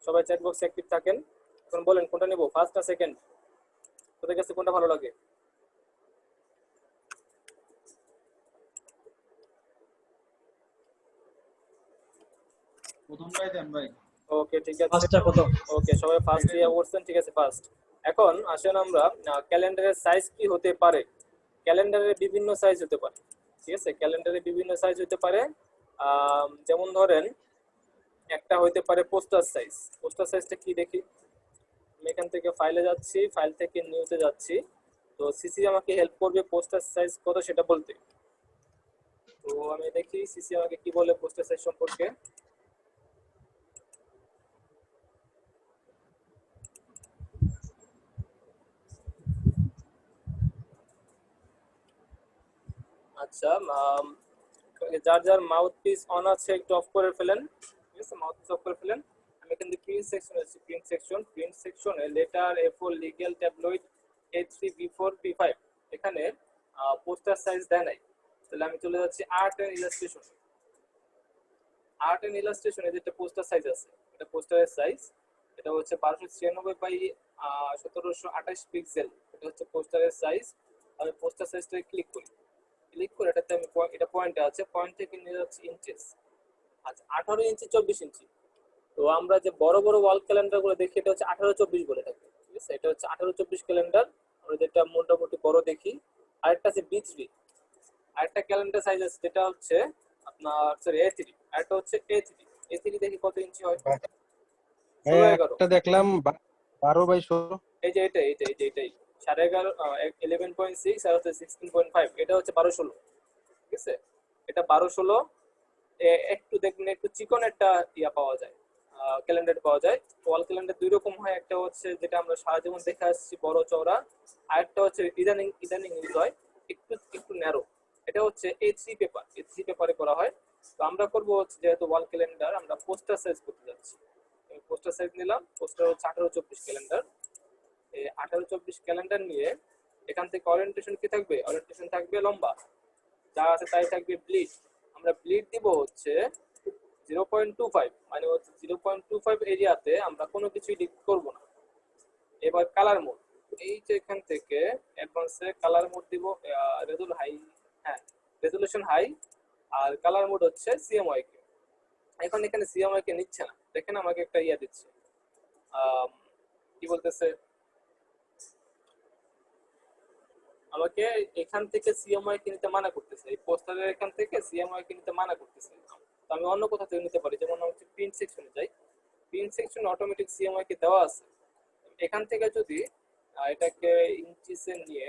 সবাই চ্যাট বক্সে অ্যাক্টিভ থাকেন। এখন বলেন কোনটা নেব, ফার্স্ট না সেকেন্ড? তোদের কাছে কোনটা ভালো লাগে? প্রথমটাই দেন ভাই। ওকে ঠিক আছে, ওকে সবাই ফার্স্ট ইয়া করছেন, ঠিক আছে ফার্স্ট। এখন আসেন আমরা ক্যালেন্ডারের সাইজ কি হতে পারে। ক্যালেন্ডারের বিভিন্ন সাইজ হতে পারে, ঠিক আছে, ক্যালেন্ডারের বিভিন্ন সাইজ হতে পারে। যেমন ধরেন একটা হইতে পারে পোস্টার সাইজ। পোস্টার সাইজটা কি দেখি, আমি এখান থেকে ফাইলে যাচ্ছি, ফাইল থেকে নিউতে যাচ্ছি। তো সিসি আমাকে হেল্প করবে পোস্টার সাইজ কত সেটা বলতে। তো আমি দেখি সিসি আমাকে কি বলে পোস্টার সাইজ সম্পর্কে। আচ্ছা, যার যার মাউথ পিস অন আছে একটু অফ করে ফেলেন, ঠিক আছে, মাউথ পিস অফ করে ফেলেন। আমি এখান থেকে প্রিন্ট সেকশন আছে, প্রিন্ট সেকশনে letter A4 legal tabloid A3 B4 B5 এখানে পোস্টার সাইজ দেয় নাই। তাহলে আমি চলে যাচ্ছি art and illustration. Art and ইলাস্ট্রেশনে যেটা পোস্টার সাইজ আছে, এটা পোস্টারের সাইজ, এটা হচ্ছে 1296 বাই 1728 পিক্সেল। এটা হচ্ছে পোস্টারের সাইজ। আমি পোস্টার সাইজটাকে ক্লিক করি, ক্লিক করে এটাতে আমি এটা পয়েন্টে আছে, পয়েন্ট থেকে নিয়ে যাচ্ছি ইঞ্চেস। আচ্ছা 18 ইঞ্চি 24 ইঞ্চি। তো আমরা যে বড় বড় ওয়াল ক্যালেন্ডার গুলো দেখি এটা হচ্ছে 18-24 বলে থাকে, ঠিক আছে, এটা হচ্ছে 18-24 ক্যালেন্ডার। আমরা যেটা মোটামুটি বড় দেখি। আরেকটা আছে B3, আরেকটা ক্যালেন্ডার সাইজ আছে যেটা হচ্ছে আপনার সরি A3, আরেকটা হচ্ছে A3 দেখি কত ইঞ্চি হয়। 16-11 একটা দেখলাম 12/16। এই যে এটাই 11.5 11.6 আর হচ্ছে 16.5, এটা হচ্ছে 12-16, ঠিক আছে, এটা 12-16। একটু দেখবেন একটু চিকন একটা ইয়া পাওয়া যায়, ক্যালেন্ডার পাওয়া যায়। ওয়াল ক্যালেন্ডার দুই রকম হয়, একটা হচ্ছে যেটা আমরা সারা জীবন দেখে আসছি বড় চওড়া, আর একটা হচ্ছে ইদানিং ইউজ হয় একটু একটু ন্যারো। এটা হচ্ছে A3 পেপারে করা হয়। তো আমরা করবো হচ্ছে যেহেতু ওয়াল ক্যালেন্ডার আমরা পোস্টার সাইজ করতে যাচ্ছি, পোস্টার সাইজ নিলাম, পোস্টার হচ্ছে 18-24 ক্যালেন্ডার। এই 18-24 ক্যালেন্ডার নিয়ে এখান থেকে ওরিয়েন্টেশন কি থাকবে, ওরিয়েন্টেশন থাকবে লম্বা, যা আছে তাই থাকবে ব্লিড। আমরা ব্লিড দিব হচ্ছে 0.25, মানে হচ্ছে 0.25 এরিয়াতে আমরা কোনো কিছু এডিট করব না। এবার কালার মোড, এই যে এখান থেকে অ্যাডভান্সে কালার মোড দিব রেজুলেশন হাই, আর কালার মোড হচ্ছে CMYK। এখন এখানে CMYK নিচ্ছে না, দেখেন আমাকে একটা ইয়া দিচ্ছে, কি বলতেছে, আমাকে এখান থেকে CMYK নিতে মানা করতেছে, এই পোস্টারের এখান থেকে CMYK নিতে মানা করতেছে। তো আমি অন্য কোথা থেকে নিতে পারি, যেমন হচ্ছে প্রিন্ট সেকশনে যাই, প্রিন্ট সেকশনে অটোমেটিক CMYK দেওয়া আছে। এখান থেকে যদি এটাকে ইঞ্চিসে নিয়ে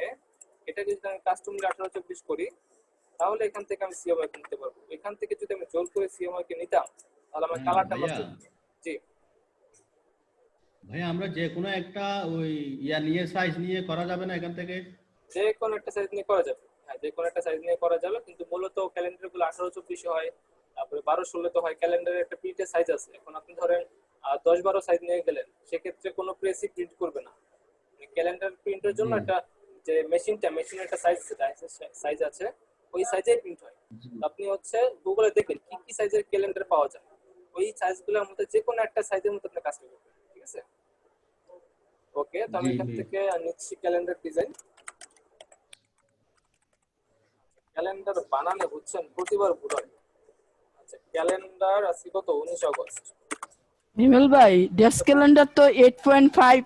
এটাকে যদি আমি কাস্টমাইজ 18-24 করি, তাহলে এখান থেকে আমি CMYK নিতে পারবো। এখান থেকে যদি আমি জোর করে CMYK নিতাম তাহলে আমার কালারটা নষ্ট হতো। জি ভাইয়া, আমরা যে কোনো একটা ওই ইয়া নিয়ে সাইজ নিয়ে করা যাবে না এখান থেকে? যে কোনো একটা সাইজ নিয়ে করা যাবে, হ্যাঁ যে কোনো একটা সাইজ নিয়ে করা যাবে, কিন্তু মূলত ক্যালেন্ডার গুলো 18-24 হয়, তারপরে 12-16 তো হয়। ক্যালেন্ডারের একটা প্রিন্টের সাইজ আছে, এখন আপনি ধরেন 10-12 সাইজ নিয়ে গেলেন, সেক্ষেত্রে কোনো প্রেসই প্রিন্ট করবে না। ক্যালেন্ডার প্রিন্টের জন্য একটা যে মেশিনের একটা সাইজ আছে, ওই সাইজেই প্রিন্ট হয়। আপনি হচ্ছে গুগলে দেখবেন কি কি সাইজের ক্যালেন্ডার পাওয়া যায়, ওই সাইজগুলোর মধ্যে যে কোনো একটা সাইজের মধ্যে আপনি কাজ করবেন, ঠিক আছে। ওকে, তো আমি এখান থেকে নিচ্ছি ক্যালেন্ডার ডিজাইন। ক্যালেন্ডার বানানে বুঝছেন প্রতিবার ভুল হয়। আচ্ছা ক্যালেন্ডার আজকে কত, 19 আগস্ট। হিমেল ভাই, ডেস্ক ক্যালেন্ডার তো 8.5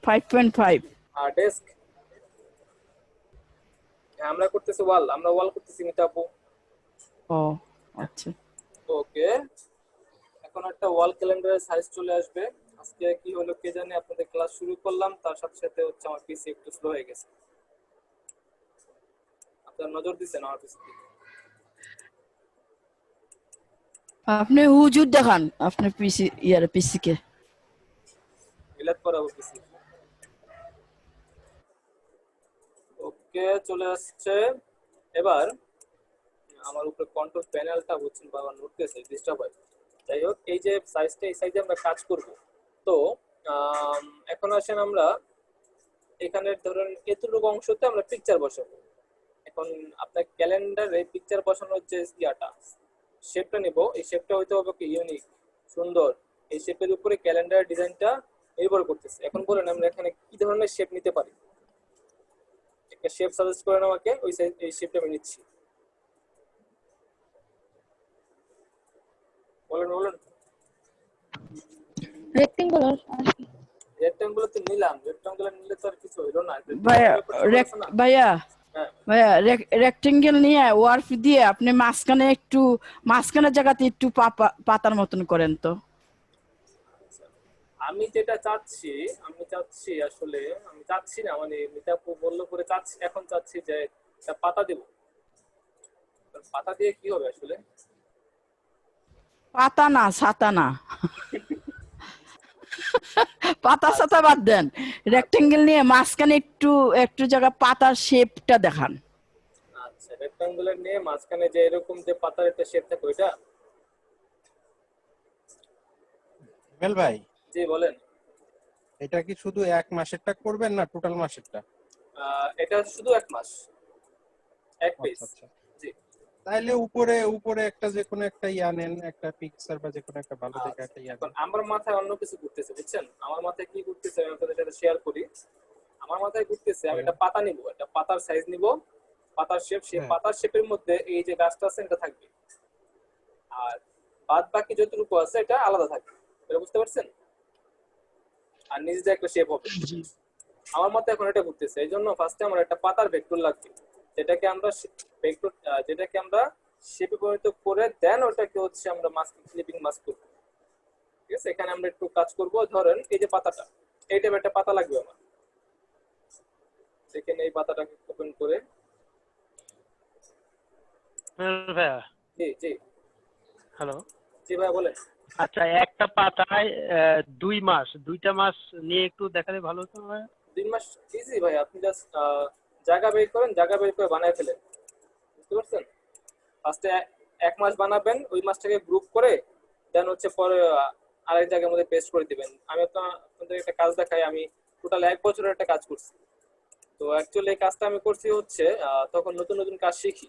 5.5। আর ডেস্ক আমরা করতেছি ওয়াল, আমরা ওয়াল করতেছি মিতা আপু। ও আচ্ছা, ওকে, এখন একটা ওয়াল ক্যালেন্ডারের সাইজ চলে আসবে। আজকে কি হলো কে জানে, আপনাদের ক্লাস শুরু করলাম তার সাথে সাথে হচ্ছে আমার পিসি একটু স্লো হয়ে গেছে। আপনারা নজর দিচ্ছেন আমার পিসি দিকে? আপনি হুজুর দেখান আপনার পিসি কে রিলেট করাবো পিসি। ওকে চলে আসছে। এবার আমার উপরে কন্ট্রোল প্যানেলটা বুঝছেন বাবা নড়তেছে, ডিস্টার্ব হয়। যাই হোক, এই যে সাইজটা, এই সাইজে আমরা কাজ করব। তো এখন আসেন আমরা এখানে ধরুন এতটুকু অংশতে আমরা পিকচার বসাবো। এখন আপনার ক্যালেন্ডারে পিকচার বসানোর যে ইয়াটা শেপটা নিব, এই শেপটা হইতে হবে কি ইউনিক, সুন্দর, এই শেপের উপরে ক্যালেন্ডার ডিজাইনটা নির্ভর করতেছে। এখন বলেন আমরা এখানে কি ধরনের শেপ নিতে পারি? একটা শেপ সাজেস্ট করেন আমাকে, ওই এই শেপটা আমি নিচ্ছি। বলেন বলেন। রেক্টেঙ্গুলার রেক্টাঙ্গুলার তো নিলাম, রেক্টাঙ্গুলার নিলে তো আর কিছু হইলো না। ভাইয়া ভাইয়া হ্যাঁ ভাইয়া রেক্টেঙ্গেল নিয়ে ওয়ার্ফ দিয়ে আপনি মাঝখানের জায়গাতে একটু পাতার মতন করেন তো। আমি যেটা চাচ্ছি, আসলে আমি চাচ্ছি না, মানে মিতাপু বললো করে চাচ্ছি, এখন চাচ্ছি যে একটা পাতা দেব। পাতা দিয়ে কি হবে আসলে? পাতা না, ছাতা না। পাতা ছাতা বাদ দেন, রেক্টেঙ্গেল নিয়ে মাঝখানে একটু জায়গা পাতার শেপটা দেখান। আচ্ছা, রেক্টাঙ্গুলার নিয়ে মাঝখানে যে এরকম যে পাতার একটা শেপ থাকে ওইটা। হিমেল ভাই, জি বলেন। এটা কি শুধু 1 মাসেরটা করবেন না টোটাল মাসেরটা? এটা শুধু 1 মাস, 1 পেজ। আচ্ছা। জি তাইলে উপরে একটা যে কোনো একটা ইয়া নেন, একটা পিকচার বা যে কোনো একটা ভালো দেখে একটা ইয়া এখন নেন। আমার মাথায় অন্য কিছু ঘুরতেছে, বুঝছেন? আমার মাথায় কি ঘুরতেছে আমি আপনাদের সাথে শেয়ার করি। আমার মাথায় ঘুরতেছে আমি একটা পাতা নিব, একটা পাতার সাইজ নিব, পাতার শেপ, সেই হ্যাঁ। পাতার শেপের মধ্যে এই যে গাছটা আছে এটা থাকবে, আর বাদ বাকি যতটুকু আছে এটা আলাদা থাকবে। এটা বুঝতে পারছেন? আর নিচে যে একটা শেপ হবে, আমার মতে এখন এটা ঘুরতেছে। এই জন্য ফার্স্টে আমার একটা পাতার ভেক্টর লাগবে, যেটাকে আমরা শেপে পরিণত করে দেন ওটাকে হচ্ছে আমরা মাস্ক ক্লিপিং মাস্ক করব। ঠিক আছে, এখানে আমরা একটু কাজ করব। ধরেন এই যে পাতাটা, এই টাইপের একটা পাতা লাগবে আমার। দেখেন এই পাতাটাকে ওপেন করে। ভাইয়া, জি জি হ্যালো। জি ভাই বলেন। আচ্ছা, একটা পাতায় 2 মাস, 2টা মাস নিয়ে একটু দেখালে ভালো হতো ভাইয়া। 2 মাস ইজি ভাই, আপনি জাস্ট জায়গা বের করেন, জায়গা বের করে বানায় ফেলেন। বুঝতে পারছেন? ফার্স্টে 1 মাস বানাবেন, ওই মাসটাকে গ্রুপ করে দেন হচ্ছে পরে আরেক জায়গার মধ্যে পেস্ট করে দিবেন। আমি তো আপনাদের একটা কাজ দেখাই, আমি টোটাল 1 বছরের একটা কাজ করছি। তো অ্যাকচুয়ালি এই কাজটা আমি করছি হচ্ছে তখন নতুন নতুন কাজ শিখি,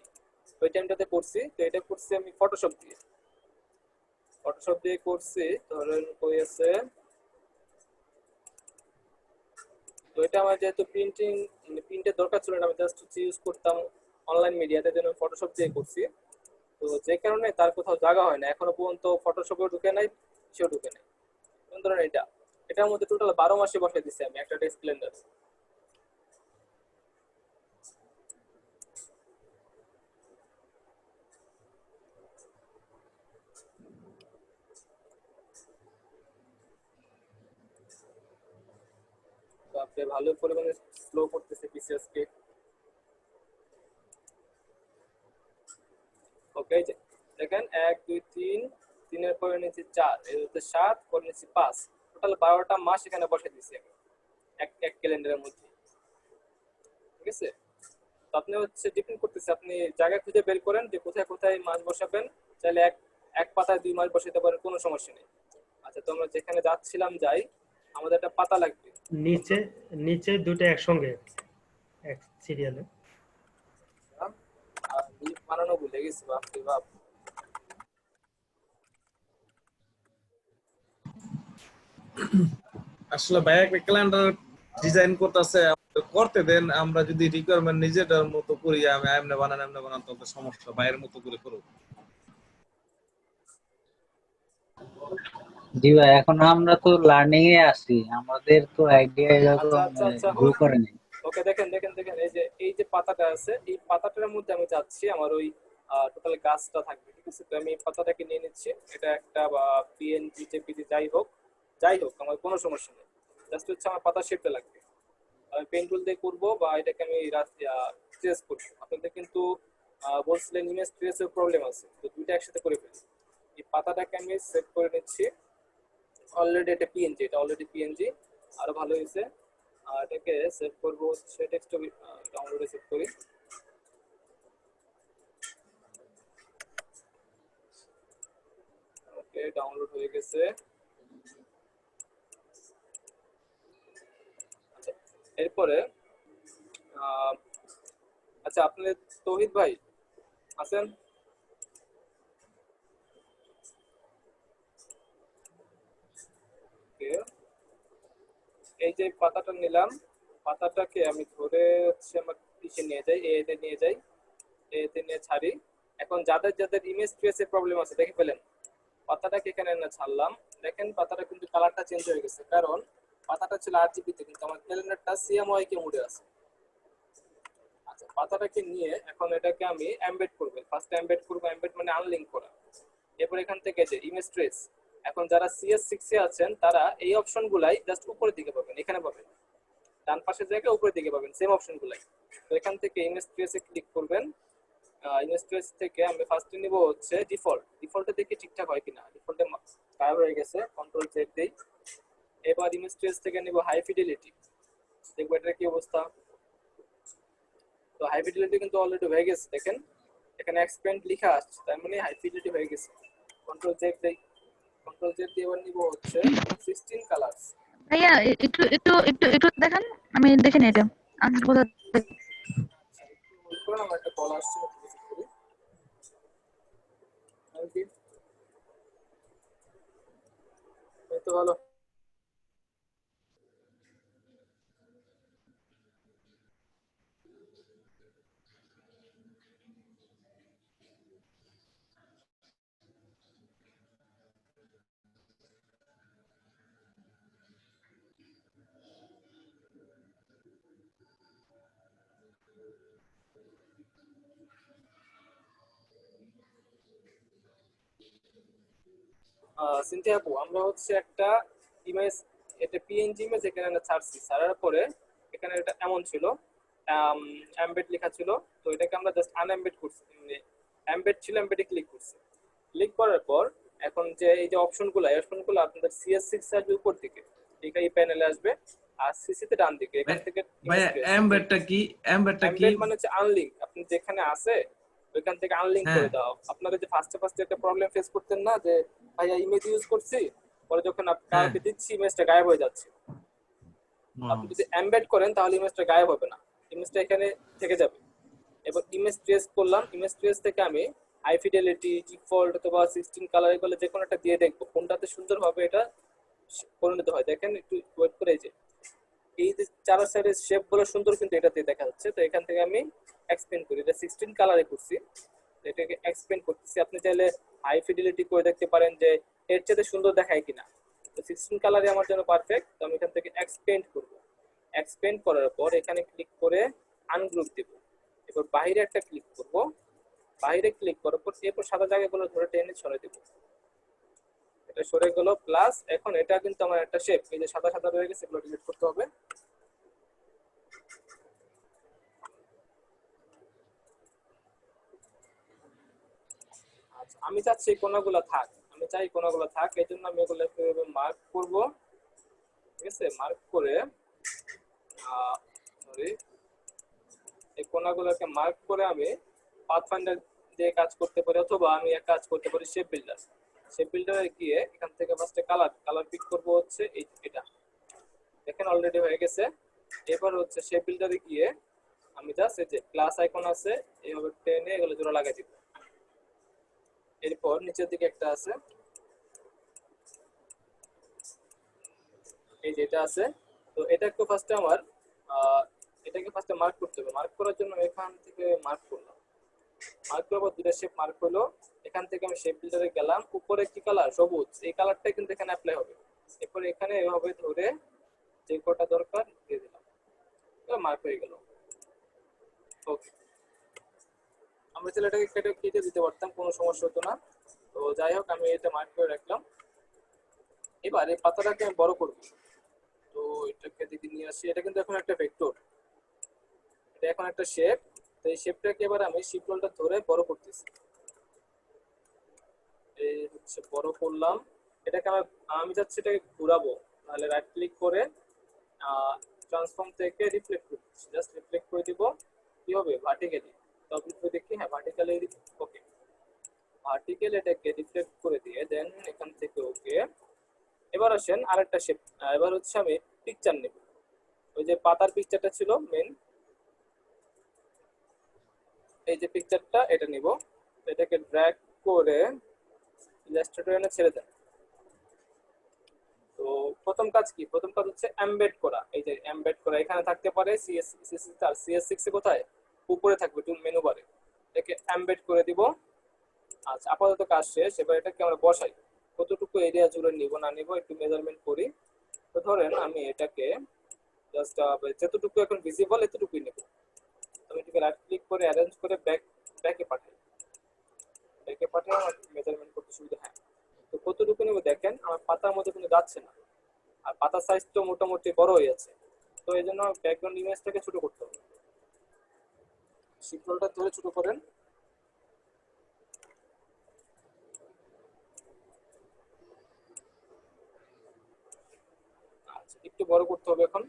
ওই টাইমটাতে করছি। তো এটা করছি আমি ফটোশপ দিয়ে করছি। ধরেন কই আছে, তো এটা আমার যেহেতু প্রিন্টের দরকার ছিল না, আমি জাস্ট হচ্ছে ইউজ করতাম অনলাইন মিডিয়াতে, জন্য ফটোশপ দিয়ে করছি। তো যে কারণে তার কোথাও জায়গা হয় না এখনো পর্যন্ত, ফটোশপেও ঢুকে নাই, সেও ঢুকে নাই। যেমন ধরেন এটার মধ্যে টোটাল 12 মাসে বসে দিছি আমি একটা ডেস্ক ক্যালেন্ডার। তো আপনি ভালো পরিমাণে স্লো করতেছে পিসিএস কে। ওকে, দেখেন 1 2 3, 3 এর পরে নিচে 4, এর হচ্ছে 7, পরে নিচে 5, টোটাল 12টা মাস এখানে বসে দিছি আমি এক ক্যালেন্ডারের মধ্যে। ঠিক আছে, তো আপনি হচ্ছে ডিপেন্ড করতেছে, আপনি জায়গা খুঁজে বের করেন যে কোথায় কোথায় মাস বসাবেন। চাইলে এক পাতায় 2 মাস বসাতে পারেন, কোনো সমস্যা নেই। আচ্ছা, তো আমরা যেখানে যাচ্ছিলাম যাই, আমাদের একটা পাতা লাগবে। নিচে নিচে দুটো একসঙ্গে এক সিরিয়ালে। আর লিপ বানানো ভুলে গেছি, বাপরে বাপ। আসলে ভাইয়া একটা ক্যালেন্ডার ডিজাইন করতে দেন, আমরা যদি রিকোয়ারমেন্ট নিজেটার মতো করি, আমি এমনি বানান তবে সমস্যা, ভাইয়ের মতো করে করব। জি ভাই, এখন আমরা তো লার্নিং এ আছি, আমাদের তো আইডিয়া এরকম আচ্ছা গ্রো করে নাই। ওকে, দেখেন এই যে পাতাটা আছে, এই পাতাটার মধ্যে আমি চাচ্ছি আমার ওই টোটাল গাছটা থাকবে। ঠিক আছে, তো আমি এই পাতাটাকে নিয়ে নিচ্ছি। এটা একটা বা পিএনজি জেপিজি যাই হোক আমার কোনো সমস্যা নেই। জাস্ট হচ্ছে আমার পাতার শেপটা লাগবে। আমি পেন টুল দিয়ে করবো বা এটাকে আমি ট্রেস করবো। আপনাদের কিন্তু বলছিলেন ইমেজ ট্রেসের প্রবলেম আছে, তো দুইটা একসাথে করে ফেলি। এই পাতাটাকে আমি সেভ করে নিচ্ছি। অলরেডি এটা অলরেডি পিএনজি, আরো ভালো হয়েছে। আর এটাকে সেভ করবো হচ্ছে ডেস্কটপে, ডাউনলোডে সেভ করি। ওকে, ডাউনলোড হয়ে গেছে। আচ্ছা, এরপরে আচ্ছা, আপনাদের তৌহিদ ভাই আছেন? এই যে পাতাটা নিলাম, পাতাটাকে আমি ধরে হচ্ছে আমার পিছে নিয়ে যাই, এতে নিয়ে যাই, এতে নিয়ে ছাড়ি। এখন যাদের যাদের ইমেজ ট্রেসের প্রবলেম আছে দেখে ফেলেন, পাতাটাকে এখানে এনে ছাড়লাম, দেখেন পাতাটা কিন্তু কালারটা চেঞ্জ হয়ে গেছে, কারণ পাতাটা ছিল RGB তে, কিন্তু আমার ক্যালেন্ডারটা CMYK মোডে আছে। আচ্ছা, পাতাটাকে নিয়ে এখন এটাকে আমি এমবেড করব। ফার্স্ট এমবেড করব, এমবেড মানে আনলিংক করা। এরপর এখান থেকে যে ইমেজ ট্রেস, এখন যারা CS6 এ আছেন তারা এই অপশনগুলাই জাস্ট উপরের দিকে পাবেন, এখানে পাবেন, ডান পাশের জায়গায় উপরের দিকে পাবেন সেম অপশনগুলাই। তো এখান থেকে ইমেজ ট্রেসে ক্লিক করবেন। ইমেজ ট্রেস থেকে আমি ফার্স্টে নিব হচ্ছে ডিফল্ট। ডিফল্টে দেখি ঠিকঠাক হয় কিনা, ডিফল্টে গায়েব হয়ে গেছে, কন্ট্রোল জেড দেই। এবার ইমেজ ট্রেস থেকে নিব হাই ফিডেলিটি, দেখবো এটার কি অবস্থা। তো হাই ফিডেলিটি কিন্তু অলরেডি হয়ে গেছে, দেখেন এখানে এক্সপেন্ড লেখা আসছে, তার মানে হাই ফিডেলিটি হয়ে গেছে। কন্ট্রোল জেড দেই, কন্ট্রোল জেড দিয়ে এবার নিব হচ্ছে 16 কালারস। ভাইয়া একটু একটু একটু একটু দেখান, আমি দেখে নিই এটা আনসার কোথা থেকে। একটু হোল্ড করুন, আমার একটা কল আসছে, একটু রিসিভ করি। Thank you. এই তো ভালো। সিনথিয়া আপু, আমরা হচ্ছে একটা ইমেজ, এটা পিএনজি ইমেজ এখানে আমরা ছাড়ছি, ছাড়ার পরে এখানে এটা এমন ছিল, এমবেড লেখা ছিল, তো এটাকে আমরা জাস্ট আনএমবেড করছি, মানে এমবেড ছিল, এমবেডে ক্লিক করছি। ক্লিক করার পর এখন যে এই যে অপশনগুলো, এই অপশনগুলো আপনাদের CS6 আসবে উপর দিকে, ঠিক আছে, এই প্যানেলে আসবে, আর সিসি তে ডান দিকে, এখান থেকে ভাই এমবেডটা কি? এমবেডটা কি? এমবেড মানে হচ্ছে আনলিংক, আপনি যেখানে আছে ওইখান থেকে আনলিংক হ্যাঁ। করে দাও। আপনারা যে ফার্স্টে একটা প্রবলেম ফেস করতেন না, যে ভাইয়া ইমেজ ইউজ করছি, পরে যখন আপনাকে দিচ্ছি ইমেজটা গায়েব হয়ে যাচ্ছে। আপনি যদি এমবেড করেন তাহলে ইমেজটা গায়েব হবে না, ইমেজটা এখানে থেকে যাবে। এবার ইমেজ ট্রেস করলাম, ইমেজ ট্রেস থেকে আমি হাই ফিডেলিটি, ডিফল্ট অথবা 16 কালার, এগুলো যে কোনো একটা দিয়ে দেখবো কোনটাতে সুন্দরভাবে এটা পরিণত হয়। দেখেন একটু ওয়েট করে, এই যে চার সাইডের শেপ গুলো সুন্দর কিন্তু এটাতে দেখা যাচ্ছে। তো এখান থেকে আমি এক্সপেন্ড করি, এটা 16 কালারে করছি, এটাকে এক্সপেন্ড করতেছি। আপনি চাইলে হাই ফিডেলিটি করে দেখতে পারেন যে এর চেয়ে সুন্দর দেখায় কিনা। তো 16 কালারে আমার জন্য পারফেক্ট। তো আমি এখান থেকে এক্সপেন্ড করব। এক্সপেন্ড করার পর এখানে ক্লিক করে আনগ্রুপ দেব। এবার বাইরে একটা ক্লিক করব, বাইরে ক্লিক করার পর এরপর সাদা জায়গাগুলো ধরে টেনে সরে দেব, এটা সরে গেল। প্লাস এখন এটা কিন্তু আমার একটা শেপ, এই যে সাদা সাদা রয়ে গেছে, এগুলো ডিলিট করতে হবে। আচ্ছা, আমি চাচ্ছি এই কোণাগুলো থাক, আমি চাই কোণাগুলো থাক, এই জন্য আমি এগুলো এভাবে মার্ক করব, ঠিক আছে। মার্ক করে সরি, এই কোণাগুলোকে মার্ক করে আমি পাথফাইন্ডার দিয়ে কাজ করতে পারি, অথবা আমি এক কাজ করতে পারি শেপ বিল্ডার। শেপ বিল্ডারে গিয়ে এখান থেকে ফার্স্টে কালার পিক করব হচ্ছে এটা, দেখেন অলরেডি হয়ে গেছে। এবার হচ্ছে শেপ বিল্ডারে গিয়ে আমি জাস্ট এই যে প্লাস আইকন আছে, এইভাবে টেনে এগুলো জোড়া লাগাই দিব। এরপর নিচের দিকে একটা আছে, এই যে এটা আছে, তো এটাকে ফার্স্টে আমার এটাকে ফার্স্টে মার্ক করতে হবে। মার্ক করার জন্য এখান থেকে মার্ক করলাম, মার্ক করার পর দুটো শেপ মার্ক হলো। এখান থেকে আমি শেপ বিল্ডারে গেলাম, উপরে কি কালার, সবুজ, এই কালারটাই কিন্তু এখানে অ্যাপ্লাই হবে। এরপর এখানে এভাবে ধরে যে কোটা দরকার দিয়ে দিলাম, মার্ক হয়ে গেল। ওকে, আমরা চাইলে এটাকে কেটে দিতে পারতাম, কোনো সমস্যা হতো না। তো যাই হোক, আমি এটা মার্ক করে রাখলাম। এবার এই পাতাটাকে আমি বড় করব, তো এটাকে দিকে নিয়ে আসি। এটা কিন্তু এখন একটা ভেক্টর, এটা এখন একটা শেপ। তো এই শেপটাকে এবার আমি শিফট বলটা ধরে বড় করতেছি, এই হচ্ছে বড় করলাম। এটাকে আমি যাচ্ছি এটাকে ঘোরাবো, তাহলে রাইট ক্লিক করে ট্রান্সফর্ম থেকে রিফ্লেক্ট করতেছি, জাস্ট রিফ্লেক্ট করে দিব। কি হবে, ভার্টিক্যালি। তো দেখি, হ্যাঁ ভার্টিক্যালি, ওকে, ভার্টিক্যাল এটাকে রিফ্লেক্ট করে দিয়ে দেন এখান থেকে ওকে। এবার আসেন আরেকটা শেপ, এবার হচ্ছে আমি পিকচার নেব, ওই যে পাতার পিকচারটা ছিল মেন, এই যে পিকচারটা, এটা নিব। এটাকে ড্র্যাগ করে ইলাস্ট্রেটর এনে ছেড়ে দেন। তো প্রথম প্রথম কাজ কি? প্রথম কাজ হচ্ছে এমবেড করা। এই যে এমবেড করা এখানে থাকতে পারে, CS6 এ কোথায়? উপরে থাকবে টুল মেনু বারে। এটাকে এমবেড করে দিব। আচ্ছা, আপাতত কাজ শেষ। এবার এটাকে আমরা বসাই। কতটুকু এরিয়া জুড়ে নিব না নিব একটু মেজারমেন্ট করি। তো ধরেন আমি এটাকে জাস্ট যতটুকু এখন ভিজিবল এতটুকুই নেব। আমি এটাকে রাইট ক্লিক করে অ্যারেঞ্জ করে ব্যাকে পাঠাই। ব্যাকে পাঠিয়ে আমার মেজারমেন্ট করতে সুবিধা। হ্যাঁ, তো কতটুকু নেব দেখেন, আমার পাতার মধ্যে কিন্তু যাচ্ছে না, আর পাতার সাইজ তো মোটামুটি বড় হয়ে যাচ্ছে। তো এই জন্য ব্যাকগ্রাউন্ড ইমেজটাকে ছোট করতে হবে। শিফটটা ধরে ছোট করেন। আচ্ছা, একটু বড় করতে হবে এখন।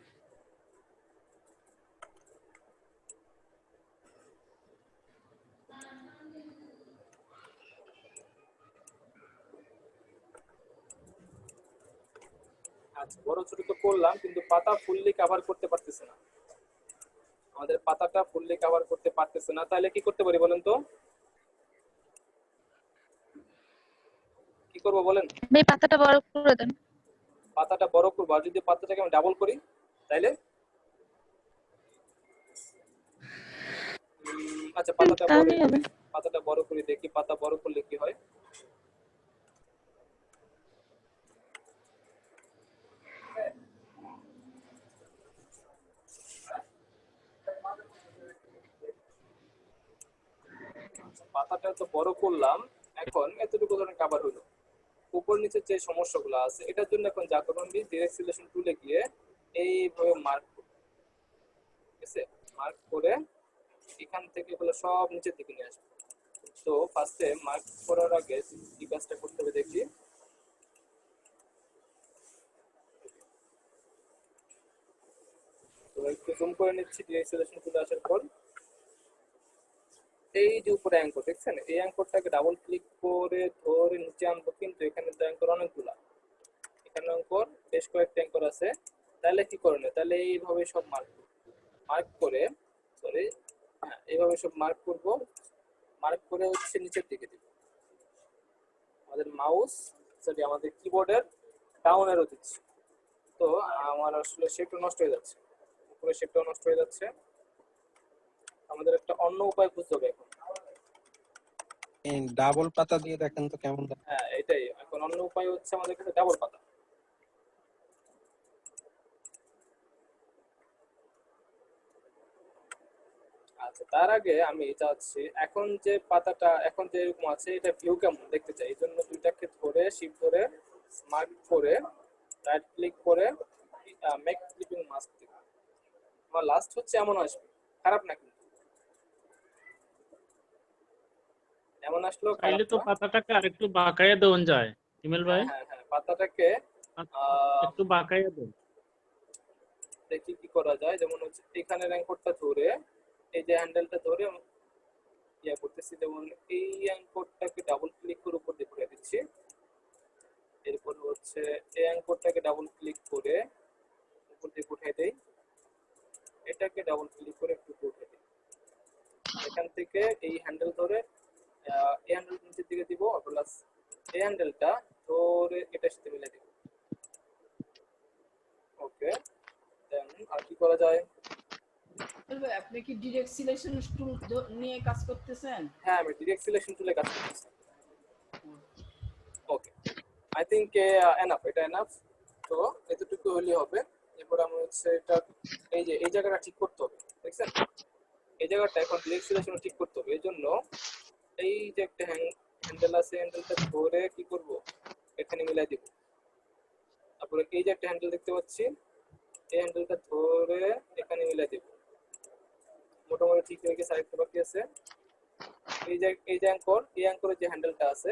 আচ্ছা, বড় ছোট তো করলাম, কিন্তু পাতা ফুললি কভার করতে পারতেছে না। আমাদের পাতাটা ফুললি কভার করতে পারতেছে না, তাহলে কি করতে পারি বলেন তো? কি করব বলেন? এই পাতাটা বড় করে দেন। পাতাটা বড় করবো, আর যদি পাতাটাকে আমি ডাবল করি তাইলে? আচ্ছা, পাতাটা বড় তাহলেই হবে। পাতাটা বড় করে দেখি, পাতা বড় করলে কি হয়। পাতাটা তো বড় করলাম, এখন এতটুকু ধরেন কভার হলো। উপর নিচে যে সমস্যাগুলো আছে এটার জন্য এখন যা করবেন, ডিরেক্ট সিলেকশন টুলে গিয়ে এইভাবে মার্ক করুন। ঠিক আছে, মার্ক করে এখান থেকে এগুলো সব নিচের দিকে নিয়ে আসবে। তো ফার্স্টে মার্ক করার আগে কি কাজটা করতে হবে দেখি। তো একটু জুম করে নিচ্ছি ডিরেক্ট সিলেকশন টুলে আসার পর। এই যে উপরে অ্যাঙ্কর দেখছেন, এই অ্যাঙ্করটাকে ডাবল ক্লিক করে ধরে নিচে আনবো, কিন্তু এখানে তো অ্যাঙ্কর অনেকগুলা, এখানে অ্যাঙ্কর বেশ কয়েকটা অ্যাঙ্কর আছে। তাহলে কি করণীয়? তাহলে এইভাবে সব মার্ক করে সরি হ্যাঁ, এইভাবে সব মার্ক করব। মার্ক করে হচ্ছে নিচের দিকে দিব। আমাদের মাউস সরি আমাদের কিবোর্ডের ডাউন অ্যারো দিচ্ছি। তো আমার আসলে শেপটা নষ্ট হয়ে যাচ্ছে, উপরে শেপটাও নষ্ট হয়ে যাচ্ছে। আমাদের একটা অন্য উপায় খুঁজতে হবে এখন। ডাবল পাতা দিয়ে দেখেন তো কেমন দেখায়। হ্যাঁ, এটাই এখন অন্য উপায় হচ্ছে আমাদের কাছে ডাবল পাতা। আচ্ছা, তার আগে আমি চাচ্ছি এখন যে পাতাটা এখন যে এরকম আছে এটা ভিউ কেমন দেখতে চাই। এই জন্য দুইটাকে ধরে শিফট ধরে মার্ক করে রাইট ক্লিক করে মেক ক্লিপিং মাস্ক দিব। আমার লাস্ট হচ্ছে এমন আসবে, খারাপ না কিন্তু, এমন আসলেও খারাপ চাইলে তো না। পাতাটাকে আরেকটু বাঁকাইয়া দেওয়া যায় ইমেল ভাই। হ্যাঁ হ্যাঁ, পাতাটাকে একটু বাঁকাইয়া দেন। দেখি কি করা যায়। যেমন হচ্ছে এখানে অ্যাঙ্করটা ধরে এই যে হ্যান্ডেলটা ধরে ইয়া করতেছি, যেমন এই অ্যাঙ্করটাকে ডাবল ক্লিক করে উপর দিয়ে ঘুরে দিচ্ছি। এরপর হচ্ছে এই অ্যাঙ্করটাকে ডাবল ক্লিক করে উপর দিয়ে উঠাই দেই। এটাকে ডাবল ক্লিক করে একটু উঠে দিই। এখান থেকে এই হ্যান্ডেল ধরে এই হ্যান্ডেল নিচের দিকে দিব, প্লাস এই হ্যান্ডেলটা ধরে এটার সাথে মিলে দিব। ওকে, দেন আর কি করা যায়? আপনি কি ডিরেক্ট সিলেকশন টুল নিয়ে কাজ করতেছেন? হ্যাঁ, আমি ডিরেক্ট সিলেকশন টুলে কাজ করতেছি। ওকে, আই থিংক এনাফ, এটা এনাফ। তো এতটুকু হলেই হবে। এরপর আমি হচ্ছে এটা এই যে এই জায়গাটা ঠিক করতে হবে, দেখছেন? এই জায়গাটা এখন ডিরেক্ট সিলেকশন ঠিক করতে হবে। এই জন্য এই যে একটা হ্যান্ডেল আছে, হ্যান্ডেলটা ধরে কি করব, এখানে মিলাই দিব। তারপরে এই যে একটা হ্যান্ডেল দেখতে পাচ্ছি, এই হ্যান্ডেলটা ধরে এখানে মিলাই দিব। মোটামুটি ঠিক হয়ে গেছে, আরেকটা বাকি আছে। এই যে অ্যাঙ্কর, এই অ্যাঙ্করের যে হ্যান্ডেলটা আছে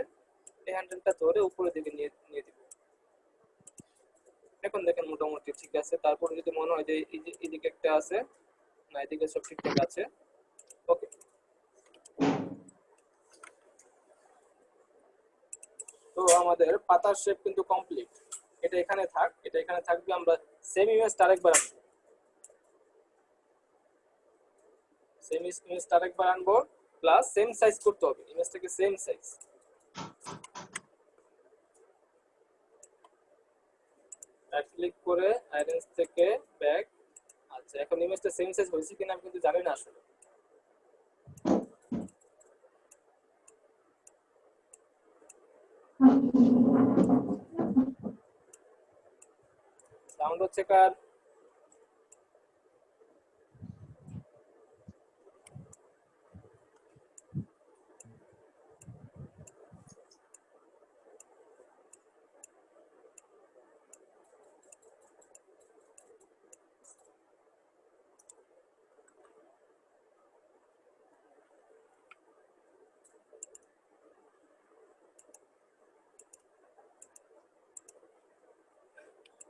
এই হ্যান্ডেলটা ধরে উপরের দিকে নিয়ে দিব। এখন দেখেন মোটামুটি ঠিক আছে। তারপর যদি মনে হয় যে এই যে এদিকে একটা আছে, না এদিকে সব ঠিকঠাক আছে। ওকে, তো আমাদের পাতার শেপ কিন্তু কমপ্লিট। এটা এখানে থাক, এটা এখানে থাকবে। আমরা সেম ইমেজটা আরেকবার আনবো, সেম ইমেজটা আরেকবার আনবো, প্লাস সেম সাইজ করতে হবে ইমেজটাকে, সেম সাইজ। রাইট ক্লিক করে অ্যারেঞ্জ থেকে ব্যাক। আচ্ছা, এখন ইমেজটা সেম সাইজ হয়েছে কিনা আমি কিন্তু জানি না আসলে। সাউন্ড হচ্ছে কার?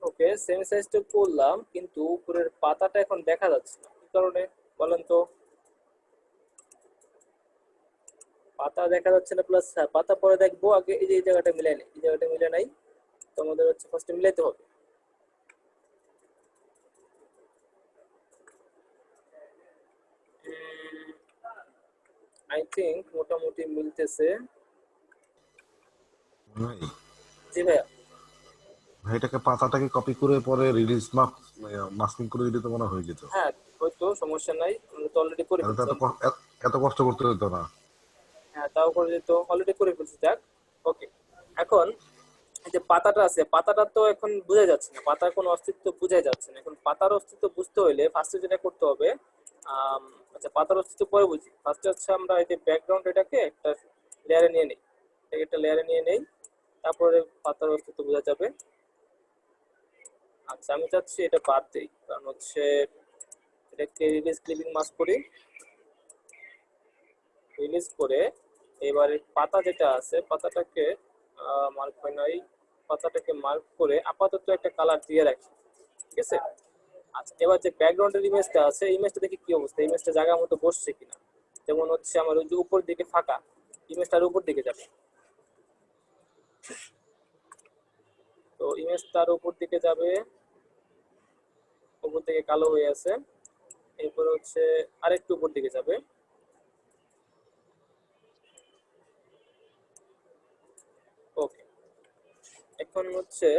ওকে, সেম সাইজটা করলাম কিন্তু উপরের পাতাটা এখন দেখা যাচ্ছে না, কি কারণে বলেন তো? পাতা দেখা যাচ্ছে না, প্লাস পাতা পরে দেখবো, আগে এই যে এই জায়গাটা মিলাই নেই, এই জায়গাটা মিলে নাই, তো আমাদের হচ্ছে ফার্স্টে মিলাইতে হবে। আই থিংক মোটামুটি মিলতেছে। ভাই জি ভাইয়া। এটাকে পাতাটাকে কপি করে পরে রিলিজ মাস্কিং করে দিলে তো মনে হয় হয়ে যেত। হ্যাঁ, হয়তো সমস্যা নাই, আমরা তো অলরেডি করে তাহলে তো ফেলছি। এত কষ্ট করতে হতো না। হ্যাঁ, তাও করে দিত, অলরেডি করে ফেলছি। যাক, ওকে। এখন এই যে পাতাটা আছে, পাতাটা তো এখন বোঝা যাচ্ছে না, পাতার কোনো অস্তিত্ব বোঝা যাচ্ছে না। এখন পাতার অস্তিত্ব বুঝতে হলে ফার্স্টে যেটা করতে হবে, আচ্ছা পাতার অস্তিত্ব পরে বুঝি। ফার্স্টে হচ্ছে আমরা এই যে ব্যাকগ্রাউন্ড এটাকে একটা লেয়ারে নিয়ে নিই, এটাকে একটা লেয়ারে নিয়ে নেই, তারপরে পাতার অস্তিত্ব বোঝা যাবে। আচ্ছা, আমি চাচ্ছি এটা বাদ দিই, কারণ হচ্ছে এটাকে রিলিজ ক্লিপিং মাস্ক করি, রিলিজ করে এবারে পাতা যেটা আছে পাতাটাকে মার্ক হয় নাই, পাতাটাকে মার্ক করে আপাতত একটা কালার দিয়ে রাখি, ঠিক আছে। আচ্ছা, এবার যে ব্যাকগ্রাউন্ডের ইমেজটা আছে, ইমেজটা দেখি কি অবস্থা, ইমেজটা জায়গা মতো বসছে কিনা। যেমন হচ্ছে আমার ওই যে উপর দিকে ফাঁকা, ইমেজটার উপর দিকে যাবে, তো ইমেজটার উপর দিকে যাবে, উপর দিকে কালো হয়ে আছে, এরপরে হচ্ছে আরেকটু উপর দিকে যাবে। ওকে, এখন হচ্ছে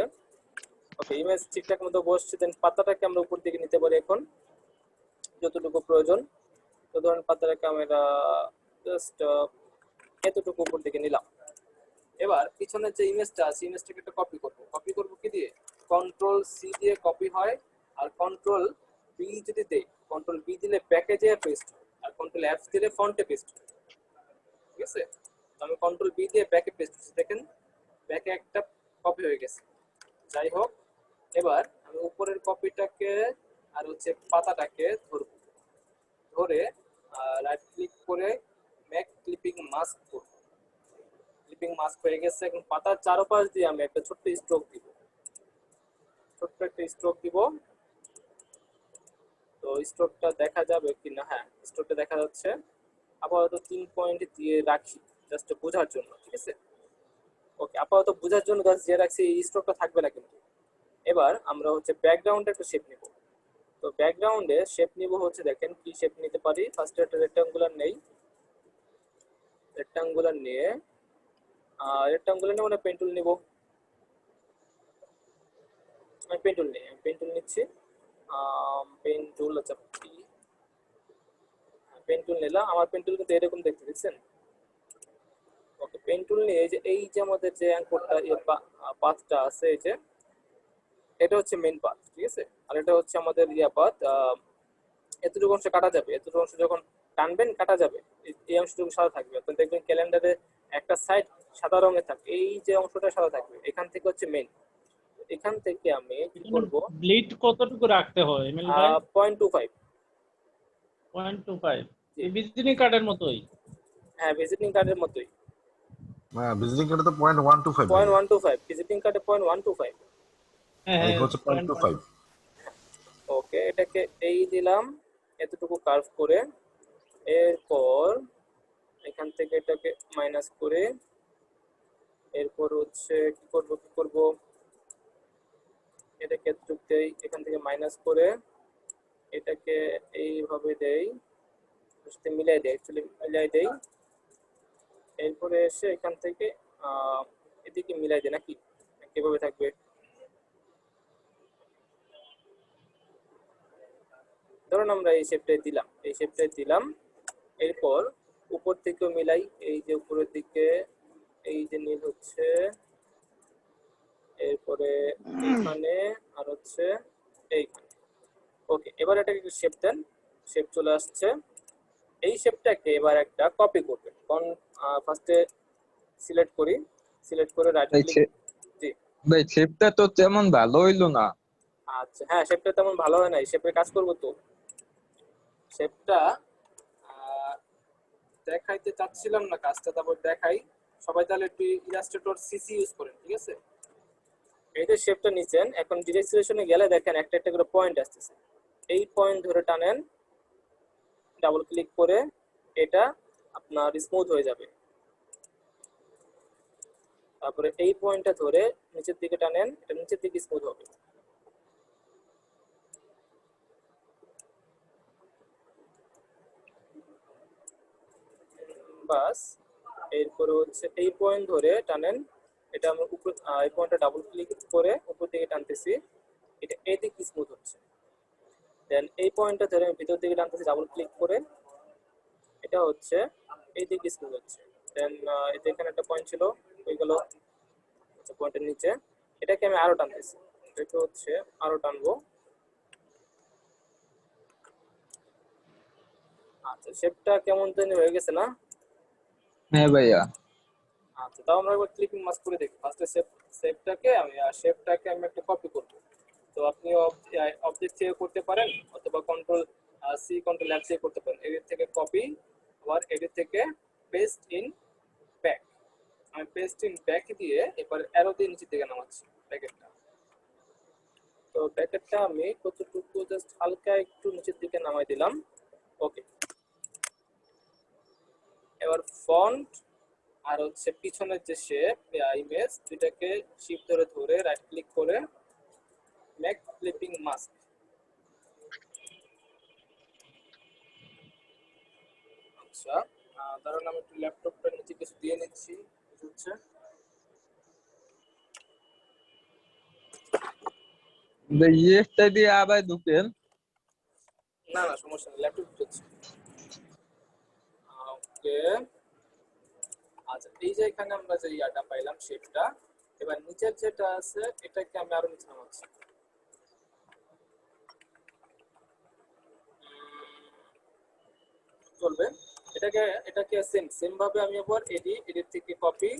ওকে, ইমেজ ঠিকঠাক মতো বসছে। দেন পাতাটাকে আমরা উপর দিকে নিতে পারি এখন যতটুকু প্রয়োজন। তো ধরুন পাতাটাকে আমরা জাস্ট এতটুকু উপর দিকে নিলাম। এবার পিছনের যে ইমেজটা আছে, ইমেজটাকে একটা কপি করব। কপি করব কি দিয়ে? কন্ট্রোল সি দিয়ে কপি হয়, আর কন্ট্রোল বি যদি দেই, কন্ট্রোল বি দিলে ব্যাকে যেয়ে পেস্ট হয়, আর কন্ট্রোল এফ দিলে ফ্রন্টে পেস্ট হয়, ঠিক আছে। তো আমি কন্ট্রোল বি দিয়ে ব্যাকে পেস্ট করছি, দেখেন ব্যাকে একটা কপি হয়ে গেছে। যাই হোক, এবার আমি উপরের কপিটাকে আর হচ্ছে পাতাটাকে ধরবো, ধরে রাইট ক্লিক করে মেক ক্লিপিং মাস্ক করব। ক্লিপিং মাস্ক হয়ে গেছে। এখন পাতার চারপাশ দিয়ে আমি একটা ছোট্ট স্ট্রোক দিব, ছোট্ট একটা স্ট্রোক দিব। তো স্ট্রোকটা দেখা যাবে কিনা? হ্যাঁ, স্ট্রোকটা দেখা যাচ্ছে। আপাতত 3 পয়েন্ট দিয়ে রাখি জাস্ট বোঝার জন্য, ঠিক আছে। ওকে, আপাতত বোঝার জন্য জাস্ট দিয়ে রাখছি, এই স্ট্রোকটা থাকবে না কিন্তু। এবার আমরা হচ্ছে ব্যাকগ্রাউন্ডে একটা শেপ নিব। তো ব্যাকগ্রাউন্ডে শেপ নিব হচ্ছে, দেখেন কি শেপ নিতে পারি। ফার্স্টে একটা রেক্টাঙ্গুলার নেই, রেক্টাঙ্গুলার নিয়ে মানে পেন টুল নিব। আমি পেন টুল নেই, আমি পেন টুল নিচ্ছি। পেন টুল, আচ্ছা পেন টুল নিলাম। আমার পেন টুল কিন্তু এরকম দেখতে, দেখছেন? ওকে, পেন টুল নিয়ে এই যে আমাদের যে অ্যাঙ্করটা পাথটা আছে, এই যে এটা হচ্ছে মেইন পাথ, ঠিক আছে। আর এটা হচ্ছে আমাদের পাথ। এতটুকু অংশ কাটা যাবে, এতটুকু অংশ যখন টানবেন কাটা যাবে, এই অংশটুকু সাদা থাকবে। তো দেখবেন ক্যালেন্ডারে একটা সাইড সাদা রঙের থাকে, এই যে অংশটা সাদা থাকবে, এখান থেকে হচ্ছে মেইন। এখান থেকে আমি কি করব, ব্লিড কতটুকু রাখতে হয় এমএল ভাই? 0.25। 0.25 এই ভিজিটিং কার্ডের মতোই? হ্যাঁ, ভিজিটিং কার্ডের মতোই। হ্যাঁ, ভিজিটিং কার্ডে তো 0.125 ভাই। 0.125 ভিজিটিং কার্ডে 0.125। হ্যাঁ এই হ্যাঁ, হচ্ছে 0.25। ওকে, এটাকে এই দিলাম এতটুকু কার্ভ করে। এরপর এখান থেকে এটাকে মাইনাস করে, এরপর হচ্ছে কি করব, এটাকে এতটুকু দেই, এখান থেকে মাইনাস করে এটাকে এইভাবে দেই, সাথে মিলাই দেই, অ্যাকচুয়ালি মিলাই দেই। এরপরে এসে এখান থেকে এদিকে মিলাই দেই, নাকি কিভাবে থাকবে? ধরুন আমরা এই শেপটাই দিলাম, এরপর উপর থেকেও মিলাই, এই যে উপরের দিকে এই যে নীল হচ্ছে, এরপরে এইখানে আর হচ্ছে এইখানে। ওকে, এবার এটাকে একটু শেপ দেন, শেপ চলে আসছে। এই শেপটাকে এবার একটা কপি করবেন। ফার্স্টে সিলেক্ট করে রাইট ক্লিক। জি ভাই শেপটা তো তেমন ভালো হইলো না। আচ্ছা, হ্যাঁ শেপটা তেমন ভালো হয় নাই, শেপের কাজ করবো তো। শেপটা দেখাইতে চাচ্ছিলাম না কাজটা, তারপর দেখাই। সবাই তাহলে একটু ইলাস্ট্রেটর সিসি ইউজ করেন, ঠিক আছে? এই যে শেপটা নিছেন, এখন ডিরেক্ট সিলেকশনে গেলে দেখেন একটা একটা করে পয়েন্ট আসতেছে। এই পয়েন্ট ধরে টানেন, ডাবল ক্লিক করে এটা আপনার স্মুথ হয়ে যাবে। তারপরে এই পয়েন্টটা ধরে নিচের দিকে টানেন, এটা নিচের দিকে স্মুথ হবে। বাস, এরপরে হচ্ছে এই পয়েন্ট ধরে টানেন, এটা আমি উপর, এই পয়েন্টটা ডাবল ক্লিক করে উপর দিকে টানতেছি, এটা এই দিকে স্মুথ হচ্ছে। দেন এই পয়েন্টটা ধরে আমি ভিতর দিকে টানতেছি ডাবল ক্লিক করে, এটা হচ্ছে এই দিকে স্মুথ হচ্ছে। দেন এখানে একটা পয়েন্ট ছিল, হয়ে গেল পয়েন্টের নিচে, এটাকে আমি আরো টানতেছি, এটা হচ্ছে আরো টানবো। আচ্ছা, শেপটা কেমন জানি হয়ে গেছে না? হ্যাঁ ভাইয়া। আচ্ছা, তাও আমরা একবার ক্লিপিং মাস্ক করে দেখি। ফার্স্টে শেপটাকে আমি একটা কপি করব। তো আপনি অবজেক্ট থেকে করতে পারেন, অথবা কন্ট্রোল সি কন্ট্রোল এফ থেকে করতে পারেন। এডিট থেকে কপি, আবার এডিট থেকে পেস্ট ইন ব্যাক। আমি পেস্ট ইন ব্যাক দিয়ে এবার অ্যারো দিয়ে নিচের দিকে নামাচ্ছি ব্যাকেটটা। তো ব্যাকেটটা আমি কতটুকু জাস্ট হালকা একটু নিচের দিকে নামাই দিলাম। ওকে, এবার ফন্ট আর হচ্ছে পিছনের যে শেপ ইমেজ, দুটাকে শিফট ধরে রাইট ক্লিক করে মেক ক্লিপিং মাস্ক। আচ্ছা, ধরুন আমি একটু ল্যাপটপটা নিচে কিছু দিয়ে নিচ্ছি, হচ্ছে ইয়েটা দিয়ে আবার ঢুকেন। না সমস্যা নেই, ল্যাপটপ হচ্ছে। ওকে, আচ্ছা, এই যে এখানে আমরা যে ইয়াটা পাইলাম শেপটা, এবার নিচের যেটা আছে এটাকে আমি আরো নিচে নামাচ্ছি। চলবে, এটাকে সেম ভাবে আমি আবার এডিট থেকে কপি,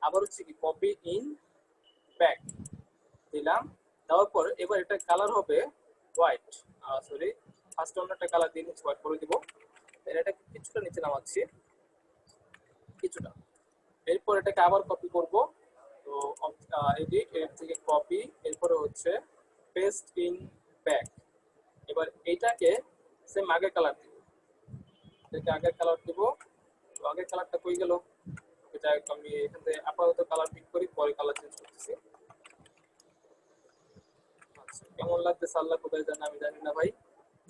আবার হচ্ছে কি কপি ইন ব্যাক দিলাম। দেওয়ার পর এবার এটা কালার হবে হোয়াইট, সরি ফার্স্ট একটা কালার দিয়ে নিচ্ছি, হোয়াইট করে দিব। এটা কিছুটা নিচে নামাচ্ছি, কিছুটা। এরপর এটাকে আবার কপি করব। তো এডিট থেকে কপি, এরপরে হচ্ছে পেস্ট ইন ব্যাক। এবার এইটাকে সেম আগের কালার দিব, এটাকে আগের কালার দিব। তো আগের কালারটা কই গেল? এটা আমি এখান থেকে আপাতত কালার পিক করি, পরে কালার চেঞ্জ করতেছি। আচ্ছা, কেমন লাগতেছে আল্লাহ কোথায় জানে, আমি জানি না ভাই।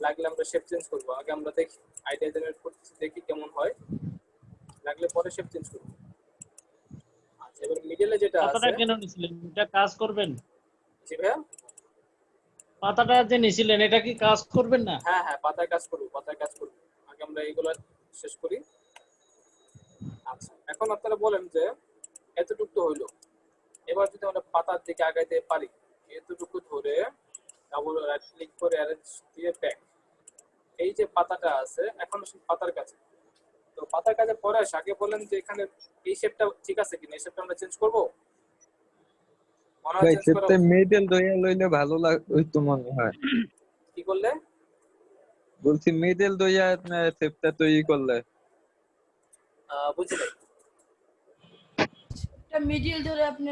লাগলে আমরা শেপ চেঞ্জ করবো, আগে আমরা দেখি আইডিয়া জেনারেট করতেছি, দেখি কেমন হয়, লাগলে পরে শেপ চেঞ্জ করবো। আচ্ছা, এবার মিডলে যেটা আছে, পাতাটা কেন নিছিলেন? এটা কাজ করবেন? জি ভাইয়া, পাতাটা যে নিছিলেন এটা কি কাজ করবেন না? হ্যাঁ পাতায় কাজ করবো, আগে আমরা এইগুলো শেষ করি। আচ্ছা, এখন আপনারা বলেন যে এতটুকু তো হইলো, এবার যদি আমরা পাতার দিকে আগাইতে পারি, এতটুকু ধরে ডাবল রাইট ক্লিক করে অ্যারেঞ্জ দিয়ে ব্যাক। এই যে পাতাটা আছে এখন পাতার কাছে, তো পাতার কাছে পরে আসে, আগে বলেন যে এখানে এই শেপটা ঠিক আছে কিনা, এই শেপটা আমরা চেঞ্জ করবো। ভাই শেপটা মিডল দইয়া লইলে ভালো হইতো মনে হয়। কি করলে? বলছি মিডল দইয়া শেপটা তৈরি করলে। বুঝি নাই। এটা মিডিল ধরে আপনি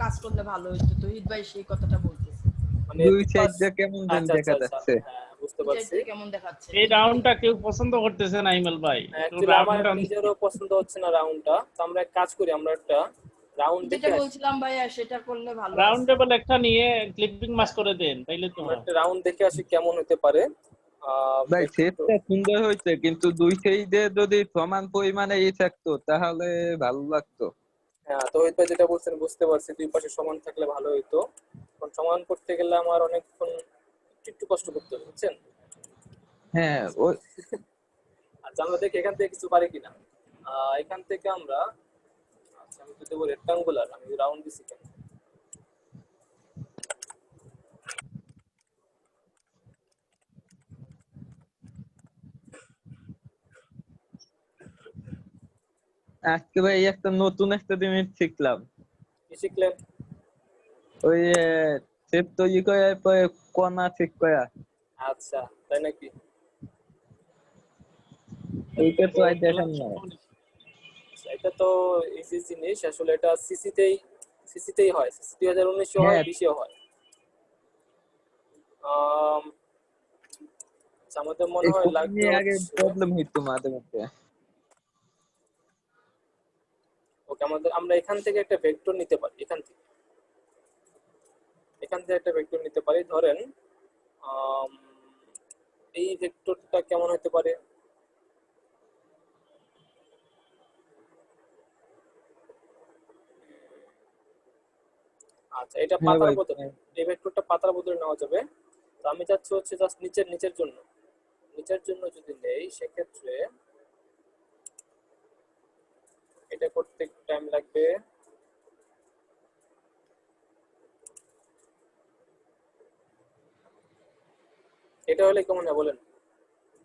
কাজ করলে ভালো হতো। তো হিত ভাই সেই কথাটা বলতেছে, মানে দুই সাইডটা কেমন যেন দেখা যাচ্ছে। হ্যাঁ, বুঝতে পারছি। কেমন দেখাচ্ছে এই রাউন্ডটা কেউ পছন্দ করতেছে না ইমেল ভাই। অ্যাকচুয়ালি আমার নিজেরও পছন্দ হচ্ছে না রাউন্ডটা। তো আমরা এক কাজ করি, আমরা একটা রাউন্ড দেখে যেটা বলছিলাম ভাইয়া সেটা করলে ভালো। রাউন্ডেবল একটা নিয়ে ক্লিপিং মাস্ক করে দেন, তাইলে তো একটা রাউন্ড দেখে আসি কেমন হতে পারে। ভাই শেপটা সুন্দর হইছে, কিন্তু দুই সাইডে যদি সমান পরিমাণে থাকতো তাহলে ভালো লাগতো। হ্যাঁ, তো হয়তো যেটা বলছেন বুঝতে পারছি, দুই পাশে সমান থাকলে ভালো হইতো। কারণ সমান করতে গেলে আমার অনেকক্ষণ একটু কষ্ট করতে হবে, বুঝছেন? হ্যাঁ ওই আচ্ছা আমরা দেখি এখান থেকে কিছু পারি কিনা। এখান থেকে আমরা, আচ্ছা আমি তো দেবো রেক্টাঙ্গুলার, আমি রাউন্ড দিছি কেন? আজকে ভাই একটা নতুন একটা জিনিস শিখলাম। কি শিখলেন? ওই শেপ তৈরি করে পরে কণা ঠিক করা। আচ্ছা তাই নাকি? এইটা তো আর দেখেন না। আচ্ছা, এটা তো ইজি জিনিস আসলে, এটা সিসিতেই হয়, সিসি 2019 হয়, হ্যাঁ 20 হয়। আচ্ছা, আমাদের মনে এই হয় কোড লাগবে নিয়ে আগে হচ্ছে, প্রবলেম হইতো মাঝে মধ্যে। ওকে আমরা এখান থেকে একটা ভেক্টর নিতে পারি, এখান থেকে একটা ভেক্টর নিতে পারি। ধরেন এই ভেক্টরটা কেমন হতে পারে? আচ্ছা এটা হ্যাঁ পাতার ভাই বদলে, এই ভেক্টরটা পাতার বদলে নেওয়া যাবে। তো আমি চাচ্ছি হচ্ছে জাস্ট নিচের জন্য যদি নেই, সেক্ষেত্রে এটা করতে টাইম লাগবে। এটা হলে কেমন হয় বলেন?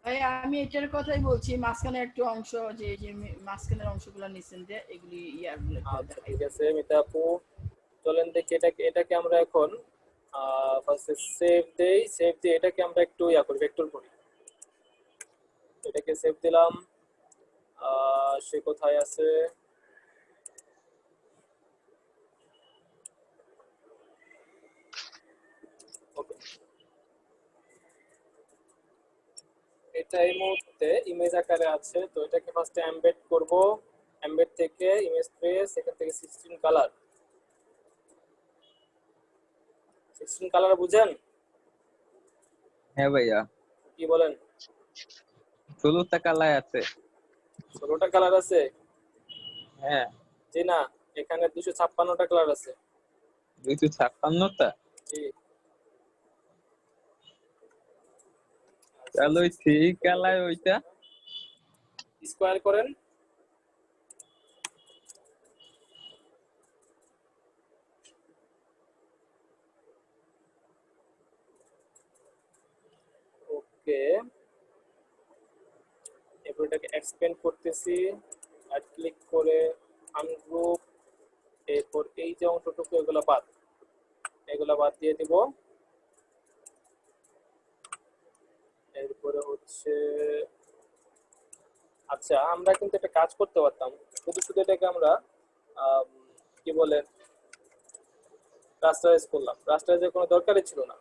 ভাই আমি এটার কথাই বলছি, মাঝখানে একটু অংশ, যে মাঝখানের অংশগুলো নিচেন দিয়ে এগুলি ইয়ারগুলো করে আচ্ছা দেখাই। ঠিক আছে মিতা আপু, চলেন দেখি এটাকে আমরা এখন ফার্স্টে সেভ দিয়ে এটাকে আমরা একটু করি, ভেক্টর করি। এটাকে সেভ দিলাম। সে কোথায় আছে? ওকে, এটা এই মুহূর্তে ইমেজ আকারে আছে। তো এটাকে ফার্স্টে এমবেড করব, এমবেড থেকে ইমেজ ট্রেস, এখান থেকে 16 কালার বুঝেন? হ্যাঁ ভাইয়া কি বলেন? 16টা কালার আছে। 16টা কালার আছে? হ্যাঁ জি না, এখানে 256টা কালার আছে। 256টা? জি। তাহলে ওই 3 কালার ওইটা স্কোয়ার করেন। ওকে, এরপর এটাকে এক্সপেন্ড করতেছি, রাইট ক্লিক করে আনগ্রুপ, এরপর এই যে অংশটুকু এগুলো বাদ দিয়ে দিব। এরপরে হচ্ছে, আচ্ছা আমরা কিন্তু একটা কাজ করতে পারতাম, শুধু এটাকে আমরা কি বলে রাস্টারাইজ করলাম। রাস্টারাইজের কোনো দরকারই ছিল না।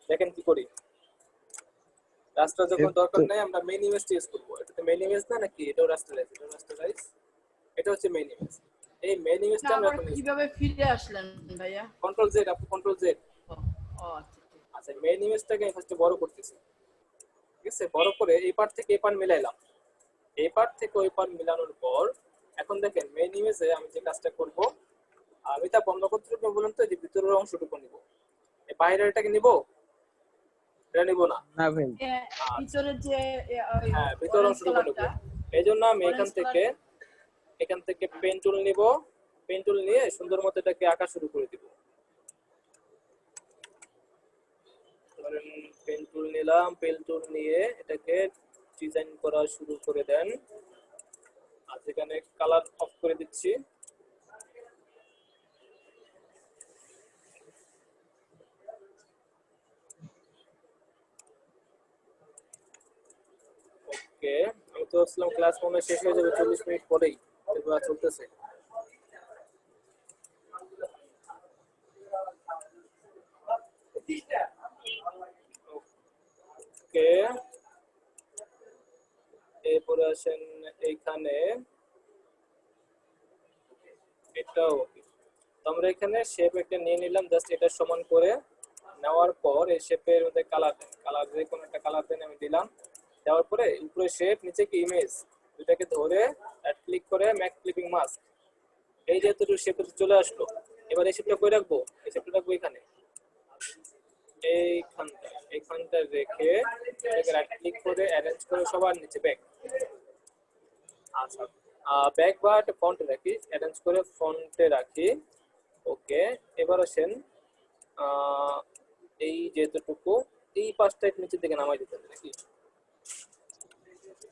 দেখেন কি করি, রাস্টার যখন দরকার নেই আমরা মেইন ইমেজটা ইউজ করব। এটা তো মেইন ইমেজ না নাকি? এটাও রাস্টারাইজ, এটা হচ্ছে মেইন ইমেজ। এই মেইন ইমেজটা আমরা এখন কিভাবে ফিরে আসলেন ভাইয়া? কন্ট্রোল জেড, আপনি কন্ট্রোল জেড। আচ্ছা আচ্ছা মেইন ইমেজটাকে আমি ফার্স্টে বড় করতেছি, ঠিক আছে? বড় করে এই পার্ট থেকে এই পার্ট মিলাইলাম, এই পার্ট থেকে ওই পার্ট মিলানোর পর এখন দেখেন মেইন ইমেজে আমি যে কাজটা করব, আমি তা বন্ধ করতে বললাম তো, যে ভিতরের অংশটুকু নিব, এই বাইরেরটাকে নিব, এটা নিব না। না ভাই ভিতরে যে হ্যাঁ ভিতরের অংশটুকু নিব। এইজন্য আমি এখান থেকে পেন টুল নিব, পেন টুল নিয়ে সুন্দর মতো এটাকে আঁকা শুরু করে দিব। ধরেন পেন টুল নিলাম, পেন টুল নিয়ে এটাকে ডিজাইন করা শুরু করে দেন। আর এখানে কালার অফ করে দিচ্ছি। ওকে, আমি তো ভাবছিলাম ক্লাস মনে শেষ হয়ে যাবে 40 মিনিট পরেই, এবার চলতেছে। ওকে, এরপরে আসেন এইখানে, এটাও ওকে। তো আমরা এখানে শেপ একটা নিয়ে নিলাম, জাস্ট এটা সমান করে নেওয়ার পর এই শেপের মধ্যে কালার যে কোনো একটা কালার দেন, আমি দিলাম। দেওয়ার পরে উপরে শেপ, নিচে কি ইমেজ, দুটাকে ধরে রাইট ক্লিক করে ম্যাক ক্লিপিং মাস্ক, এই যে এতটুকু শেপ চলে আসলো। এবার এই শেপটা কই রাখবো? এই শেপটা রাখবো এখানে, এইখানটায়। এখানটা রেখে এটাকে রাইট ক্লিক করে অ্যারেঞ্জ করে সবার নিচে ব্যাক। আচ্ছা ব্যাক বা একটা ফন্টে রাখি, অ্যারেঞ্জ করে ফন্টে রাখি। ওকে, এবার আসেন এই যেতটুকু এই পাঁচটা নিচের দিকে নামাই দিতে হবে নাকি?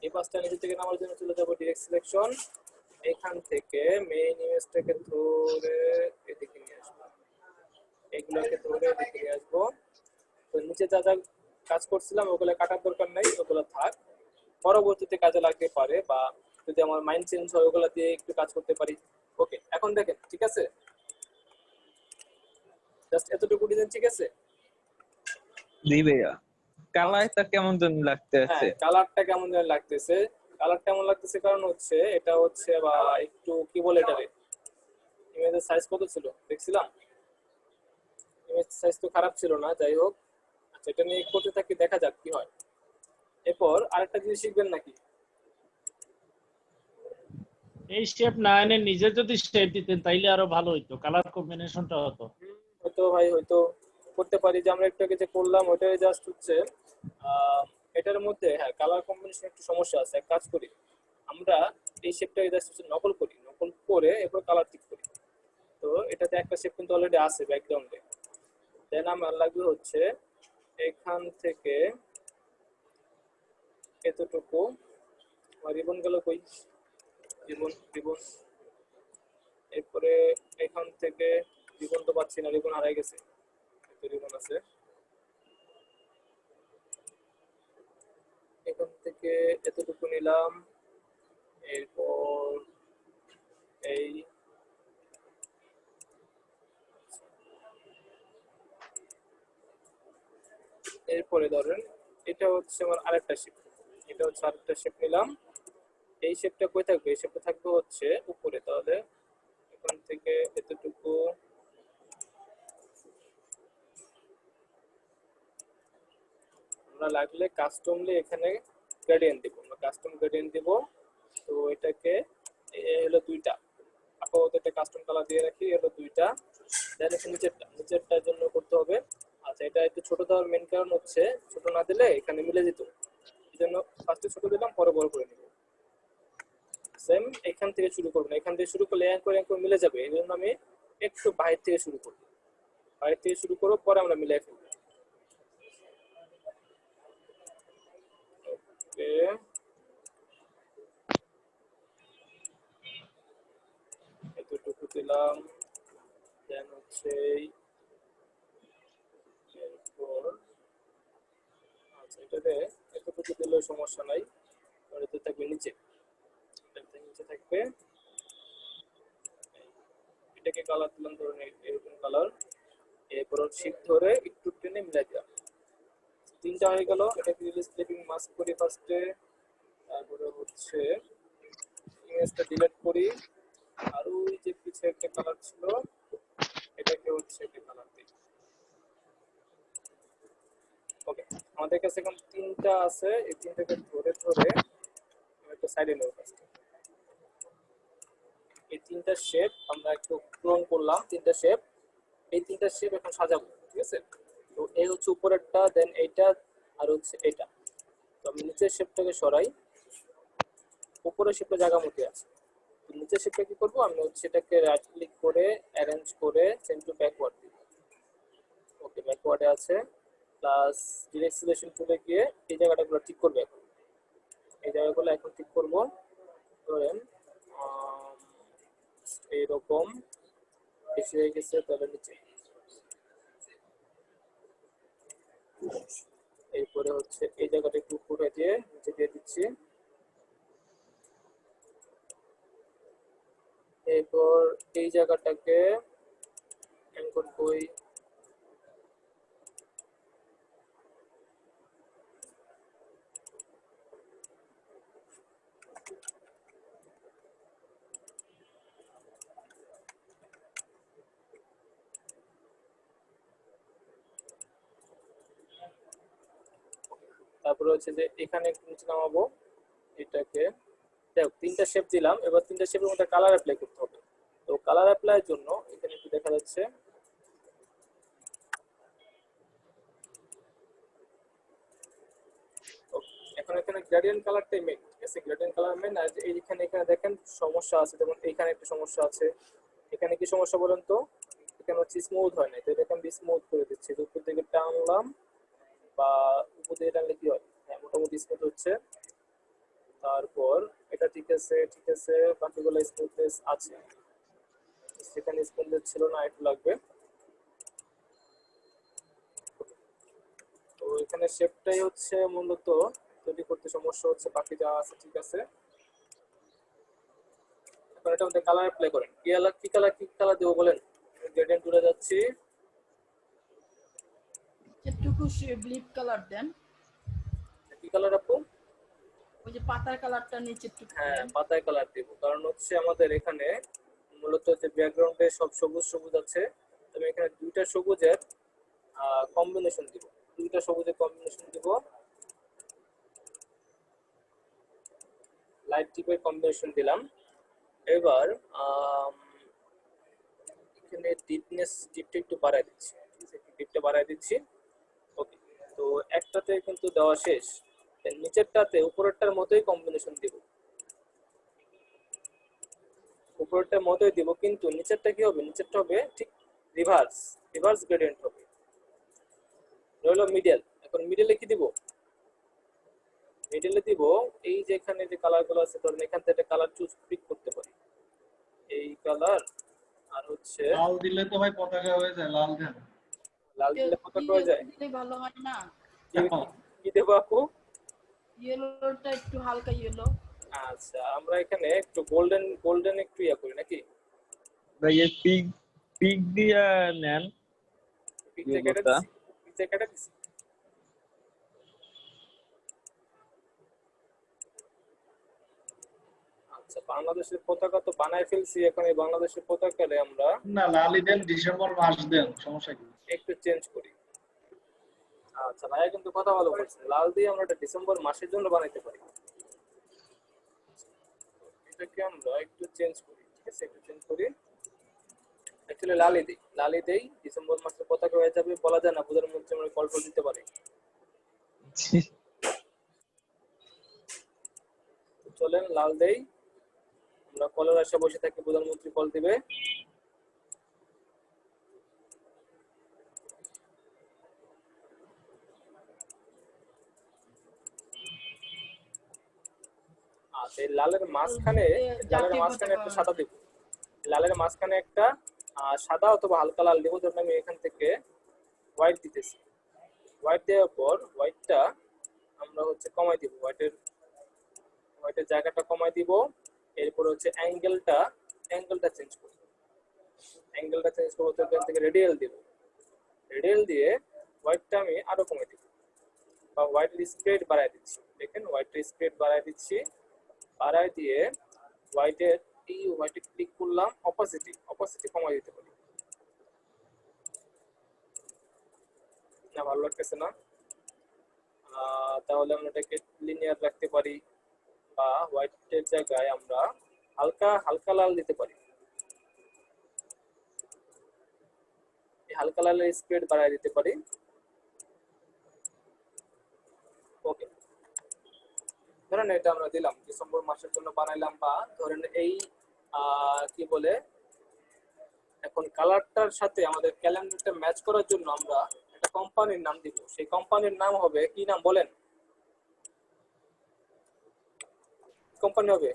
এই পাঁচটা নিচের দিকে নামার জন্য চলে যাবো ডিরেক্ট সিলেকশন, এখান থেকে মেইন ইমেজটাকে ধরে এদিকে নিয়ে আসবো, এগুলোকে ধরে এদিকে নিয়ে আসবো। তো নিচে যা যা কাজ করছিলাম ওগুলো কাটার দরকার নাই, ওগুলো থাক, পরবর্তীতে কাজে লাগতে পারে, বা যদি আমার মাইন্ড চেঞ্জ হয় ওগুলো দিয়ে একটু কাজ করতে পারি। ওকে, এখন দেখেন ঠিক আছে, জাস্ট এতটুকু ডিজাইন ঠিক আছে। জি ভাইয়া, কালারটা কেমন যেন লাগতেছে। হ্যাঁ, কালারটা কেমন যেন লাগতেছে, কালারটা কেমন লাগতেছে কারণ হচ্ছে এটা হচ্ছে বা একটু কি বলে এটারে, ইমেজের সাইজ কত ছিল দেখছিলাম, ইমেজ সাইজ তো খারাপ ছিল না, যাই হোক। আচ্ছা, এটা নিয়ে করতে থাকি, দেখা যাক কি হয়। এরপর আরেকটা জিনিস শিখবেন নাকি? এই শেপ না এনে নিজে যদি শেপ দিতেন তাইলে আরো ভালো হইতো, কালার কম্বিনেশনটা হতো। হয়তো ভাই হয়তো করতে পারি, যে আমরা একটু আগে যে করলাম ওটাই জাস্ট হচ্ছে এটার মধ্যে হ্যাঁ কালার কম্বিনেশন একটু সমস্যা আছে। এক কাজ করি, আমরা এই শেপটাকে জাস্ট নকল করি, নকল করে এরপর কালার ঠিক করি। তো এটাতে একটা শেপ কিন্তু অলরেডি আছে ব্যাকগ্রাউন্ডে, দেন আমার লাগবে হচ্ছে এখান থেকে এতটুকু, রিবন গেল কই, রিবন রিবন, এরপরে এখান থেকে রিবন তো পাচ্ছি না, রিবন হারাই গেছে, রিবন আছে এখান থেকে এতটুকু নিলাম। এরপর এই এরপরে ধরেন এটা হচ্ছে আমার আরেকটা শেপ, এটা হচ্ছে আরেকটা শেপ নিলাম। এই শেপটা কই থাকবে? এই শেপটা থাকবে হচ্ছে উপরে, তাহলে এখান থেকে এতটুকু আমরা লাগলে কাস্টমলি এখানে গ্রেডিয়েন্ট দিব, আমরা কাস্টম গ্রেডিয়েন্ট দিব। তো এটাকে হলো দুইটা, আপাতত একটা কাস্টম কালার দিয়ে রাখি, হলো দুইটা। দেন এখানে নিচেরটার জন্য করতে হবে। আচ্ছা, এটা একটু ছোট দেওয়ার মেন কারণ হচ্ছে ছোট না দিলে এখানে মিলে যেত, এই জন্য ফার্স্টে ছোট দিলাম, পরে বড় করে নিব। সেম এখান থেকে শুরু করবো না, এখান থেকে শুরু করলে এক করে মিলে যাবে, এই জন্য আমি একটু বাইরে থেকে শুরু করব, বাইরে থেকে শুরু করবো, পরে আমরা মিলাই ফেলবো। ওকে, এতটুকু দিলাম, দেন হচ্ছে এরপর আচ্ছা এটাতে এতটুকু দিলেও সমস্যা নাই, এটাতে থাকবে নিচে, এটাতে নিচে থাকবে। এটাকে কালার দিলাম ধরুন এরকম কালার, এরপর শিফট ধরে একটু টেনে মিলাই দিলাম, তিনটা হয়ে গেল। এটাকে রিলিজ ক্লিপিং মাস্ক করি ফার্স্টে, তারপরে হচ্ছে ইমেজটা ডিলিট করি, আর ওই যে পিছে একটা কালার ছিল এটাকে হচ্ছে একটা কালার দিই। ওকে, আমাদের কাছে এখন তিনটা আছে, এই তিনটাকে ধরে ধরে একটা সাইডে নেব। এই তিনটা শেপ আমরা একটু ক্লোন করলাম, তিনটা শেপ, এই তিনটা শেপ এখন সাজাবো, ঠিক আছে? তো এই হচ্ছে উপরেরটা, দেন এইটা, আর হচ্ছে এটা। তো আমি নিচের শেপটাকে সরাই, উপরের শেপটা জায়গা মতো আছে। তো নিচের শেপটা কি করবো, আমি হচ্ছে এটাকে রাইট ক্লিক করে অ্যারেঞ্জ করে সেন্ড টু ব্যাকওয়ার্ড দিব। ওকে, ব্যাকওয়ার্ডে আছে, প্লাস ডিরেক্ট সিলেকশন টুলে গিয়ে এই জায়গাটাগুলো ঠিক করবে। এখন এই জায়গাগুলো এখন ঠিক করবো, ধরেন এইরকম বেশি হয়ে গেছে, তাহলে নিচে। এরপরে হচ্ছে এই জায়গাটা একটু উঠে দিয়ে নিচে দিয়ে দিচ্ছি। এরপর এই জায়গাটাকে অ্যাঙ্কর কই, তারপরে হচ্ছে যে এখানে একটু নিচে নামাবো এটাকে। দেখো তিনটা শেপ দিলাম, এবার তিনটা শেপের মধ্যে কালার অ্যাপ্লাই করতে হবে। তো কালার অ্যাপ্লাইয়ের জন্য এখানে একটু দেখা যাচ্ছে এখন এখানে গ্রেডিয়েন্ট কালারটাই মেইন, ঠিক আছে, গ্রেডিয়েন্ট কালার মেইন। আর এইখানে এখানে দেখেন সমস্যা আছে, যেমন এইখানে একটা সমস্যা আছে। এখানে কি সমস্যা বলেন তো? এখানে হচ্ছে স্মুথ হয় না, তো এটাকে আমি স্মুথ করে দিচ্ছি। উপর দিকে টানলাম বা উপর দিকে টানলে কি হয়? হ্যাঁ, মোটামুটি স্মুথ হচ্ছে। তারপর এটা ঠিক আছে, ঠিক আছে, বাকিগুলো স্মুথনেস আছে। সেখানে স্মুথনেস ছিল না, একটু লাগবে। তো এখানে শেপটাই হচ্ছে মূলত তৈরি করতে সমস্যা হচ্ছে, বাকি যা আছে ঠিক আছে। এখন এটা মধ্যে কালার অ্যাপ্লাই করেন। কি কালার দেবো বলেন? গ্রেডিয়েন্ট টুলে যাচ্ছি। একটু ব্লিপ কালার দেন। কি কালার আপু? ওই যে পাতার কালারটা নিচে একটু হ্যাঁ, পাতায় কালার দেব, কারণ হচ্ছে আমাদের এখানে মূলত যে ব্যাকগ্রাউন্ডে সব সবুজ সবুজ আছে, আমি এখানে দুইটা সবুজের কম্বিনেশন দিব, দুইটা সবুজের কম্বিনেশন দিব, লাইট টিপের কম্বিনেশন দিলাম। এবার এখানে ডিপটা একটু বাড়ায় দিচ্ছি, ঠিক আছে, ডিপটা বাড়ায় দিচ্ছি। ওকে, তো একটাতে কিন্তু দেওয়া শেষ, নিচেরটাতে উপরেরটার মতোই কম্বিনেশন দিব, উপরেরটার মতোই দিব, কিন্তু নিচেরটা কি হবে? নিচেরটা হবে ঠিক রিভার্স গ্রেডিয়েন্ট হবে, রইলো মিডল। এখন মিডলে কি দিব? মিডলে দিব এই যে এখানে যে কালারগুলো আছে, ধরেন এখান থেকে একটা কালার চুজ পিক করতে পারি, এই কালার। আর হচ্ছে লাল দিলে তো ভাই পতাকা হয়ে যায়, লাল দেন। লাল দিলে পতাকা হয়ে যায়। দিলে ভালো হয় না? কি দেবো আপু? ইয়েলোটা একটু হালকা ইয়েলো। আচ্ছা, আমরা এখানে একটু গোল্ডেন একটু ইয়া করি নাকি? ভাই এই পিক পিক দিয়া নেন পিকটা কেটে ইয়েলোটা। দিছি, পিকটা কেটে দিছি। আচ্ছা, বাংলাদেশের পতাকা তো বানায় ফেলছি, এখন এই বাংলাদেশের পতাকারে আমরা না, লালই দেন, ডিসেম্বর মাস দেন, সমস্যা কি? একটু চেঞ্জ করি। আচ্ছা, ভাইয়া কিন্তু কথা ভালো বলছেন, লাল দিয়ে আমরা এটা ডিসেম্বর মাসের জন্য বানাইতে পারি। এটাকে আমরা একটু চেঞ্জ করি, ঠিক আছে, একটু চেঞ্জ করি। অ্যাকচুয়ালি লালি দেই, ডিসেম্বর মাসের পতাকা হয়ে যাবে, বলা যায় না, প্রধানমন্ত্রী আমরা কল দিতে পারি। চলেন লাল দেই, আমরা কলের আশা বসে থাকি, প্রধানমন্ত্রী কল দিবে। আচ্ছা, এই লালের মাঝখানে একটা সাদা দিব, লালের মাঝখানে একটা সাদা অথবা হালকা লাল দিব। ধরুন আমি এখান থেকে হোয়াইট দিতেছি, হোয়াইট দেওয়ার পর হোয়াইটটা আমরা হচ্ছে কমাই দিব, হোয়াইটের জায়গাটা কমাই দিব। এরপর হচ্ছে অ্যাঙ্গেলটা চেঞ্জ করব, তো এখান থেকে রেডিয়াল দিব, রেডিয়াল দিয়ে হোয়াইটটা আমি আরো কমাই দিব, বা হোয়াইটের স্প্রেড বাড়ায় দিচ্ছি। দেখেন হোয়াইটের স্প্রেড বাড়ায় দিচ্ছি, বাড়ায় দিয়ে হোয়াইটে ক্লিক করলাম, অপাসিটি কমাই দিতে পারি না, ভালো লাগতেছে না। তাহলে আমরা এটাকে লিনিয়ার রাখতে পারি, বা হোয়াইটের জায়গায় আমরা হালকা লাল দিতে পারি, এই হালকা লালের স্প্রেড বাড়ায় দিতে পারি। ওকে, ধরেন এটা আমরা দিলাম, ডিসেম্বর মাসের জন্য বানাইলাম, বা ধরেন এই কি বলে, এখন কালারটার সাথে আমাদের ক্যালেন্ডারটা ম্যাচ করার জন্য আমরা একটা কোম্পানির নাম দিব। সেই কোম্পানির নাম হবে কি নাম বলেন? কোম্পানি হবে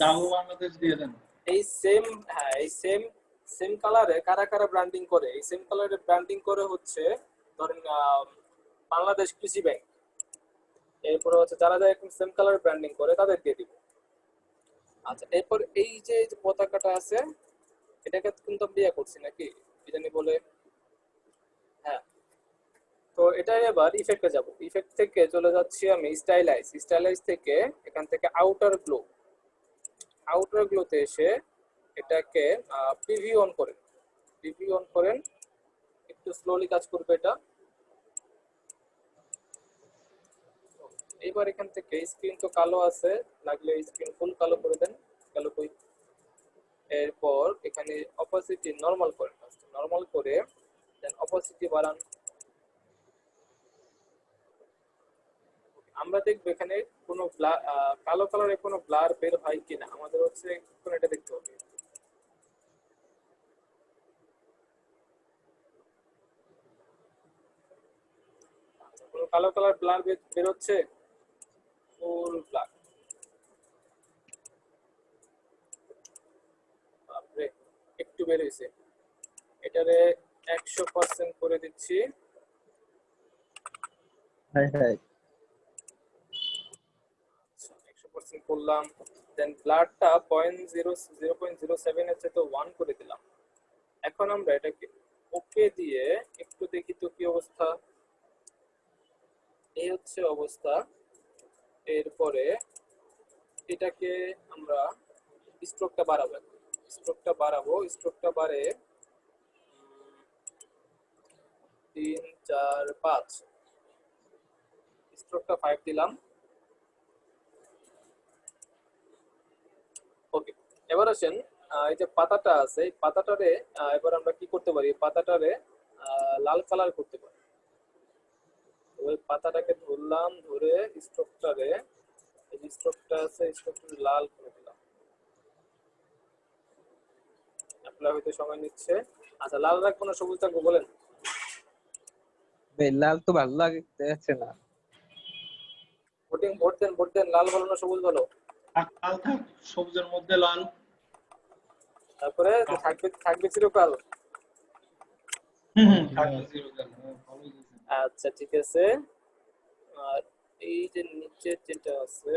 দাবু বাংলাদেশ দিয়ে দেন। এই সেম কালারে কারা ব্র্যান্ডিং করে, এই সেম কালারে ব্র্যান্ডিং করে হচ্ছে ধরেন বাংলাদেশ কৃষি ব্যাংক। এরপর হচ্ছে যারা এরকম সেম কালার ব্র্যান্ডিং করে তাদেরকে দিব। আচ্ছা, এরপর এই যে পতাকাটা আছে, এটাকে কিন্তু আমরা ইয়া করছি নাকি, কি জানি বলে, হ্যাঁ। তো এটা এবার ইফেক্টে যাব, ইফেক্ট থেকে চলে যাচ্ছি আমি স্টাইলাইজ থেকে এখান থেকে আউটার গ্লোতে এসে এটাকে প্রিভিউ অন করেন, একটু স্লোলি কাজ করবে এটা। এবার এখান থেকে স্ক্রিন তো কালো আছে, লাগলে স্ক্রিন ফুল কালো করে দেন, কালো কই। এরপর এখানে অপাসিটি নরমাল করেন, নরমাল করে দেন অপাসিটি বাড়ান, আমরা দেখবো এখানে কোনো কালো কালারের কোনো ব্লার বের হয় কিনা, আমাদের হচ্ছে এখন এটা দেখতে হবে। কোনো কালো কালার ব্লার বের হচ্ছে, ফুল ব্লার। বাপরে, একটু বের হয়েছে, এটারে 100% করে দিচ্ছি। হাই হাই 100% করলাম, দেন ব্লারটা 0.07 এর চেয়ে 1 করে দিলাম। এখন আমরা এটাকে ওকে দিয়ে একটু দেখি তো কি অবস্থা। এই হচ্ছে অবস্থা। এরপরে এটাকে আমরা স্ট্রোকটা বাড়াবো, স্ট্রোকটা বাড়ে 3 4 5, স্ট্রোকটা 5 দিলাম। ওকে, এবার আসেন এই যে পাতাটা আছে, এই পাতাটারে এবার আমরা কি করতে পারি, পাতাটারে লাল কালার করতে পারি। ওই পাতাটাকে ধরলাম, ধরে স্ট্রোকটারে, এই যে স্ট্রোকটা আছে স্ট্রোকটা লাল করে দিলাম। অ্যাপ্লাই হইতে সময় নিচ্ছে। আচ্ছা, লাল রাখবো না সবুজ রাখবো বলেন? ভাই লাল তো ভালো লাগতেছে না। ভোট দেন, লাল ভালো না সবুজ ভালো? লাল থাক, সবুজের মধ্যে লাল। তারপরে থাকবে চিরকাল। আচ্ছা ঠিক আছে। আর এই যে নিচে যেটা আছে,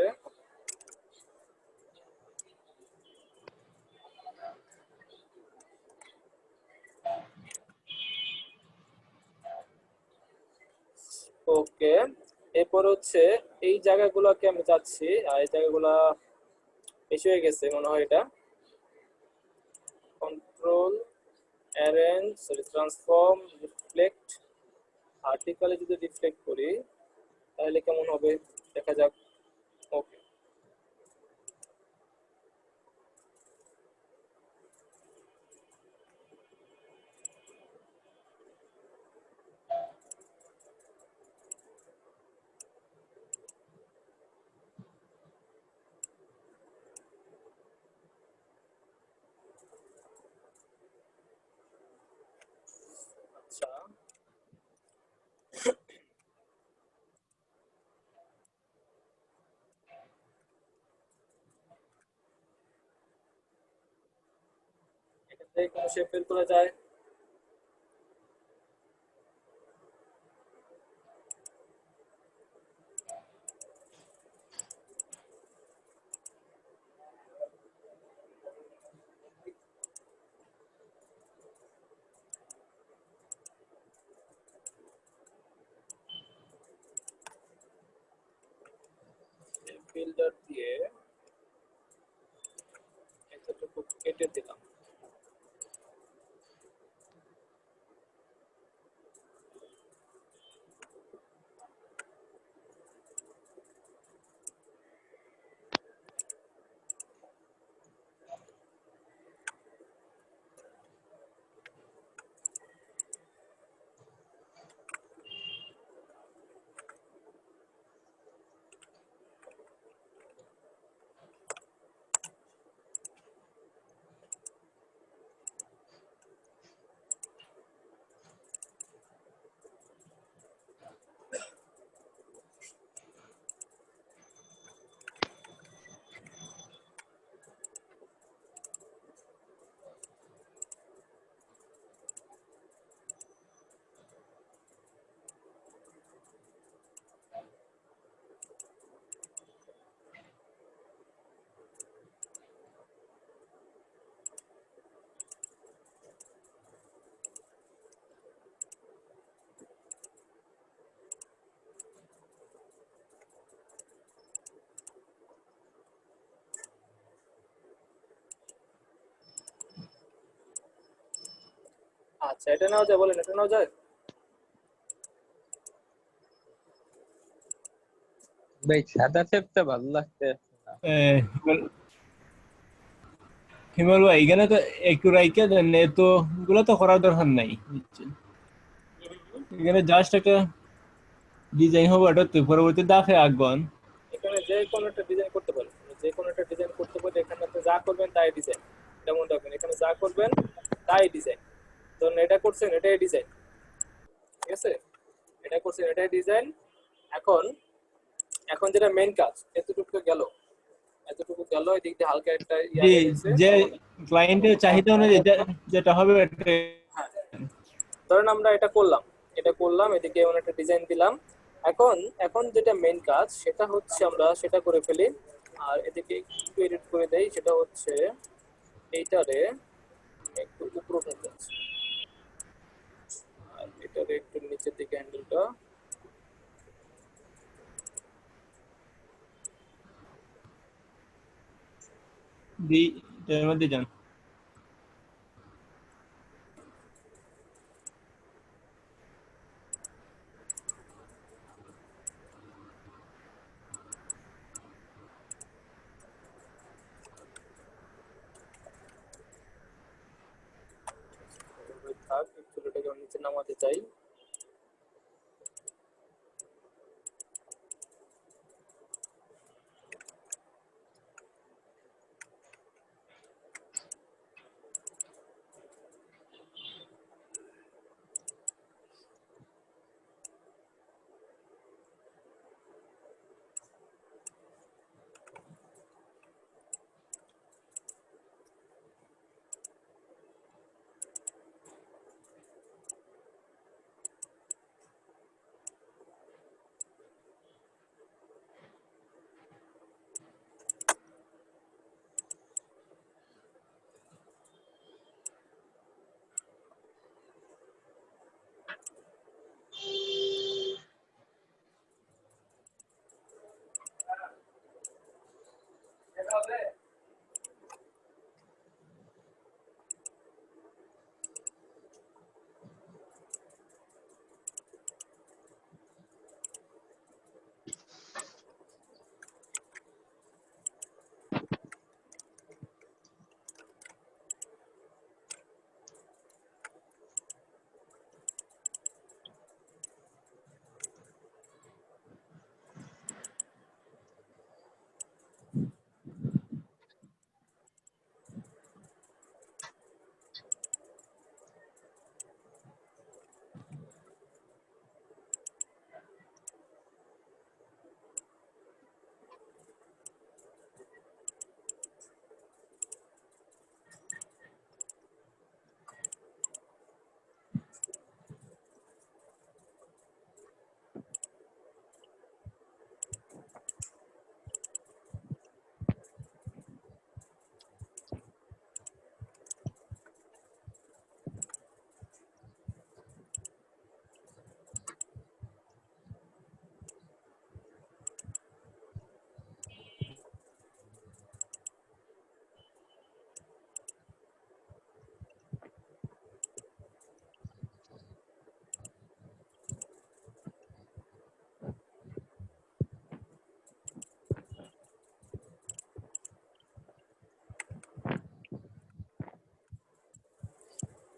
ওকে, এরপর হচ্ছে এই জায়গাগুলোকে আমি চাচ্ছি, এই জায়গাগুলা বেশি হয়ে গেছে মনে হয়, এটা control arrange, transform, reflect. Vertically যদি রিফ্লেক্ট করি তাহলে কেমন হবে দেখা যাক। ওকে, আচ্ছা এখানে কোনো শেপ বের করা যায়? ফিল্টার দিয়ে এতটুকু কেটে দিলাম। আচ্ছা, এটা নেওয়া যায় বলেন, এটা নেওয়া যায়? ভাই সাদা শেপটা ভালো লাগতেছে না। হিমাল ভাই এখানে তো একটু রাইখা দেন, এত গুলো তো করার দরকার নাই। এখানে জাস্ট একটা ডিজাইন হবে ওটা তো পরবর্তীতে দাফে আঁকবেন। এখানে যে কোনো একটা ডিজাইন করতে পারেন, যে কোনো একটা ডিজাইন করতে পারেন। এখানে আপনি যা করবেন তাই ডিজাইন, যেমন দেখবেন এখানে যা করবেন তাই ডিজাইন। ধরুন এটা করছেন, এটাই ডিজাইন, ঠিক আছে? এটা করছেন, এটাই ডিজাইন। এখন এখন যেটা মেইন কাজ, এতটুকু গেল, এতটুকু গেল, এদিক দিয়ে হালকা একটা যে রয়েছে। যে ক্লায়েন্টের চাহিদা অনুযায়ী যেটা হবে হ্যাঁ, ধরেন আমরা এটা করলাম, এদিকে এমন একটা ডিজাইন দিলাম। এখন এখন যেটা মেইন কাজ সেটা হচ্ছে আমরা সেটা করে ফেলি, আর এদিকে একটু এডিট করে দেই। সেটা হচ্ছে এইটারে একটু উপর উঠাতে আছে, আর এটারে একটু নিচের দিকে হ্যান্ডেলটা। এর মধ্যে যান। থাক, একটু এটাকে নিচে নামাতে চাই।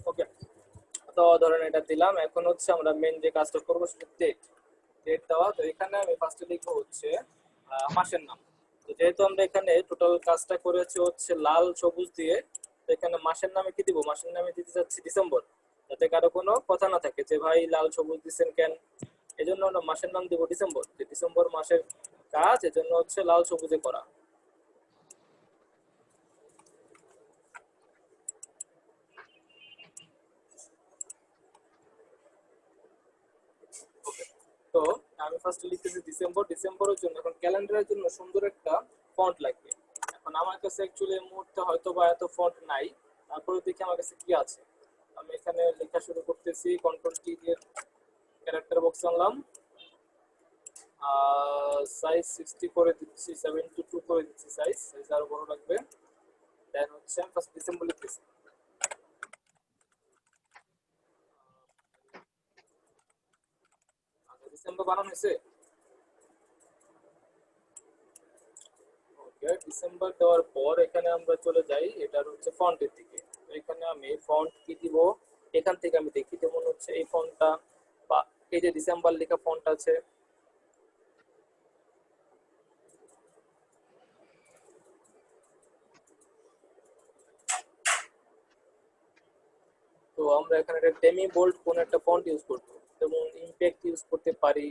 ওকে, তো ধরেন এটা দিলাম। এখন হচ্ছে আমরা মেইন যে কাজটা করবো সেটা ডেট দেওয়া। তো এখানে আমি ফার্স্টে লিখবো হচ্ছে মাসের নাম। তো যেহেতু আমরা এখানে টোটাল কাজটা করেছি হচ্ছে লাল সবুজ দিয়ে, তো এখানে মাসের নামে কি দিব? মাসের নামে দিতে চাচ্ছি ডিসেম্বর, যাতে কারো কোনো কথা না থাকে যে ভাই লাল সবুজ দিচ্ছেন কেন। এই জন্য আমরা মাসের নাম দিব ডিসেম্বর, যে ডিসেম্বর মাসের কাজ, এজন্য হচ্ছে লাল সবুজে করা। তো আমি ফার্স্ট লিখতেছি ডিসেম্বর। ডিসেম্বরের জন্য এখন ক্যালেন্ডারের জন্য সুন্দর একটা ফন্ট লাগবে। এখন আমার কাছে অ্যাকচুয়ালি এই মুহূর্তে হয়তো বা এত ফন্ট নাই, তারপরে দেখি আমার কাছে কি আছে। আমি এখানে লেখা শুরু করতেছি, কন্ট্রোল টি দিয়ে ক্যারেক্টার বক্স আনলাম, সাইজ 60 করে দিচ্ছি, 72 করে দিচ্ছি, সাইজ আরো বড় লাগবে। দেন হচ্ছে আমি ফার্স্ট ডিসেম্বর লিখতেছি। আচ্ছা, ডিসেম্বর বানানো হয়েছে। ওকে, ডিসেম্বর দেওয়ার পর এখানে আমরা চলে যাই এটার হচ্ছে ফন্টের দিকে। তো এখানে আমি ফন্ট কি দিব, এখান থেকে আমি দেখি, যেমন হচ্ছে এই ফন্টটা বা এই যে ডিসেম্বর লেখা ফন্ট আছে, তো আমরা এখানে একটা ডেমি বোল্ড কোন একটা ফন্ট ইউজ করব, যেমন ইমপ্যাক্ট ইউজ করতে পারি।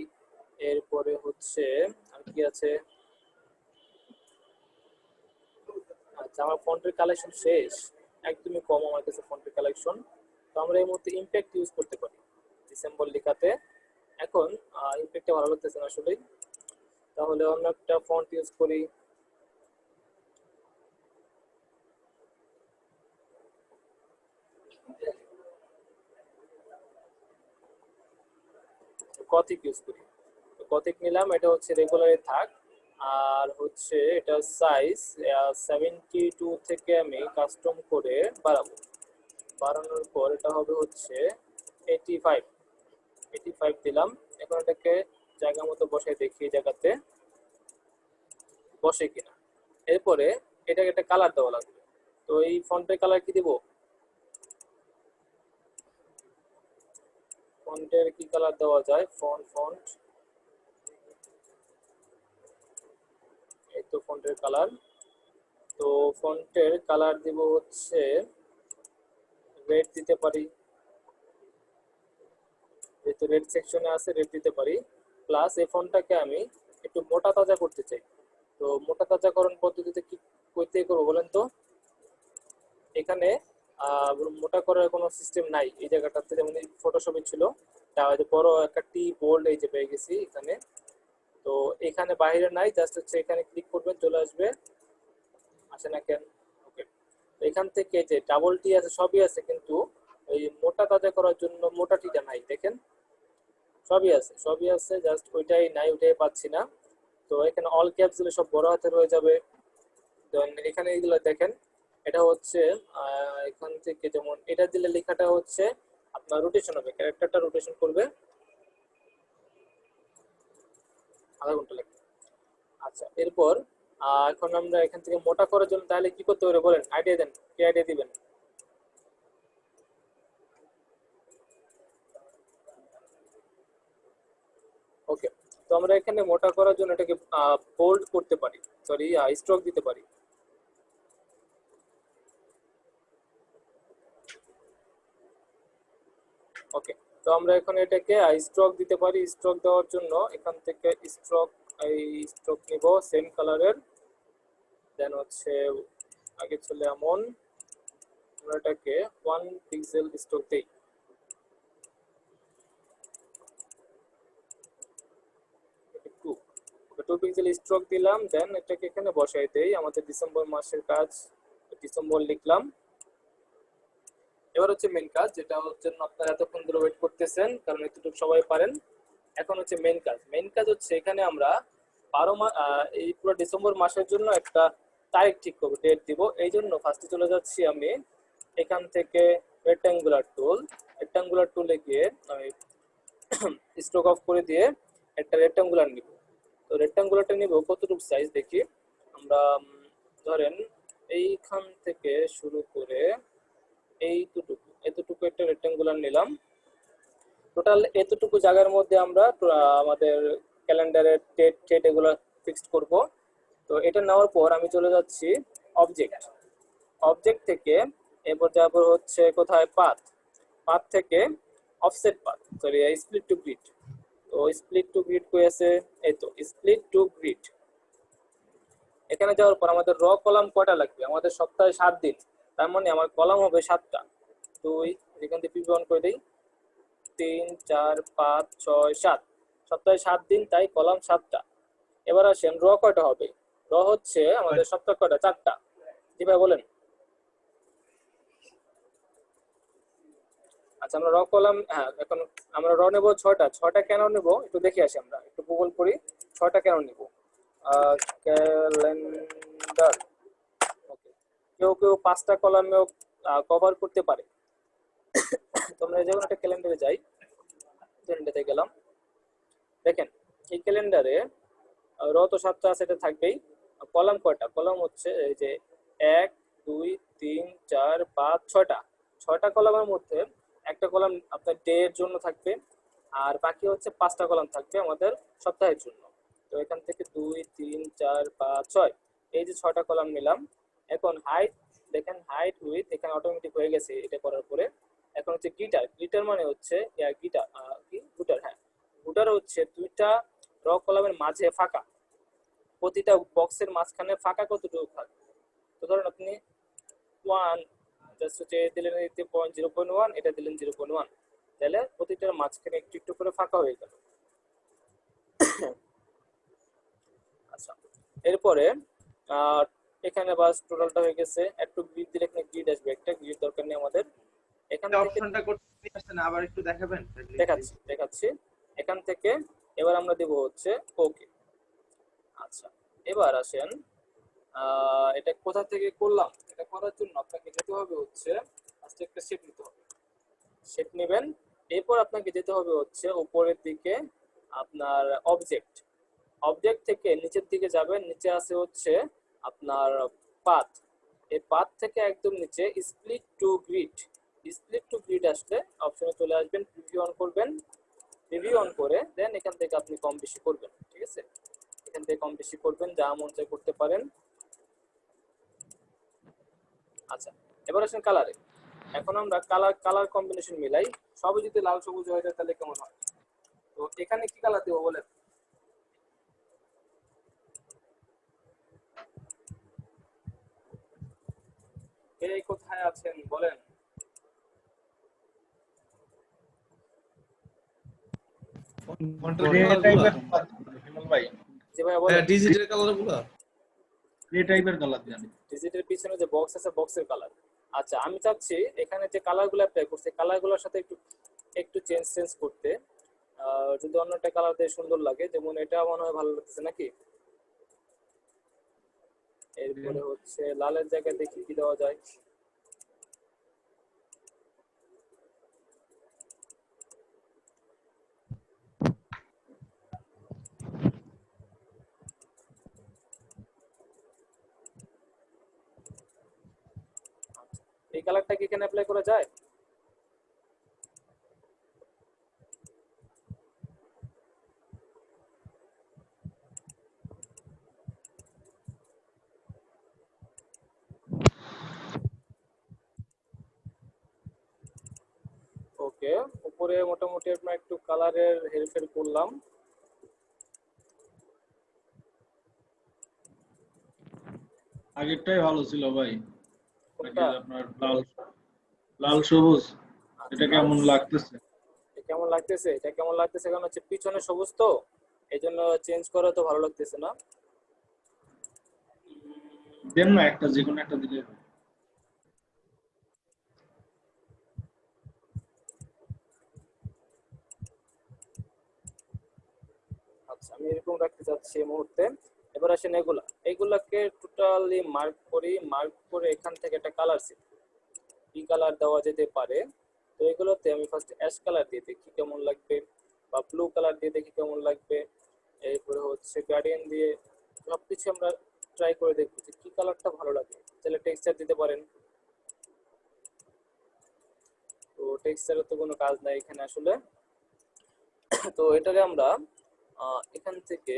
এরপরে হচ্ছে আর কি আছে, আচ্ছা আমার ফন্টের কালেকশন শেষ, একদমই কম আমার কাছে ফন্টের কালেকশন। তো আমরা এই মুহূর্তে ইমপ্যাক্ট ইউজ করতে পারি ডিসেম্বর লেখাতে। এখন ইমপ্যাক্টটা ভালো লাগতেছে না আসলে, তাহলে অন্য একটা ফন্ট ইউজ করি। গথিক ইউজ করি, গথিক নিলাম, এটা হচ্ছে রেগুলারে থাক। আর হচ্ছে এটা সাইজ 72 থেকে আমি কাস্টম করে বাড়াবো, বাড়ানোর পর এটা হবে হচ্ছে 85 দিলাম। এখন এটাকে জায়গা মতো বসাই দেখি এই জায়গাতে বসে কিনা। এরপরে এটাকে একটা কালার দেওয়া লাগবে, তো এই ফন্টের কালার কি দিব, ফন্টের কি কালার দেওয়া যায়, ফন্ট এই তো ফন্টের কালার। তো ফন্টের কালার দিব হচ্ছে রেড দিতে পারি, যেহেতু রেড সেকশনে আছে রেড দিতে পারি। প্লাস এই ফন্টটাকে আমি একটু মোটা তাজা করতে চাই, তো মোটা তাজাকরণ পদ্ধতিতে কি করতে করবো বলেন তো। এখানে মোটা করার কোনো সিস্টেম নাই এই জায়গাটাতে, যেমন ফটোশপে ছিল বড় একটা টি বোল্ড এই যে পেয়ে গেছি এখানে। তো এখানে বাইরে নাই, জাস্ট হচ্ছে এখানে ক্লিক করবেন চলে আসবে, আসে না কেন। ওকে, এখান থেকে যে ডাবল টি আছে সবই আছে, কিন্তু এই মোটা তাজা করার জন্য মোটা টিটা নাই, দেখেন সবই আছে জাস্ট ওইটাই নাই, ওইটাই পাচ্ছি না। তো এখানে অল ক্যাপস দিলে সব বড় হাতে রয়ে যাবে। দেন এখানে এইগুলো দেখেন, এটা হচ্ছে এখান থেকে যেমন এটা দিলে লেখাটা হচ্ছে আপনার রোটেশন হবে, ক্যারেক্টারটা রোটেশন করবে, আধা ঘন্টা লাগবে। আচ্ছা এরপর এখন আমরা এখান থেকে মোটা করার জন্য তাহলে কি করতে হবে বলেন, আইডিয়া দেন, কি আইডিয়া দিবেন। ওকে, তো আমরা এখানে মোটা করার জন্য এটাকে বোল্ড করতে পারি, সরি স্ট্রোক দিতে পারি। ওকে, তো আমরা এখন এটাকে স্ট্রোক দিতে পারি। স্ট্রোক দেওয়ার জন্য এখান থেকে স্ট্রোক নিব সেম কালারের, দেন হচ্ছে আগে ছিল এমন, আমরা এটাকে 1 পিক্সেল স্ট্রোক দেই। টু পিক্সেল স্ট্রোক দিলাম, দেন এটাকে এখানে বসাই দেই। আমাদের ডিসেম্বর মাসের কাজ, ডিসেম্বর লিখলাম। এবার হচ্ছে মেন কাজ, যেটা হচ্ছে আপনারা এতক্ষণ ধরে ওয়েট করতেছেন, কারণ এতটুকু সবাই পারেন। এখন হচ্ছে মেন কাজ হচ্ছে এখানে আমরা 12 মাস এই পুরো ডিসেম্বর মাসের জন্য একটা তারিখ ঠিক করবো, ডেট দিব। এই জন্য ফার্স্টে চলে যাচ্ছি আমি এখান থেকে রেক্ট্যাঙ্গুলার টুলে গিয়ে আমি স্ট্রোক অফ করে দিয়ে একটা রেক্ট্যাঙ্গুলার নিব। তো রেক্ট্যাঙ্গুলারটা নিব কতটুকু সাইজ দেখি আমরা, ধরেন এইখান থেকে শুরু করে এতটুকু একটা রেক্ট্যাঙ্গুলার নিলাম। টোটাল এতটুকু জায়গার মধ্যে আমরা আমাদের ক্যালেন্ডারের ডেট এগুলো ফিক্সড করব। তো এটা নেওয়ার পর আমি চলে যাচ্ছি অবজেক্ট থেকে, এরপর যাবো হচ্ছে কোথায় পাথ থেকে offset path, sorry split to grid. তো স্প্লিট টু গ্রিড কই আছে, এই তো স্প্লিট টু গ্রিড। এখানে যাওয়ার পর আমাদের র কলাম কয়টা লাগবে, আমাদের সপ্তাহে 7 দিন, তার মানে আমার কলাম হবে 7টা। 2 এখান থেকে পিভি অন করে দেই, 3 4 5 6 7, সপ্তাহে 7 দিন, তাই কলাম 7টা। এবার আসেন র কয়টা হবে, র হচ্ছে আমাদের সপ্তাহ কয়টা, 4টা। জি ভাই বলেন। আচ্ছা আমরা র কলাম, হ্যাঁ এখন আমরা র নেব 6টা কেন নেব একটু দেখে আসি, আমরা একটু গুগল করি 6টা কেন নেব। ক্যালেন্ডার, ওকে, কেউ 5টা কলামেও কভার করতে পারে। তোমরা যেমন একটা ক্যালেন্ডারে যাই, ক্যালেন্ডারে গেলাম, দেখেন এই ক্যালেন্ডারে র তো 7টা আছে, এটা থাকবেই। কলাম কয়টা, কলাম হচ্ছে এই যে 1 2 3 4 5 6টা কলামের মধ্যে একটা কলাম আপনার ডে এর জন্য থাকবে, আর বাকি হচ্ছে 5টা কলাম থাকবে আমাদের সপ্তাহের জন্য। তো এখান থেকে 2 3 4 5 6, এই যে 6টা কলাম নিলাম। এখন হাইট দেখেন, হাইট উইথ এখানে অটোমেটিক হয়ে গেছে এটা করার পরে। এখন হচ্ছে গিটার, গিটার মানে হচ্ছে গিটার কি গুটার, হ্যাঁ গুটার হচ্ছে দুইটা র কলামের মাঝে ফাঁকা, প্রতিটা বক্সের মাঝখানে ফাঁকা কতটুকু থাকবে। তো ধরুন আপনি 1 জাস্ট হচ্ছে দিলেন 0.1, এটা দিলেন 0.1, তাহলে প্রতিটার মাঝখানে একটু একটু করে ফাঁকা হয়ে গেল। আচ্ছা, এরপরে এখানে বাস টোটালটা হয়ে গেছে। একটু গ্রিড দিলে এখানে গ্রিড আসবে, একটা গ্রিড দরকার নেই আমাদের। এখান থেকে অপশনটা করতে আসছে না, আবার একটু দেখাবেন? দেখাচ্ছি। এখান থেকে এবার আমরা দেব হচ্ছে ওকে। আচ্ছা, এবার আসেন এটা কোথা থেকে করলাম, এটা করার জন্য আপনাকে যেতে হবে হচ্ছে আজকে একটা শেপ নিতে হবে, শেপ নেবেন। এরপর আপনাকে যেতে হবে হচ্ছে উপরের দিকে আপনার অবজেক্ট, অবজেক্ট থেকে নিচের দিকে যাবেন, নিচে আছে হচ্ছে আপনার পাথ, এই পাথ থেকে একদম নিচে split to grid, split to grid আসলে অপশনে চলে আসবেন, প্রিভিউ অন করবেন, প্রিভিউ অন করে দেন এখান থেকে আপনি কম বেশি করবেন, ঠিক আছে? এখান থেকে কম বেশি করবেন, যা মন চায় করতে পারেন। আচ্ছা, এবার আসেন কালারে। এখন আমরা কালার কম্বিনেশন মিলাই, সবই যদি লাল সবুজ হয়ে যায় তাহলে কেমন হয়? তো এখানে কি কালার দেবো বলেন? এই কোথায় আছেন বলেন? জি ভাই বলেন। ডিজিটাল কালারগুলো, গ্রে টাইপের কালার দেন। ডিজিটাল পিছনে যে বক্স আছে বক্সের কালার। আচ্ছা, আমি চাচ্ছি এখানে যে কালারগুলো অ্যাপ্লাই করছে কালারগুলোর সাথে একটু চেঞ্জ করতে, যদি অন্য একটা কালার দিয়ে সুন্দর লাগে, যেমন এটা মনে হয় ভালো লাগতেছে নাকি। এরপরে হচ্ছে লালের জায়গায় দেখি কি দেওয়া যায়। এই কালারটা কি এখানে অ্যাপ্লাই করা যায়? ওকে, উপরে মোটামুটি আমরা একটু কালারের হেরফের করলাম। আগেরটাই ভালো ছিল ভাই। কোনটা? আপনার লাল সবুজ, এটা কেমন লাগতেছে? কেমন লাগতেছে? এটা কেমন লাগতেছে কারণ হচ্ছে পিছনে সবুজ, তো এই জন্য চেঞ্জ করা তো ভালো লাগতেছে না। দেন না একটা, যে কোনো একটা দিলে। আচ্ছা, আমি এরকম রাখতে চাচ্ছি এই মুহূর্তে। এবার আসেন এগুলাকে টোটালি মার্ক করে এখান থেকে একটা কালার সেট, কি কালার দেওয়া যেতে পারে। তো এগুলোতে আমি ফার্স্ট অ্যাশ কালার দিয়ে দেখি কেমন লাগবে, বা ব্লু কালার দিয়ে দেখি কেমন লাগবে। এরপরে হচ্ছে গার্ডিয়ান দিয়ে সবকিছু আমরা ট্রাই করে দেখবো যে কি কালারটা ভালো লাগে। তাহলে টেক্সচার দিতে পারেন। তো টেক্সচারের তো কোনো কাজ নাই এখানে আসলে। তো এটাকে আমরা এখান থেকে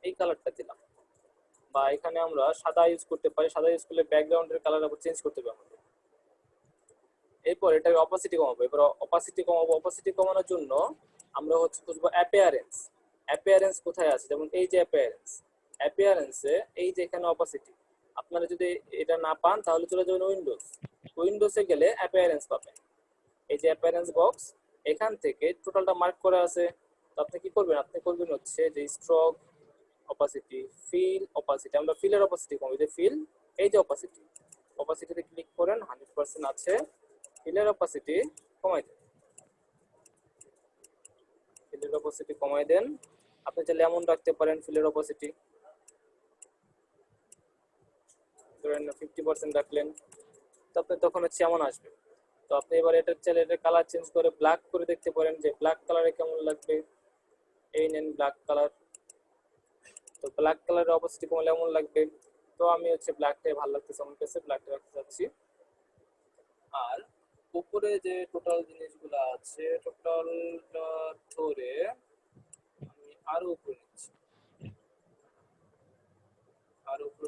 এই কালারটা দিলাম, বা এখানে আমরা সাদা ইউজ করতে পারি, সাদা ইউজ করলে ব্যাকগ্রাউন্ডের কালার আবার চেঞ্জ করতে হবে আমাদের। এরপর এটার অপাসিটি কমাবো। এবার অপাসিটি কমানোর জন্য আমরা হচ্ছে খুঁজবো অ্যাপিয়ারেন্স কোথায় আছে, যেমন এই যে অ্যাপিয়ারেন্সে এই যে এখানে অপাসিটি। আপনারা যদি এটা না পান তাহলে চলে যাবেন উইন্ডোজে গেলে অ্যাপিয়ারেন্স পাবেন। এই যে অ্যাপিয়ারেন্স বক্স, এখান থেকে টোটালটা মার্ক করা আছে। তো আপনি কি করবেন? আপনি করবেন হচ্ছে যে স্ট্রোক অপাসিটি, ফিল অপাসিটি, আমরা ফিলের অপাসিটি কমাই, যে ফিল এই যে অপাসিটিতে ক্লিক করেন, 100% আছে, ফিলের অপাসিটি কমাই দেন, ফিলের অপাসিটি কমাই দেন। আপনি চাইলে এমন রাখতে পারেন ফিলের অপাসিটি ধরেন 50% রাখলেন, তো আপনি তখন হচ্ছে এমন আসবে। তো আপনি এবার এটা চাইলে এটা কালার চেঞ্জ করে ব্ল্যাক করে দেখতে পারেন যে ব্ল্যাক কালারে কেমন লাগবে। এই নেন ব্ল্যাক কালার, তো ব্ল্যাক কালারের অপাসিটি কমালে এমন লাগবে। তো আমি হচ্ছে ব্ল্যাকটাই ভালো লাগতেছে আমার কাছে, ব্ল্যাকটা রাখতে চাচ্ছি। আর উপরে যে টোটাল জিনিসগুলো আছে টোটালটা ধরে আমি আরো উপরে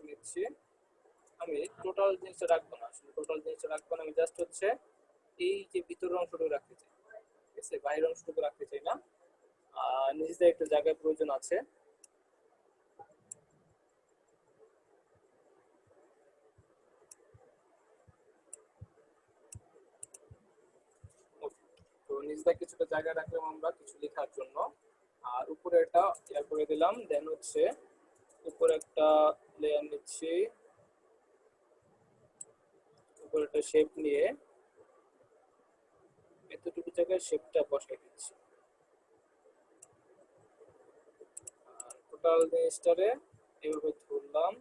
নিচ্ছি, আমি টোটাল জিনিসটা রাখবো না, আসলে টোটাল জিনিসটা রাখবো না, আমি জাস্ট হচ্ছে এই যে ভিতরের অংশটুকু রাখতে চাই, ঠিক আছে, বাইরের অংশটুকু রাখতে চাই না। নিচে দিয়ে একটু জায়গার প্রয়োজন আছে। তো নিচে কিছুটা জায়গা রাখলাম আমরা কিছু লেখার জন্য, আর উপরে এটা ইয়ার করে দিলাম। দেন হচ্ছে উপরে একটা লেয়ার নিচ্ছি, উপরে একটা শেপ নিয়ে এতটুকু জায়গায় শেপটা বসাই দিচ্ছি। আর টোটাল জিনিসটারে এভাবে ধরলাম,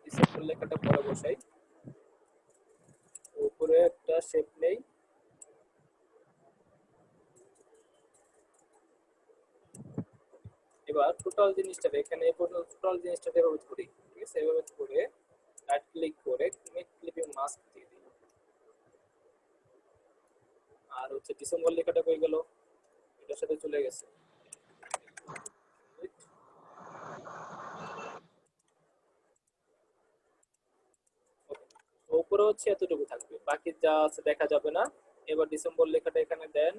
ডিসেম্বর লেখাটা পরে বসাই, উপরে একটা শেপ নেই, এবার টোটাল জিনিসটা এখানে এই পর্যন্ত টোটাল জিনিসটা এভাবে ধরি, ঠিক আছে, এভাবে ধরে রাইট ক্লিক করে মেক ক্লিপিং মাস্ক দিয়ে দিই। আর হচ্ছে ডিসেম্বর লেখাটা কই গেল, এটার সাথে চলে গেছে। উপরে হচ্ছে এতটুকু থাকবে, বাকি যা আছে দেখা যাবে না। এবার ডিসেম্বর লেখাটা এখানে দেন,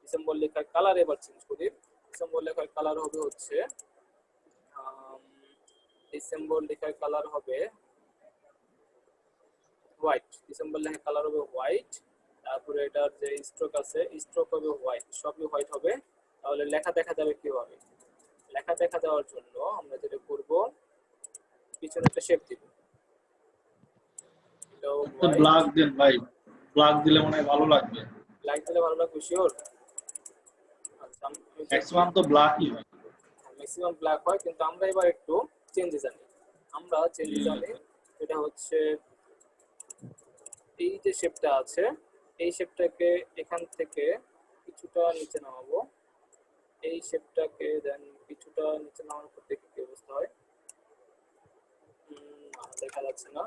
ডিসেম্বর লেখার কালার এবার চেঞ্জ করি। ডিসেম্বর লেখার কালার হবে হচ্ছে ডিসেম্বর লেখার কালার হবে হোয়াইট, ডিসেম্বর লেখার কালার হবে হোয়াইট। তারপরে এটার যে স্ট্রোক আছে স্ট্রোক হবে হোয়াইট, সবই হোয়াইট হবে। তাহলে লেখা দেখা যাবে কিভাবে? লেখা দেখা যাওয়ার জন্য আমরা যেটা করব, পিছনে একটা শেপ দিব, ব্ল্যাক দেন ভাই, ব্ল্যাক দিলে মনে হয় ভালো লাগবে। ব্ল্যাক দিলে ভালো লাগবে শিওর? আচ্ছা, ম্যাক্সিমাম তো ব্ল্যাকই হয়। ম্যাক্সিমাম ব্ল্যাক হয়, কিন্তু আমরা এবার একটু চেঞ্জে জানি। আমরা চেঞ্জে জানি এটা হচ্ছে এই যে শেপটা আছে, এই শেপটাকে এখান থেকে কিছুটা নিচে নামাবো, এই শেপটাকে দেন কিছুটা নিচে নামানোর পর দেখি কি অবস্থা হয়। দেখা যাচ্ছে না,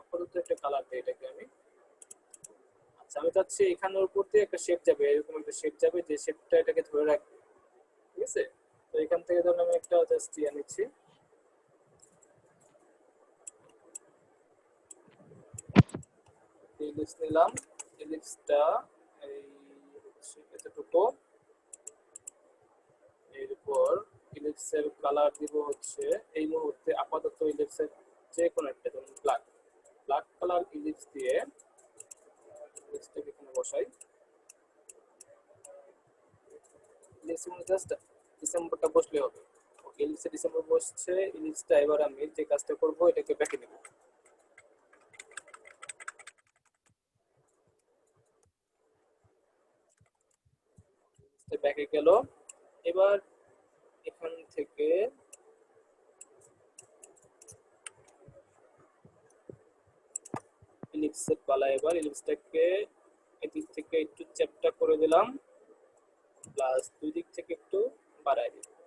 আপাতত একটা কালার দিই এটাকে আমি। আচ্ছা, আমি চাচ্ছি এখানের উপর দিয়ে একটা শেপ যাবে, এরকম একটা শেপ যাবে যে শেপটা এটাকে ধরে রাখবে, ঠিক আছে। তো এখান থেকে ধরুন আমি একটা জাস্ট ইয়ে নিচ্ছি, ইলিপস নিলাম, ইলিপসটা এই হচ্ছে এতটুকু, এরপর ইলিপসের কালার দিব হচ্ছে এই মুহূর্তে আপাতত ইলিপসের যে কোনো একটা, যেমন ব্ল্যাক, ব্ল্যাক কালার ইলিপস দিয়ে ইলিপসটাকে এখানে বসাই। ইলিপস মানে জাস্ট ডিসেম্বরটা বসলে হবে, ইলিপসে ডিসেম্বর বসছে। ইলিপসটা এবার আমি যে কাজটা করব, এটাকে ব্যাকে নেব, ব্যাকে গেল। এবার এখান থেকে ইলিপসের পালা, এবার ইলিপসটাকে এদিক থেকে একটু চ্যাপটা করে দিলাম, প্লাস দুই দিক থেকে একটু বাড়াই দিলাম।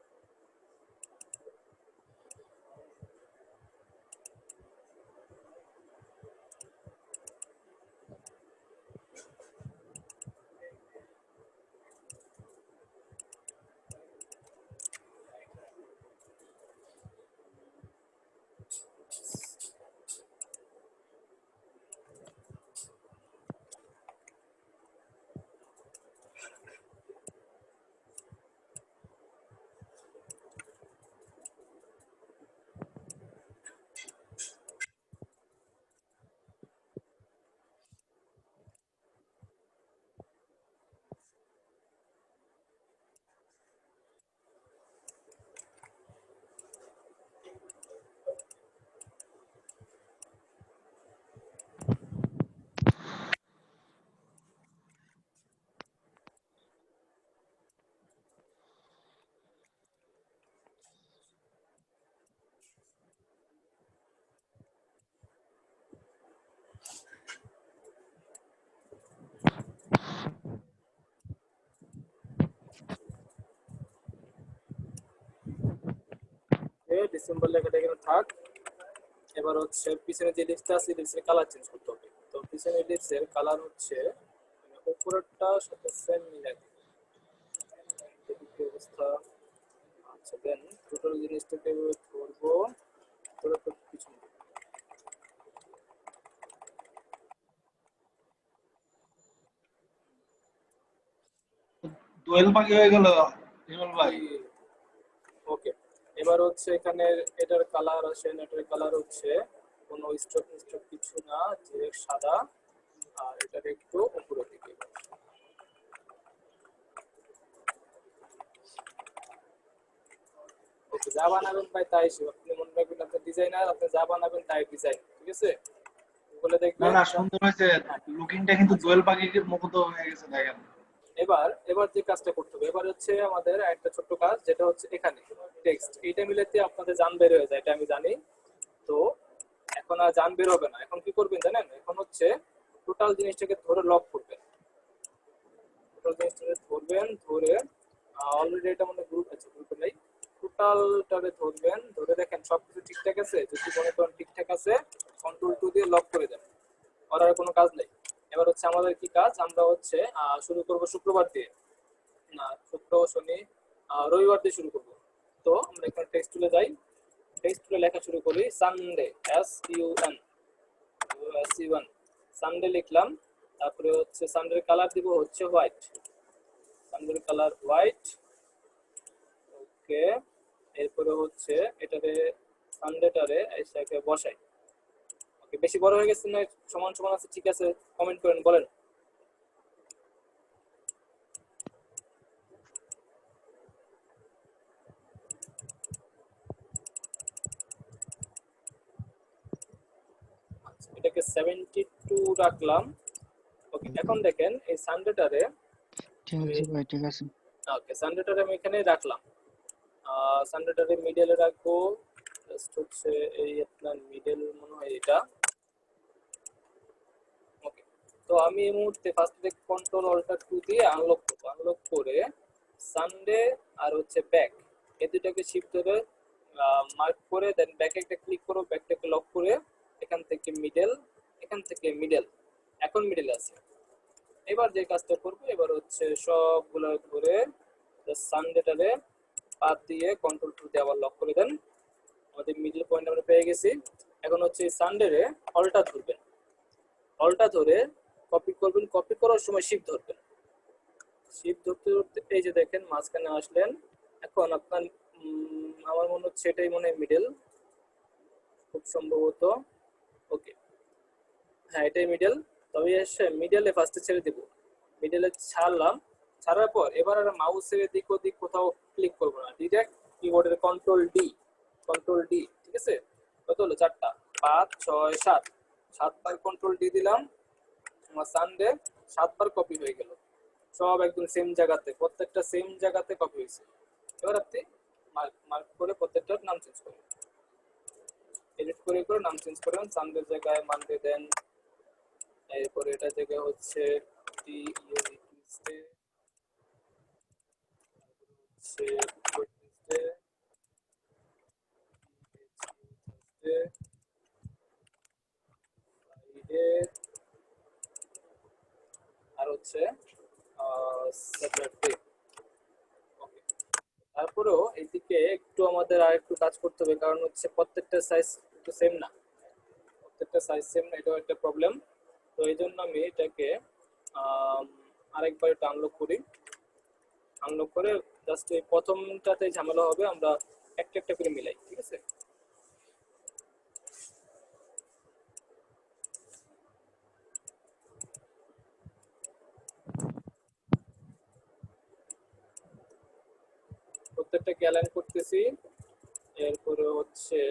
ডিসেম্বর লেখাটা এখানে থাক। এবার হচ্ছে পিছনে যে ইলিপসটা আছে, ইলিপসের কালার চেঞ্জ করতে হবে। তো পিছনে ইলিপসের কালার হচ্ছে উপরেরটা সাথে সেম মিলাই দিই, দেখি কি অবস্থা। আচ্ছা, দেন টোটাল জিনিসটাকে ধরবো, করে পিছন দিকে। দোয়েল পাখি হয়ে গেল হিমেল ভাই। ওকে, এবার হচ্ছে এখানে এটার কালার আছে, এটার কালার হচ্ছে কোনো স্ট্রোক স্ট্রোক কিছু না, যে সাদা, আর এটার একটু উপরের দিকে। ওকে, যা বানাবেন ভাই তাই শিব, আপনি মনে রাখবেন আপনি ডিজাইনার, আপনি যা বানাবেন তাই ডিজাইন, ঠিক আছে? বলে না দেখবেন। না, সুন্দর হয়েছে, লুকিংটা কিন্তু দোয়েল পাখির মতো হয়ে গেছে দেখেন। এবার যে কাজটা করতে হবে, এবার হচ্ছে আমাদের একটা ছোট্ট কাজ, যেটা হচ্ছে এখানে টেক্সট, এইটা মিলাতে আপনাদের জান বের হয়ে যায়, এটা আমি জানি। তো এখন আর জান বের হবে না, এখন কি করবেন জানেন? এখন হচ্ছে টোটাল জিনিসটাকে ধরে লক করবেন, টোটাল জিনিসটাকে ধরবেন, ধরে অলরেডি এটা মনে গ্রুপ আছে, গ্রুপে নেই, টোটালটাকে ধরবেন, ধরে দেখেন সবকিছু ঠিকঠাক আছে, যদি মনে করেন ঠিকঠাক আছে কন্ট্রোল 2 দিয়ে লক করে দেন, আর কোনো কাজ নেই। এবার হচ্ছে আমাদের কি কাজ, আমরা হচ্ছে শুরু করব শুক্রবার দিয়ে, না শুক্র শনি রবিবার দিয়ে শুরু করব। তো আমরা এখানে টেক্সট টুলে যাই, টেক্সট টুলে লেখা শুরু করি সানডে, SUN, সানডে লিখলাম। তারপরে হচ্ছে সানডের কালার দিব হচ্ছে হোয়াইট, সানডের কালার হোয়াইট। ওকে, এরপরে হচ্ছে এটারে সানডেটারে এসে বসাই। ওকে, বেশি বড় হয়ে গেছে না সমান সমান আছে? ঠিক আছে, কমেন্ট করেন, বলেন। এটাকে 72 রাখলাম। ওকে, এখন দেখেন এই সানডেটারে, ঠিক আছে ভাই, ঠিক আছে। ওকে, সানডেটারে আমি এখানে রাখলাম, সানডেটারে মিডলে রাখবো, জাস্ট হচ্ছে এই আপনার মিডল মনে হয় এটা। ওকে, তো আমি এই মুহূর্তে ফার্স্টে কন্ট্রোল অল্টার 2 দিয়ে আনলক করব, আনলক করে সানডে আর হচ্ছে ব্যাক, এই দুটাকে শিফট ধরে মার্ক করে দেন ব্যাকে একটা ক্লিক করব, ব্যাকটাকে লক করে এখান থেকে মিডল, এখান থেকে মিডল, এখন মিডল আছে। এবার যে কাজটা করব, এবার হচ্ছে সবগুলো ধরে সানডেটারে পাত দিয়ে কন্ট্রোল 2 দিয়ে আবার লক করে দেন, আমাদের মিডল পয়েন্ট আমরা পেয়ে গেছি। এখন হচ্ছে সানডেরে অলটা ধরবেন, অলটা ধরে কপি করবেন, কপি করার সময় শিফট ধরবেন, শিফট ধরতে ধরতে এই যে দেখেন মাঝখানে আসলেন। এখন আপনার আমার মনে হচ্ছে এটাই মনে হয় মিডল, খুব সম্ভবত। ওকে, হ্যাঁ এটাই মিডল। তবে এসে মিডলে ফার্স্টে ছেড়ে দেব, মিডলে ছাড়লাম, ছাড়ার পর এবার আর মাউসের এদিক ওদিক কোথাও ক্লিক করবো না, ডিরেক্ট কিবোর্ডের কন্ট্রোল ডি, ঠিক আছে? কত হলো? 4টা, 5 6 7, 7বার কন্ট্রোল ডি দিলাম, আমার সানডে 7বার কপি হয়ে গেল, সব একদম সেম জায়গাতে, প্রত্যেকটা সেম জায়গাতে কপি হয়েছে। এবার আপনি মার্ক করে প্রত্যেকটার নাম চেঞ্জ করুন, এডিট করে করে নাম চেঞ্জ করবেন, সানডের জায়গায় মানডে দেন, এরপরে এটা জায়গায় হচ্ছে আর হচ্ছে স্যাটারডে। ওকে, তারপরেও এইদিকে একটু আমাদের আর একটু কাজ করতে হবে, কারণ হচ্ছে প্রত্যেকটা সাইজ একটু সেম না, প্রত্যেকটা সাইজ সেম না, এটাও একটা প্রবলেম। তো এই জন্য আমি এটাকে আরেকবার এটা আনলক করি, আনলক করে জাস্ট এই প্রথমটাতে ঝামেলা হবে, আমরা একটা একটা করে মিলাই, ঠিক আছে? প্রত্যেকটাকে অ্যালাইন করতেছি, এরপরে হচ্ছে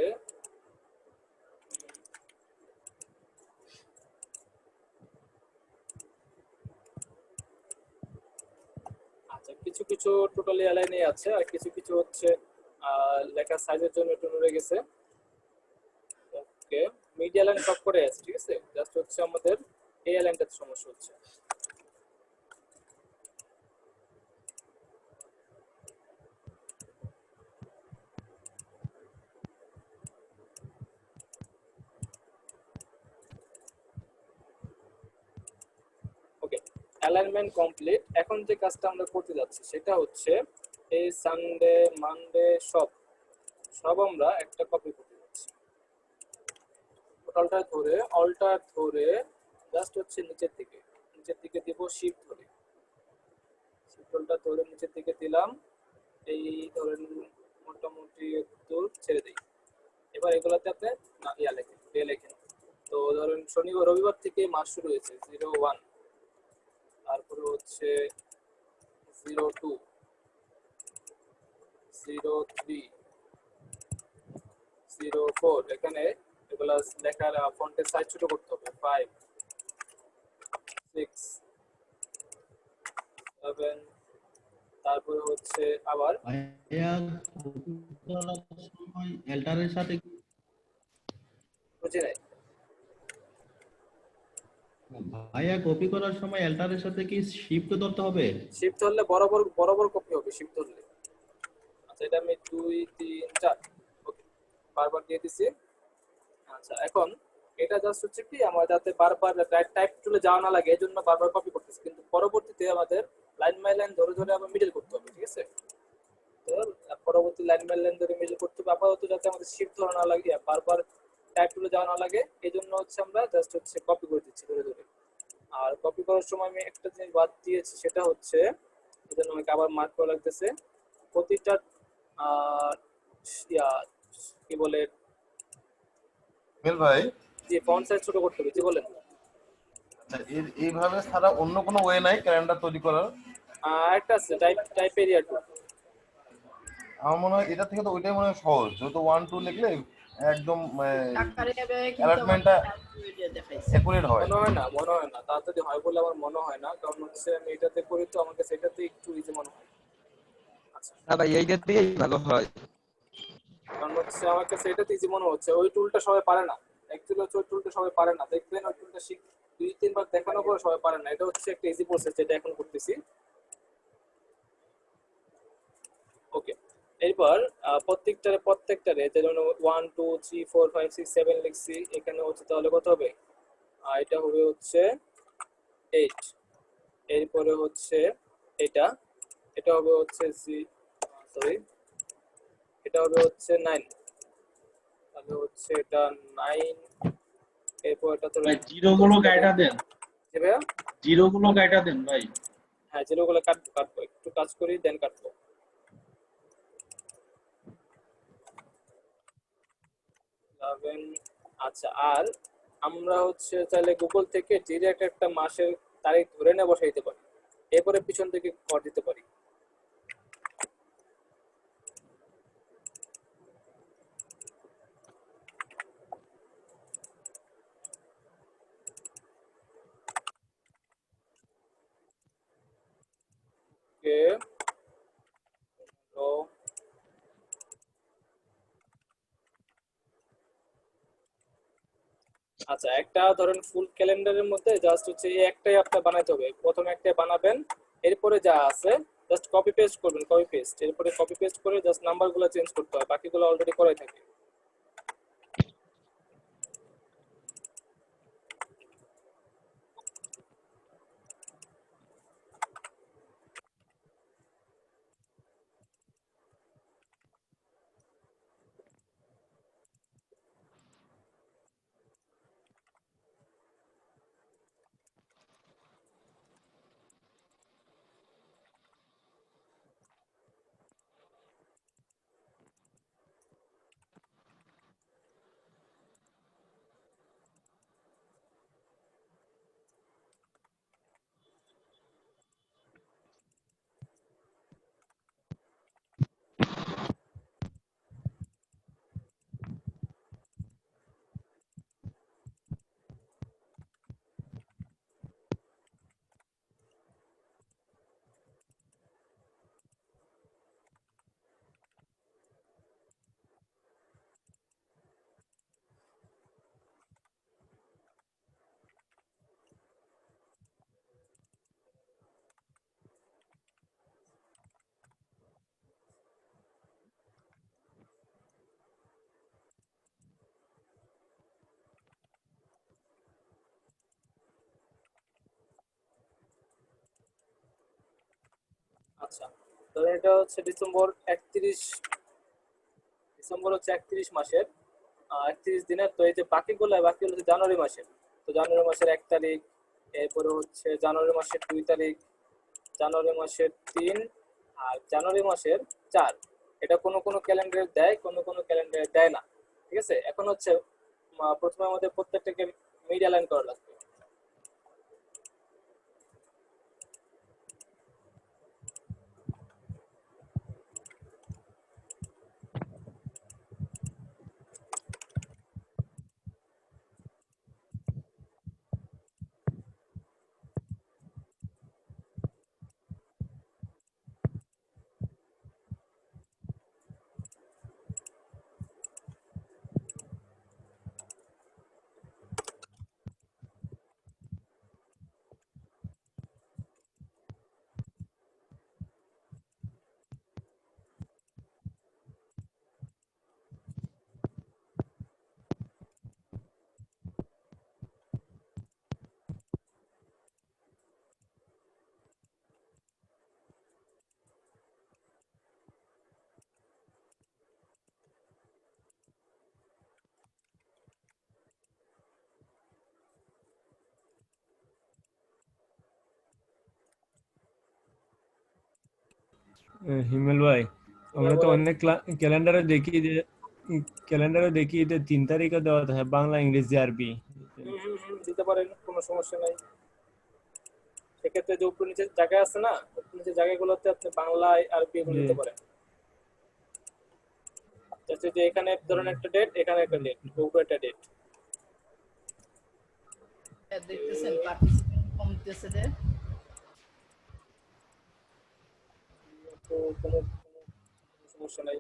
আচ্ছা কিছু কিছু টোটালি অ্যালাইনে আছে, আর কিছু কিছু হচ্ছে লেখার সাইজের জন্য একটু নড়ে গেছে। ওকে, মিডিয়া লাইন সব করে আছে, ঠিক আছে? জাস্ট হচ্ছে আমাদের এই লাইনটাতে সমস্যা হচ্ছে। ওকে, অ্যালাইনমেন্ট কমপ্লিট। এখন যে কাজটা আমরা করতে যাচ্ছি সেটা হচ্ছে এই সানডে মানডে সব আমরা একটা কপি করতে যাচ্ছি, অল্টার ধরে জাস্ট হচ্ছে নিচের দিকে দিব, শিফট ধরে শিফটটা ধরে নিচের দিকে দিলাম, এই ধরেন মোটামুটি একটু ছেড়ে দিই। এবার এগুলাতে আপনি লেখেন, ডে লেখেন। তো ধরেন শনিবার রবিবার থেকে মাস শুরু হয়েছে 01, তারপরে হচ্ছে 02, 03, 04। এখানে এগুলা লেখার ফন্টের সাইজ ছোট করতে হবে, 5, 6, 7। তারপরে হচ্ছে আবার ভাইয়া কপি করার সময় এল্টারের সাথে কি বুঝি নাই। ভাইয়া কপি করার সময় এল্টারের সাথে কি শিফট ধরতে হবে? শিফট ধরলে বরাবর কপি হবে শিফট ধরলে। আচ্ছা, এটা আমি 2, 3, 4 ওকে বারবার দিয়ে দিছি। আচ্ছা, এখন এটা জাস্ট হচ্ছে কি আমার যাতে বারবার টাইপ টুলে যাওয়া না লাগে এজন্য বারবার কপি করতেছি, কিন্তু পরবর্তীতে আমাদের লাইন বাই লাইন ধরে ধরে আবার মিডল করতে হবে, ঠিক আছে? তো পরবর্তী লাইন বাই লাইন ধরে মিডল করতে হবে আপাতত, যাতে আমাদের শিফট ধরা না লাগে, বারবার টাইপ টুলে যাওয়া না লাগে, এজন্য হচ্ছে আমরা জাস্ট হচ্ছে কপি করে দিচ্ছি ধরে ধরে। আর কপি করার সময় আমি একটা জিনিস বাদ দিয়েছি, সেটা হচ্ছে এজন্য আমাকে আবার মার্ক করা লাগতেছে প্রতিটা কি বলে মিল ভাই, যে ফন্ট সাইজ ছোট করতে হবে, জি বলেন। আচ্ছা এইভাবে ছাড়া অন্য কোনো ওয়ে নাই ক্যালেন্ডার তৈরি করার? একটা আছে টাইপ এরিয়া 2। আমার মনে হয় এটা থেকে তো ওইটাই মনে হয় সহজ, যেহেতু 1 2 লিখলে একদম অ্যালার্টমেন্টটা অ্যাকুরেট হয়। মনে হয় না তাড়াতাড়ি হয় বলে আমার মনে হয় না, কারণ হচ্ছে আমি এটাতে করি তো আমাকে সেটাতে একটু ইজি মনে হয়। আচ্ছা ভাই এইটা দিয়েই ভালো হয়, কারণ হচ্ছে আমার কাছে এটাতে ইজি মনে হচ্ছে। ওই টুলটা সবাই পারে না, অ্যাকচুয়ালি হচ্ছে ওই টুলটা সবাই পারে না, দেখবেন ওই টুলটা 2-3 বার দেখানোর পরে সবাই পারে না। এটা হচ্ছে একটা ইজি প্রসেস যেটা এখন করতেছি। ওকে, এরপর প্রত্যেকটারে যেমন 1 2 3 4 5 6 7 লিখছি, এখানে হচ্ছে তাহলে কত হবে? এটা হবে হচ্ছে 8। এরপরে হচ্ছে এটা হবে হচ্ছে এটা হবে হচ্ছে 9, তাহলে হচ্ছে এটা 9। এরপর এটা তো ভাই জিরো গুলো কাটা দেন, জি ভাইয়া জিরো গুলো কাটা দেন ভাই। হ্যাঁ, জিরোগুলো কাটবো একটু কাজ করি দেন কাটবো। আচ্ছা, আর আমরা হচ্ছে চাইলে গুগল থেকে ডিরেক্ট একটা মাসের তারিখ ধরে না বসাইতে পারি, এরপরে পিছন থেকে কর দিতে পারি। ওকে, তো আচ্ছা, একটা ধরেন ফুল ক্যালেন্ডারের মধ্যে জাস্ট হচ্ছে এই একটাই আপনার বানাইতে হবে, প্রথমে একটাই বানাবেন, এরপরে যা আছে জাস্ট কপি পেস্ট করবেন, কপি পেস্ট, এরপরে কপি পেস্ট করে জাস্ট নাম্বারগুলো চেঞ্জ করতে হয়, বাকিগুলো অলরেডি করাই থাকে। আচ্ছা, ধরেন এটা হচ্ছে ডিসেম্বর হচ্ছে 31 মাসের 31 দিনের। তো এই যে বাকিগুলো হচ্ছে জানুয়ারি মাসের। তো জানুয়ারি মাসের 1 তারিখ, এরপরে হচ্ছে জানুয়ারি মাসের 2 তারিখ, জানুয়ারি মাসের 3 আর জানুয়ারি মাসের 4। এটা কোনো কোনো ক্যালেন্ডারে দেয়, কোনো কোনো ক্যালেন্ডারে দেয় না। ঠিক আছে, এখন হচ্ছে প্রথমে আমাদের প্রত্যেকটাকে মিড অ্যালাইন করা লাগবে। হিমেল ভাই, আমরা তো অনেক ক্যালেন্ডারে দেখি যে 3 তারিখে দেওয়া থাকে, বাংলা, ইংরেজি, আরবি। দিতে পারেন, কোনো সমস্যা নাই। সেক্ষেত্রে যে উপর নিচে জায়গা আছে না, উপর নিচে জায়গাগুলোতে আপনি বাংলায় আরবি এগুলো দিতে পারেন। যাতে যে এখানে ধরেন একটা ডেট, এখানে একটা ডেট, উপরে একটা ডেট। দেখতেছেন পার্টিসিপেন্ট কমতেছে যে, তো কোনো সমস্যা নাই।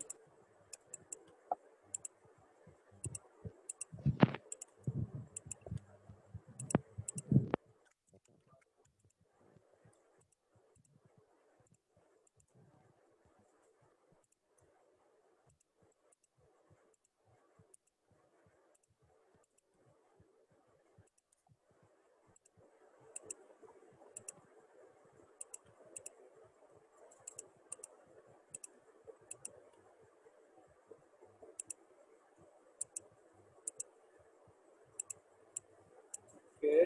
ওকে,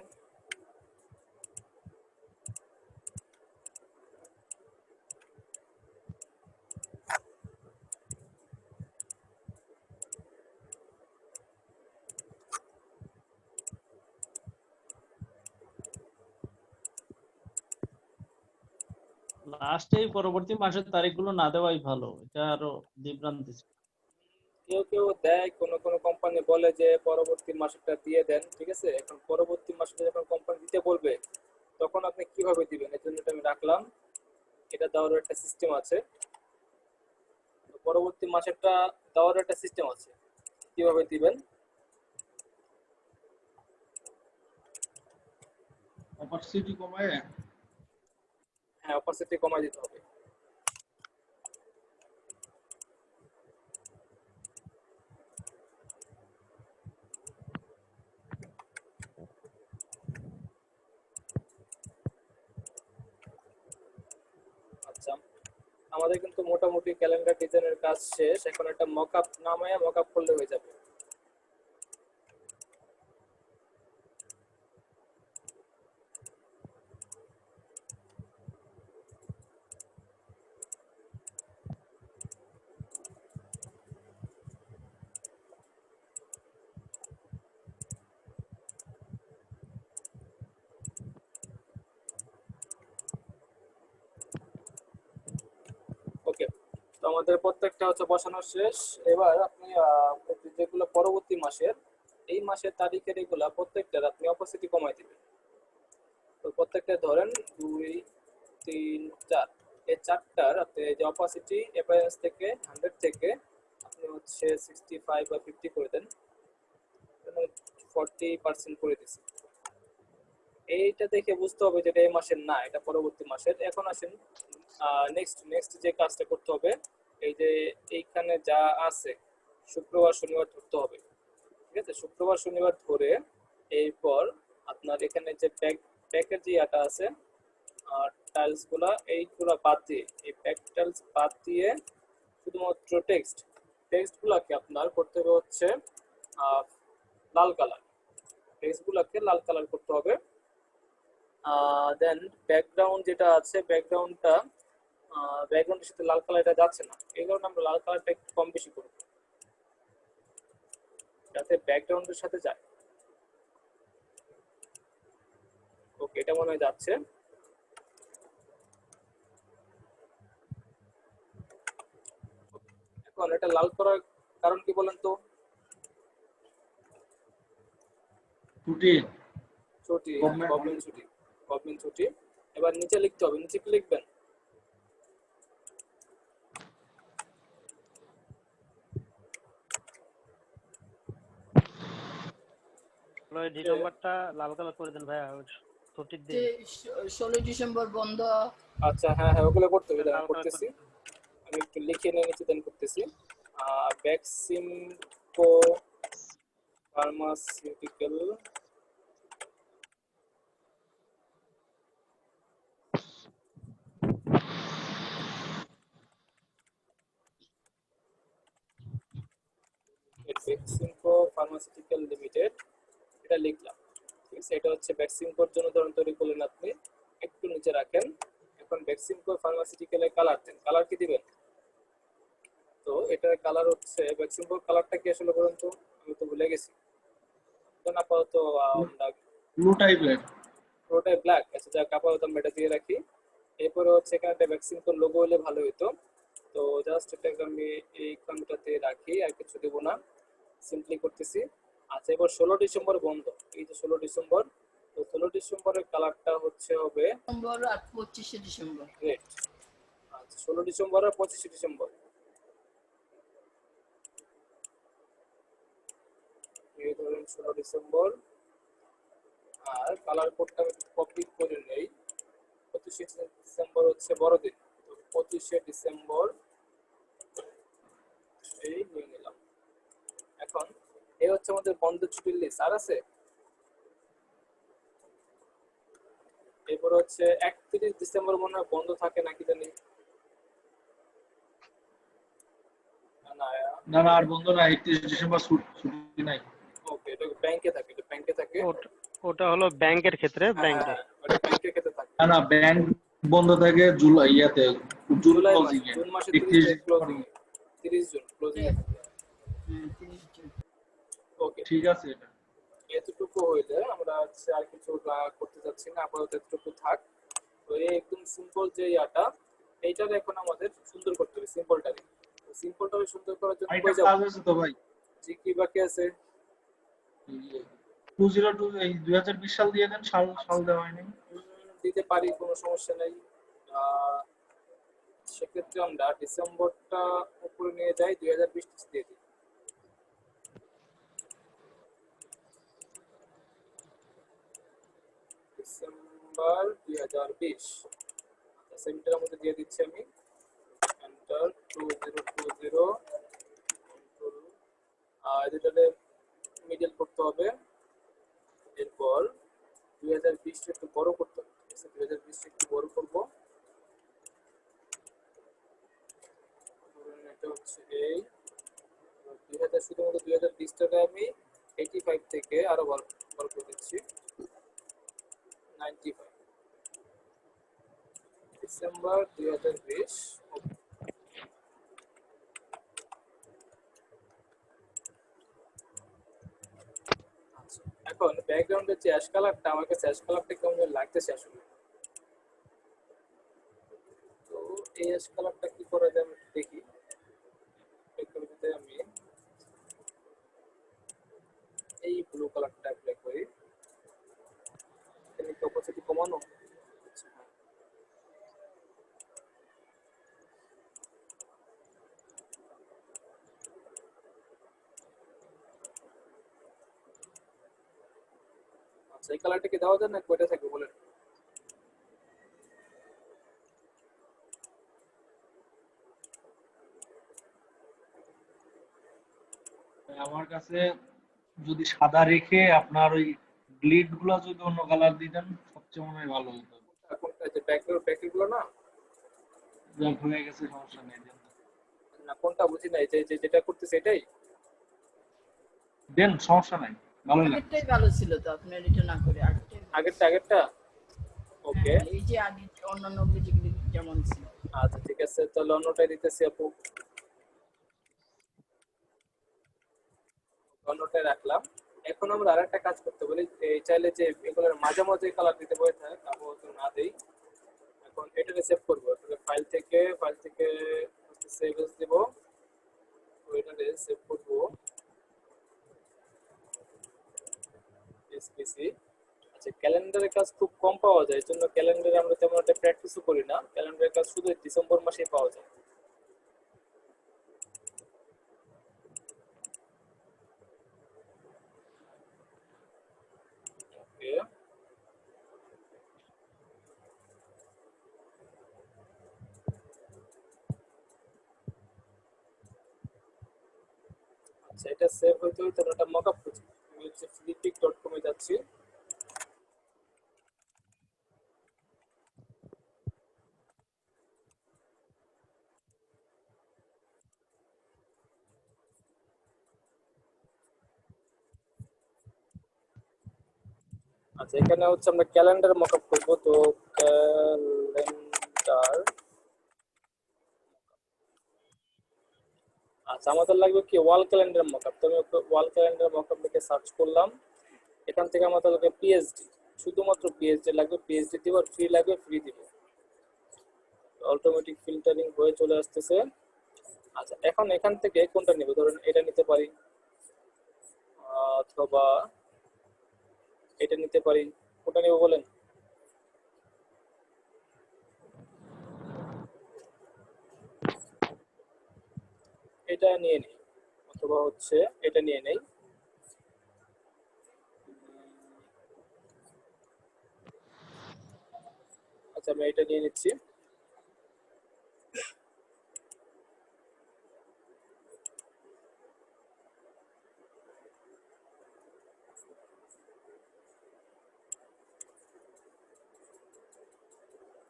লাস্টে পরবর্তী মাসের তারিখগুলো না দেওয়াই ভালো, এটা আরো বিভ্রান্তি। কেউ কেউ দেয়, কোনো কোনো কোম্পানি বলে যে পরবর্তী মাসেরটা দিয়ে দেন। ঠিক আছে, এখন পরবর্তী মাসে যখন কোম্পানি দিতে বলবে তখন আপনি কিভাবে দিবেন, এর জন্য এটা আমি রাখলাম। এটা দেওয়ার একটা সিস্টেম আছে। পরবর্তী মাসেরটা দেওয়ার একটা সিস্টেম আছে, কিভাবে দিবেন। অপারচুনিটি কমায়। হ্যাঁ, অপারচুনিটি কমাই দিতে হবে। আচ্ছা, আমাদের কিন্তু মোটামুটি ক্যালেন্ডার ডিজাইনের কাজ শেষ। এখন একটা মকআপ নামায় মকআপ করলে হয়ে যাবে। ওকে, তো আমাদের প্রত্যেকটা হচ্ছে বসানো শেষ। এবার আপনি যেগুলো পরবর্তী মাসের, এই মাসের তারিখের এগুলা প্রত্যেকটার আপনি অপাসিটি কমাই দিবেন। তো প্রত্যেকটা ধরেন 2, 3, 4, এই চারটার আপনি যে অপাসিটি অ্যাপিয়ারেন্স থেকে 100 থেকে আপনি হচ্ছে 65 বা 50 করে দেন, 40% করে দিচ্ছি। এইটা দেখে বুঝতে হবে যে এটা এই মাসের না, এটা পরবর্তী মাসের। এখন আসেন নেক্সট যে কাজটা করতে হবে, এই যে এইখানে যা আছে শুক্রবার শনিবার ধরতে হবে। ঠিক আছে, শুক্রবার শনিবার ধরে এরপর আপনার এখানে যে প্যাকের যে ইয়াটা আছে টাইলস গুলা, এইগুলা বাদ দিয়ে, এই প্যাক টাইলস বাদ দিয়ে শুধুমাত্র টেক্সট গুলাকে আপনার করতে হবে হচ্ছে লাল কালার, টেক্সটগুলোকে লাল কালার করতে হবে। দেন ব্যাকগ্রাউন্ড যেটা আছে, ব্যাকগ্রাউন্ডের সাথে লাল কালার এটা যাচ্ছে না, এই কারণে আমরা লাল কালারটা একটু কম বেশি করব যাতে ব্যাকগ্রাউন্ডের সাথে যায়। ওকে, এটা মনে হয় যাচ্ছে। এখন এটা লাল করার কারণ কি বলেন তো? ছুটি ছুটি, গভর্নমেন্ট ছুটি। এবার নিচে লিখতে হবে, নিচে কি লিখবেন? ডিসেম্বরটা লাল কালার করে দেন ভাইয়া, ছুটির দিন। 16 ডিসেম্বর বন্ধ। আচ্ছা, হ্যাঁ হ্যাঁ, ওগুলো করতে হবে, আমি করতেছি। আমি একটু লিখে নিয়ে নিচে দেন করতেছি। বেক্সিমকো ফার্মাসিউটিক্যাল লিমিটেড, এটা লিখলাম। ঠিক আছে, এটা হচ্ছে বেক্সিমকোর জন্য ধরুন তৈরি করলেন আপনি, একটু নিচে রাখেন। এখন বেক্সিমকো ফার্মাসিউটিক্যালের কালার দেন, কালার কি দিবেন? তো এটার কালার হচ্ছে, বেক্সিমকোর কালারটা কি আসলে বলুন তো, আমি তো ভুলে গেছি। আপাতত আমরা পুরোটাই ব্ল্যাক। আচ্ছা, যাক, আপাতত আমরা এটা দিয়ে রাখি। এরপরে হচ্ছে এখানে একটা বেক্সিমকোর লোগো হলে ভালো হতো, তো জাস্ট এটাকে আমি এইখানটাতে রাখি, আর কিছু দেব না, সিম্পলি করতেছি। আচ্ছা, এবার 16 ডিসেম্বর বন্ধ, এই যে 16 ডিসেম্বর, তো 16 ডিসেম্বরের কালারটা হচ্ছে হবে ডিসেম্বর আর 25 ডিসেম্বর। রেড। আচ্ছা, 16 ডিসেম্বর আর 25 ডিসেম্বর, এই ধরুন 16 ডিসেম্বর। আর কালার কোডটা আমি কপি করে নেই। 25 ডিসেম্বর হচ্ছে বড়দিন, তো 25 ডিসেম্বর এই নিয়ে নিলাম। এখন এই হচ্ছে আমাদের বন্ধ ছুটির লিস্ট। আর আছে, এরপর হচ্ছে 31 ডিসেম্বর মনে হয় বন্ধ থাকে নাকি জানি না না, আর বন্ধ না, 31 ডিসেম্বর ছুটি নাই। ওকে, এটা ব্যাংকে থাকে, এটা ব্যাংকে থাকে। ওটা হলো ব্যাংকের ক্ষেত্রে, ব্যাংকে। ওটা ব্যাংকের ক্ষেত্রে থাকে। না না, ব্যাংক বন্ধ থাকে জুলাই জুলাই মাসে, জুন মাসে 30 তারিখ ক্লোজিং, 30 জুন ক্লোজিং এ থাকে। ওকে, ঠিক আছে। এটা এতটুকু হইলে আমরা হচ্ছে আর কিছু করতে যাচ্ছি না, আপাতত এতটুকু থাক। তো এই একদম সিম্পল যে ইয়াটা, এইটার এখন আমাদের সুন্দর করতে হবে, সিম্পলটাকে। সিম্পলটাকে সুন্দর করার জন্য আইটা কাজ আছে তো ভাই। জি, কি বাকি আছে? 202 এই 2020 সাল দিয়ে দেন, সাল দেওয়া হয়নি। দিতে পারি, কোনো সমস্যা নেই। সেক্ষেত্রে আমরা ডিসেম্বরটা উপরে নিয়ে যাই, 2020 দিয়ে দিই। ডিসেম্বর 2020, সেমিটারের মধ্যে দিয়ে দিচ্ছি আমি। এন্টার 2020, এটাতে মিডল করতে হবে। এরপর 2020 একটু বড় করতে হবে। 2020 একটু বড় করব। এটা হচ্ছে এই 2000, শুধুমাত্র 2020 টাকা আমি 85 থেকে আরো বড় করে দিচ্ছি, 95। ডিসেম্বর 2020। এখন ব্যাকগ্রাউন্ডের যে অ্যাশ কালারটা, আমার কাছে অ্যাশ কালারটা কেমন লাগতেছে আসলে। তো এই অ্যাশ কালারটা কি করা যায় আমি দেখি। আমি এই ব্লু কালারটা অ্যাপ্লাই করি, এখানে অপোজিট কমানো। আচ্ছা, এই কালারটা কি দেওয়া যায় না, কোয়াটা থাকবে বলেন? আমার কাছে যদি সাদা রেখে আপনার ওই গ্লিড গুলো যদি অন্য কালার দিতেন সবচেয়ে মনে হয় ভালো হতো। কোনটা, যে ব্যাকের গুলো না? যাক, হয়ে গেছে, সমস্যা নেই। না, কোনটা বুঝি নাই, যে যেটা করতেছে এটাই। দেন, সমস্যা নাই, ভালোই লাগে। আগেরটাই ভালো ছিল তো, আপনি এটা না করে আগেরটাই ভালো। আগেরটা ওকে। হ্যাঁ, এই যে আগে অন্যান্য যেগুলি যেমন ছিল। আচ্ছা ঠিক আছে, তাহলে অন্যটাই দিতেছি আপু, অন্যটাই রাখলাম। এখন আমরা আরেকটা কাজ করতে বলি, এই চাইলে যে এগুলোর মাঝে মাঝে কালার দিতে বলে থাকে, তারপর তো না দেই। এখন এটাকে সেভ করবো, ফাইল থেকে সেভ এস দিব, ওইটাকে সেভ করবো এসপিসি। আচ্ছা, ক্যালেন্ডারের কাজ খুব কম পাওয়া যায়, এই জন্য ক্যালেন্ডারে আমরা তেমন একটা প্র্যাকটিসও করি না। ক্যালেন্ডারের কাজ শুধু ডিসেম্বর মাসেই পাওয়া যায়। ওকে, আচ্ছা এটা সেভ হইতে হইতে আমরা একটা মকআপ খুঁজি। আমি হচ্ছে freepik.com এ যাচ্ছি। আচ্ছা, এখানে হচ্ছে আমরা ক্যালেন্ডার মকআপ করব। তো ক্যালেন্ডার, আচ্ছা আমাদের লাগবে কি ওয়াল ক্যালেন্ডার মকআপ। তো আমি ওয়াল ক্যালেন্ডার মকআপ লিখে সার্চ করলাম। এখান থেকে আমাদের লাগবে পিএইচডি, শুধুমাত্র পিএইচডি লাগবে। পিএইচডি দিব, আর ফ্রি লাগবে ফ্রি দিব। অটোমেটিক ফিল্টারিং হয়ে চলে আসতেছে। আচ্ছা, এখন এখান থেকে কোনটা নিব? ধরুন এটা নিতে পারি, অথবা এটা নিতে পারি। কোনটা নিব বলেন? এটা নিয়ে নেই, অথবা হচ্ছে এটা নিয়ে নেই। আচ্ছা, আমি এটা নিয়ে নিচ্ছি।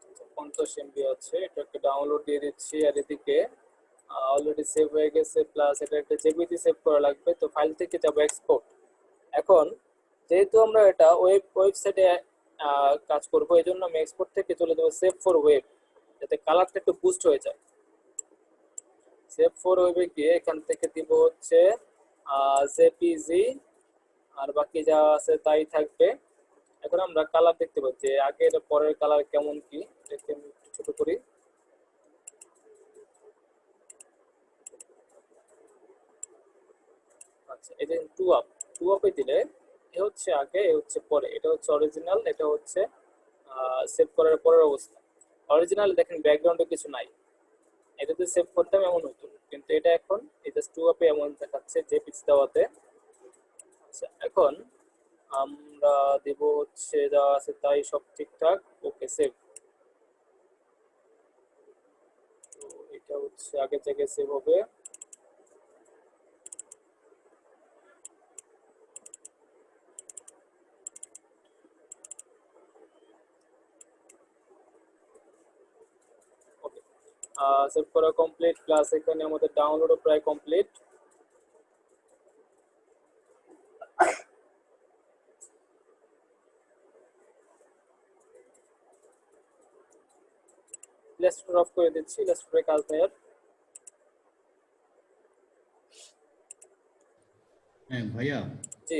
আচ্ছা, 50 এমবি আছে, এটাকে ডাউনলোড দিয়ে দিচ্ছি। আর এদিকে অলরেডি সেভ হয়ে গেছে, প্লাস এটা একটা জেপিতে সেভ করা লাগবে। তো ফাইল থেকে যাব এক্সপোর্ট। এখন যেহেতু আমরা এটা ওয়েবসাইটে কাজ করব, এই জন্য আমি এক্সপোর্ট থেকে চলে যাবো সেভ ফর ওয়েব, যাতে কালারটা একটু বুস্ট হয়ে যায়। সেভ ফর ওয়েবে গিয়ে এখান থেকে দিব হচ্ছে জেপিজি, আর বাকি যা আছে তাই থাকবে। এখন আমরা কালার দেখতে পাচ্ছি, আগের পরের কালার কেমন কি, এটাকে আমি একটু ছোট করি। আচ্ছা, এই যে টু আপে দিলে এ হচ্ছে আগে, এ হচ্ছে পরে। এটা হচ্ছে অরিজিনাল, এটা হচ্ছে সেভ করার পরের অবস্থা। অরিজিনাল দেখেন ব্যাকগ্রাউন্ডে কিছু নাই, এটাতে সেভ করতাম এমন হতো, কিন্তু এটা এখন এই জাস্ট টু আপে এমন দেখাচ্ছে যে পিক্স দেওয়াতে। আচ্ছা, এখন আমরা দেব হচ্ছে যা আছে তাই, সব ঠিকঠাক। ওকে, সেভ। তো এটা হচ্ছে আগে থেকে সেভ হবে। ওকে, সেভ করা কমপ্লিট, প্লাস এখানে আমাদের ডাউনলোডও প্রায় কমপ্লিট। ইলাস্ট্রেটর অফ করে দিচ্ছি, ইলাস্ট্রেটরের কাজ নেই আর। হ্যাঁ ভাইয়া, জি,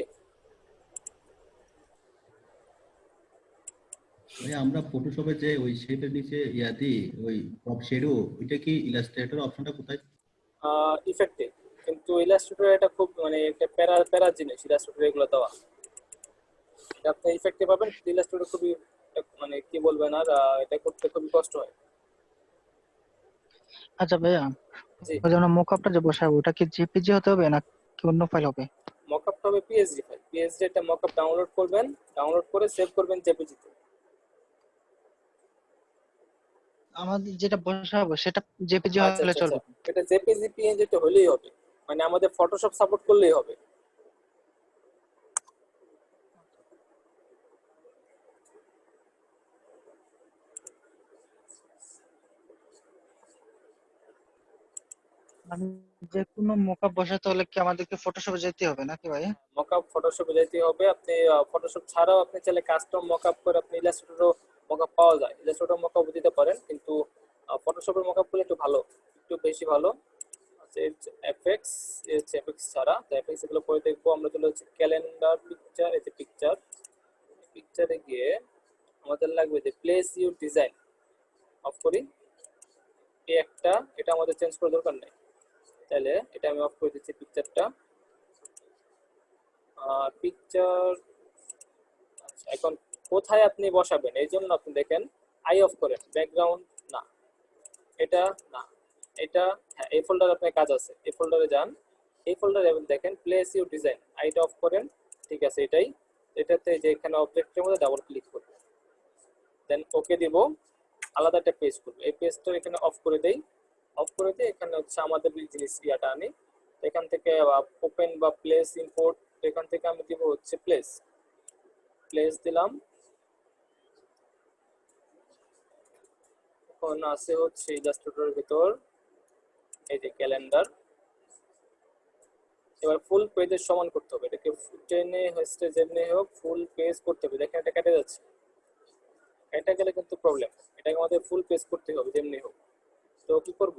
ভাইয়া আমরা ফটোশপে যে ওই শেপের নিচে ইয়াতি ওই টপ শ্যাডো, ওইটা কি ইলাস্ট্রেটর অপশনটা কোথায়? ইফেক্টে। কিন্তু ইলাস্ট্রেটর এটা খুব মানে একটা প্যারা প্যারা জিনিস, ইলাস্ট্রেটর এগুলো দেওয়া। এটা আপনি ইফেক্টে পাবেন, ইলাস্ট্রেটর খুবই মানে কি বলবেন আর, এটা করতে খুবই কষ্ট হয়। আচ্ছা ভাইয়া, জি, ওই যে আমরা মকআপটা যে বসাবো ওটা কি জেপিজি হতে হবে না কি অন্য ফাইল হবে? মকআপটা হবে পিএসডি ফাইল। পিএসডি একটা মকআপ ডাউনলোড করবেন, ডাউনলোড করে সেভ করবেন জেপিজিতে। আমাদের যেটা বসাবো সেটা জেপিজি আচ্ছা হলে আচ্ছা আচ্ছা, চলবে? এটা জেপিজি পিএনজি হলেই হবে, মানে আমাদের ফটোশপ সাপোর্ট করলেই হবে। আমি যে কোনো মকআপ বসাতে হলে কি আমাদেরকে ফটোশপে যেতে হবে নাকি ভাই? মকআপ ফটোশপে যেতে হবে। আপনি ফটোশপ ছাড়াও আপনি চাইলে কাস্টম মকআপ করে আপনি ইলাস্ট্রেটরও মকআপ পাওয়া যায়, ইলাস্ট্রেটর মকআপ দিতে পারেন, কিন্তু ফটোশপের মকআপ গুলো একটু ভালো, একটু বেশি ভালো। আচ্ছা এফএক্স, এফএক্স ছাড়া তো এফএক্স এগুলো করে দেখবো আমরা। চলে হচ্ছে ক্যালেন্ডার পিকচার, এই যে পিকচার, পিকচারে গিয়ে আমাদের লাগবে যে প্লেস ইউর ডিজাইন, অফ করি এই একটা, এটা আমাদের চেঞ্জ করার দরকার নেই, তাহলে এটা আমি অফ করে দিচ্ছি পিকচারটা। পিকচার এখন কোথায় আপনি বসাবেন এই জন্য আপনি দেখেন আই অফ করেন, ব্যাকগ্রাউন্ড না, এটা না, এটা হ্যাঁ, এই ফোল্ডারে আপনার কাজ আছে, এই ফোল্ডারে যান, এই ফোল্ডারে দেখেন প্লেস ইউর ডিজাইন, আইটা অফ করেন, ঠিক আছে এটাই। এটাতে যে এখানে অবজেক্টের মধ্যে ডাবল ক্লিক করব, দেন ওকে দিব, আলাদা একটা পেজ করব, এই পেজটা এখানে অফ করে দেই, অফ করে দিয়ে এখানে হচ্ছে আমাদের জিনিস ইয়াটা আনি, এখান থেকে ওপেন বা প্লেস ইম্পোর্ট, এখান থেকে আমি দিব হচ্ছে প্লেস, প্লেস দিলাম। এখন আছে হচ্ছে ইলাস্ট্রেটরের ভিতর এই যে ক্যালেন্ডার, এবার ফুল পেজের সমান করতে হবে, এটাকে টেনে হচ্ছে যেমনি হোক ফুল পেজ করতে হবে। দেখেন এটা কেটে যাচ্ছে, এটা গেলে কিন্তু প্রবলেম, এটাকে আমাদের ফুল পেজ করতে হবে যেমনি হোক। তো কি করব,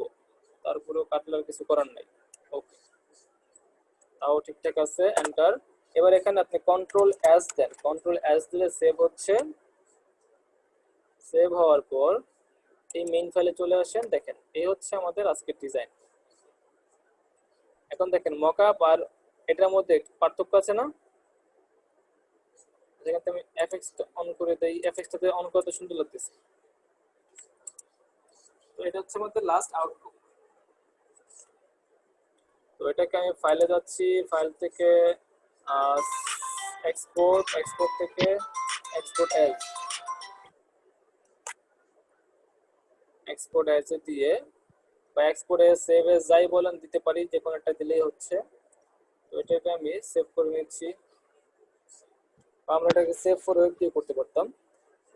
তারপরেও কাটলার কিছু করার নাই, ওকে তাও ঠিকঠাক আছে, এন্টার। এবার এখানে আপনি কন্ট্রোল এস দেন, কন্ট্রোল এস দিলে সেভ হচ্ছে, সেভ হওয়ার পর এই মেইন ফাইলে চলে আসেন, দেখেন এই হচ্ছে আমাদের আজকের ডিজাইন। এখন দেখেন মকআপ আর এটার মধ্যে পার্থক্য আছে না, যেখানে আমি এফএক্স অন করে দেই, এফএক্সটাতে অন করতে সুন্দর লাগতেছে। তো এটা হচ্ছে আমাদের লাস্ট আউটপুট। তো এটাকে আমি ফাইলে যাচ্ছি, ফাইল থেকে এক্সপোর্ট, এক্সপোর্ট থেকে এক্সপোর্ট এজ, এক্সপোর্ট এজ দিয়ে বা এক্সপোর্ট এজ সেভ এজ যাই বলেন দিতে পারি, যে কোনো একটা দিলেই হচ্ছে। তো এটাকে আমি সেভ করে নিচ্ছি, বা আমরা এটাকে সেভ ফর ওয়েব দিয়ে করতে পারতাম।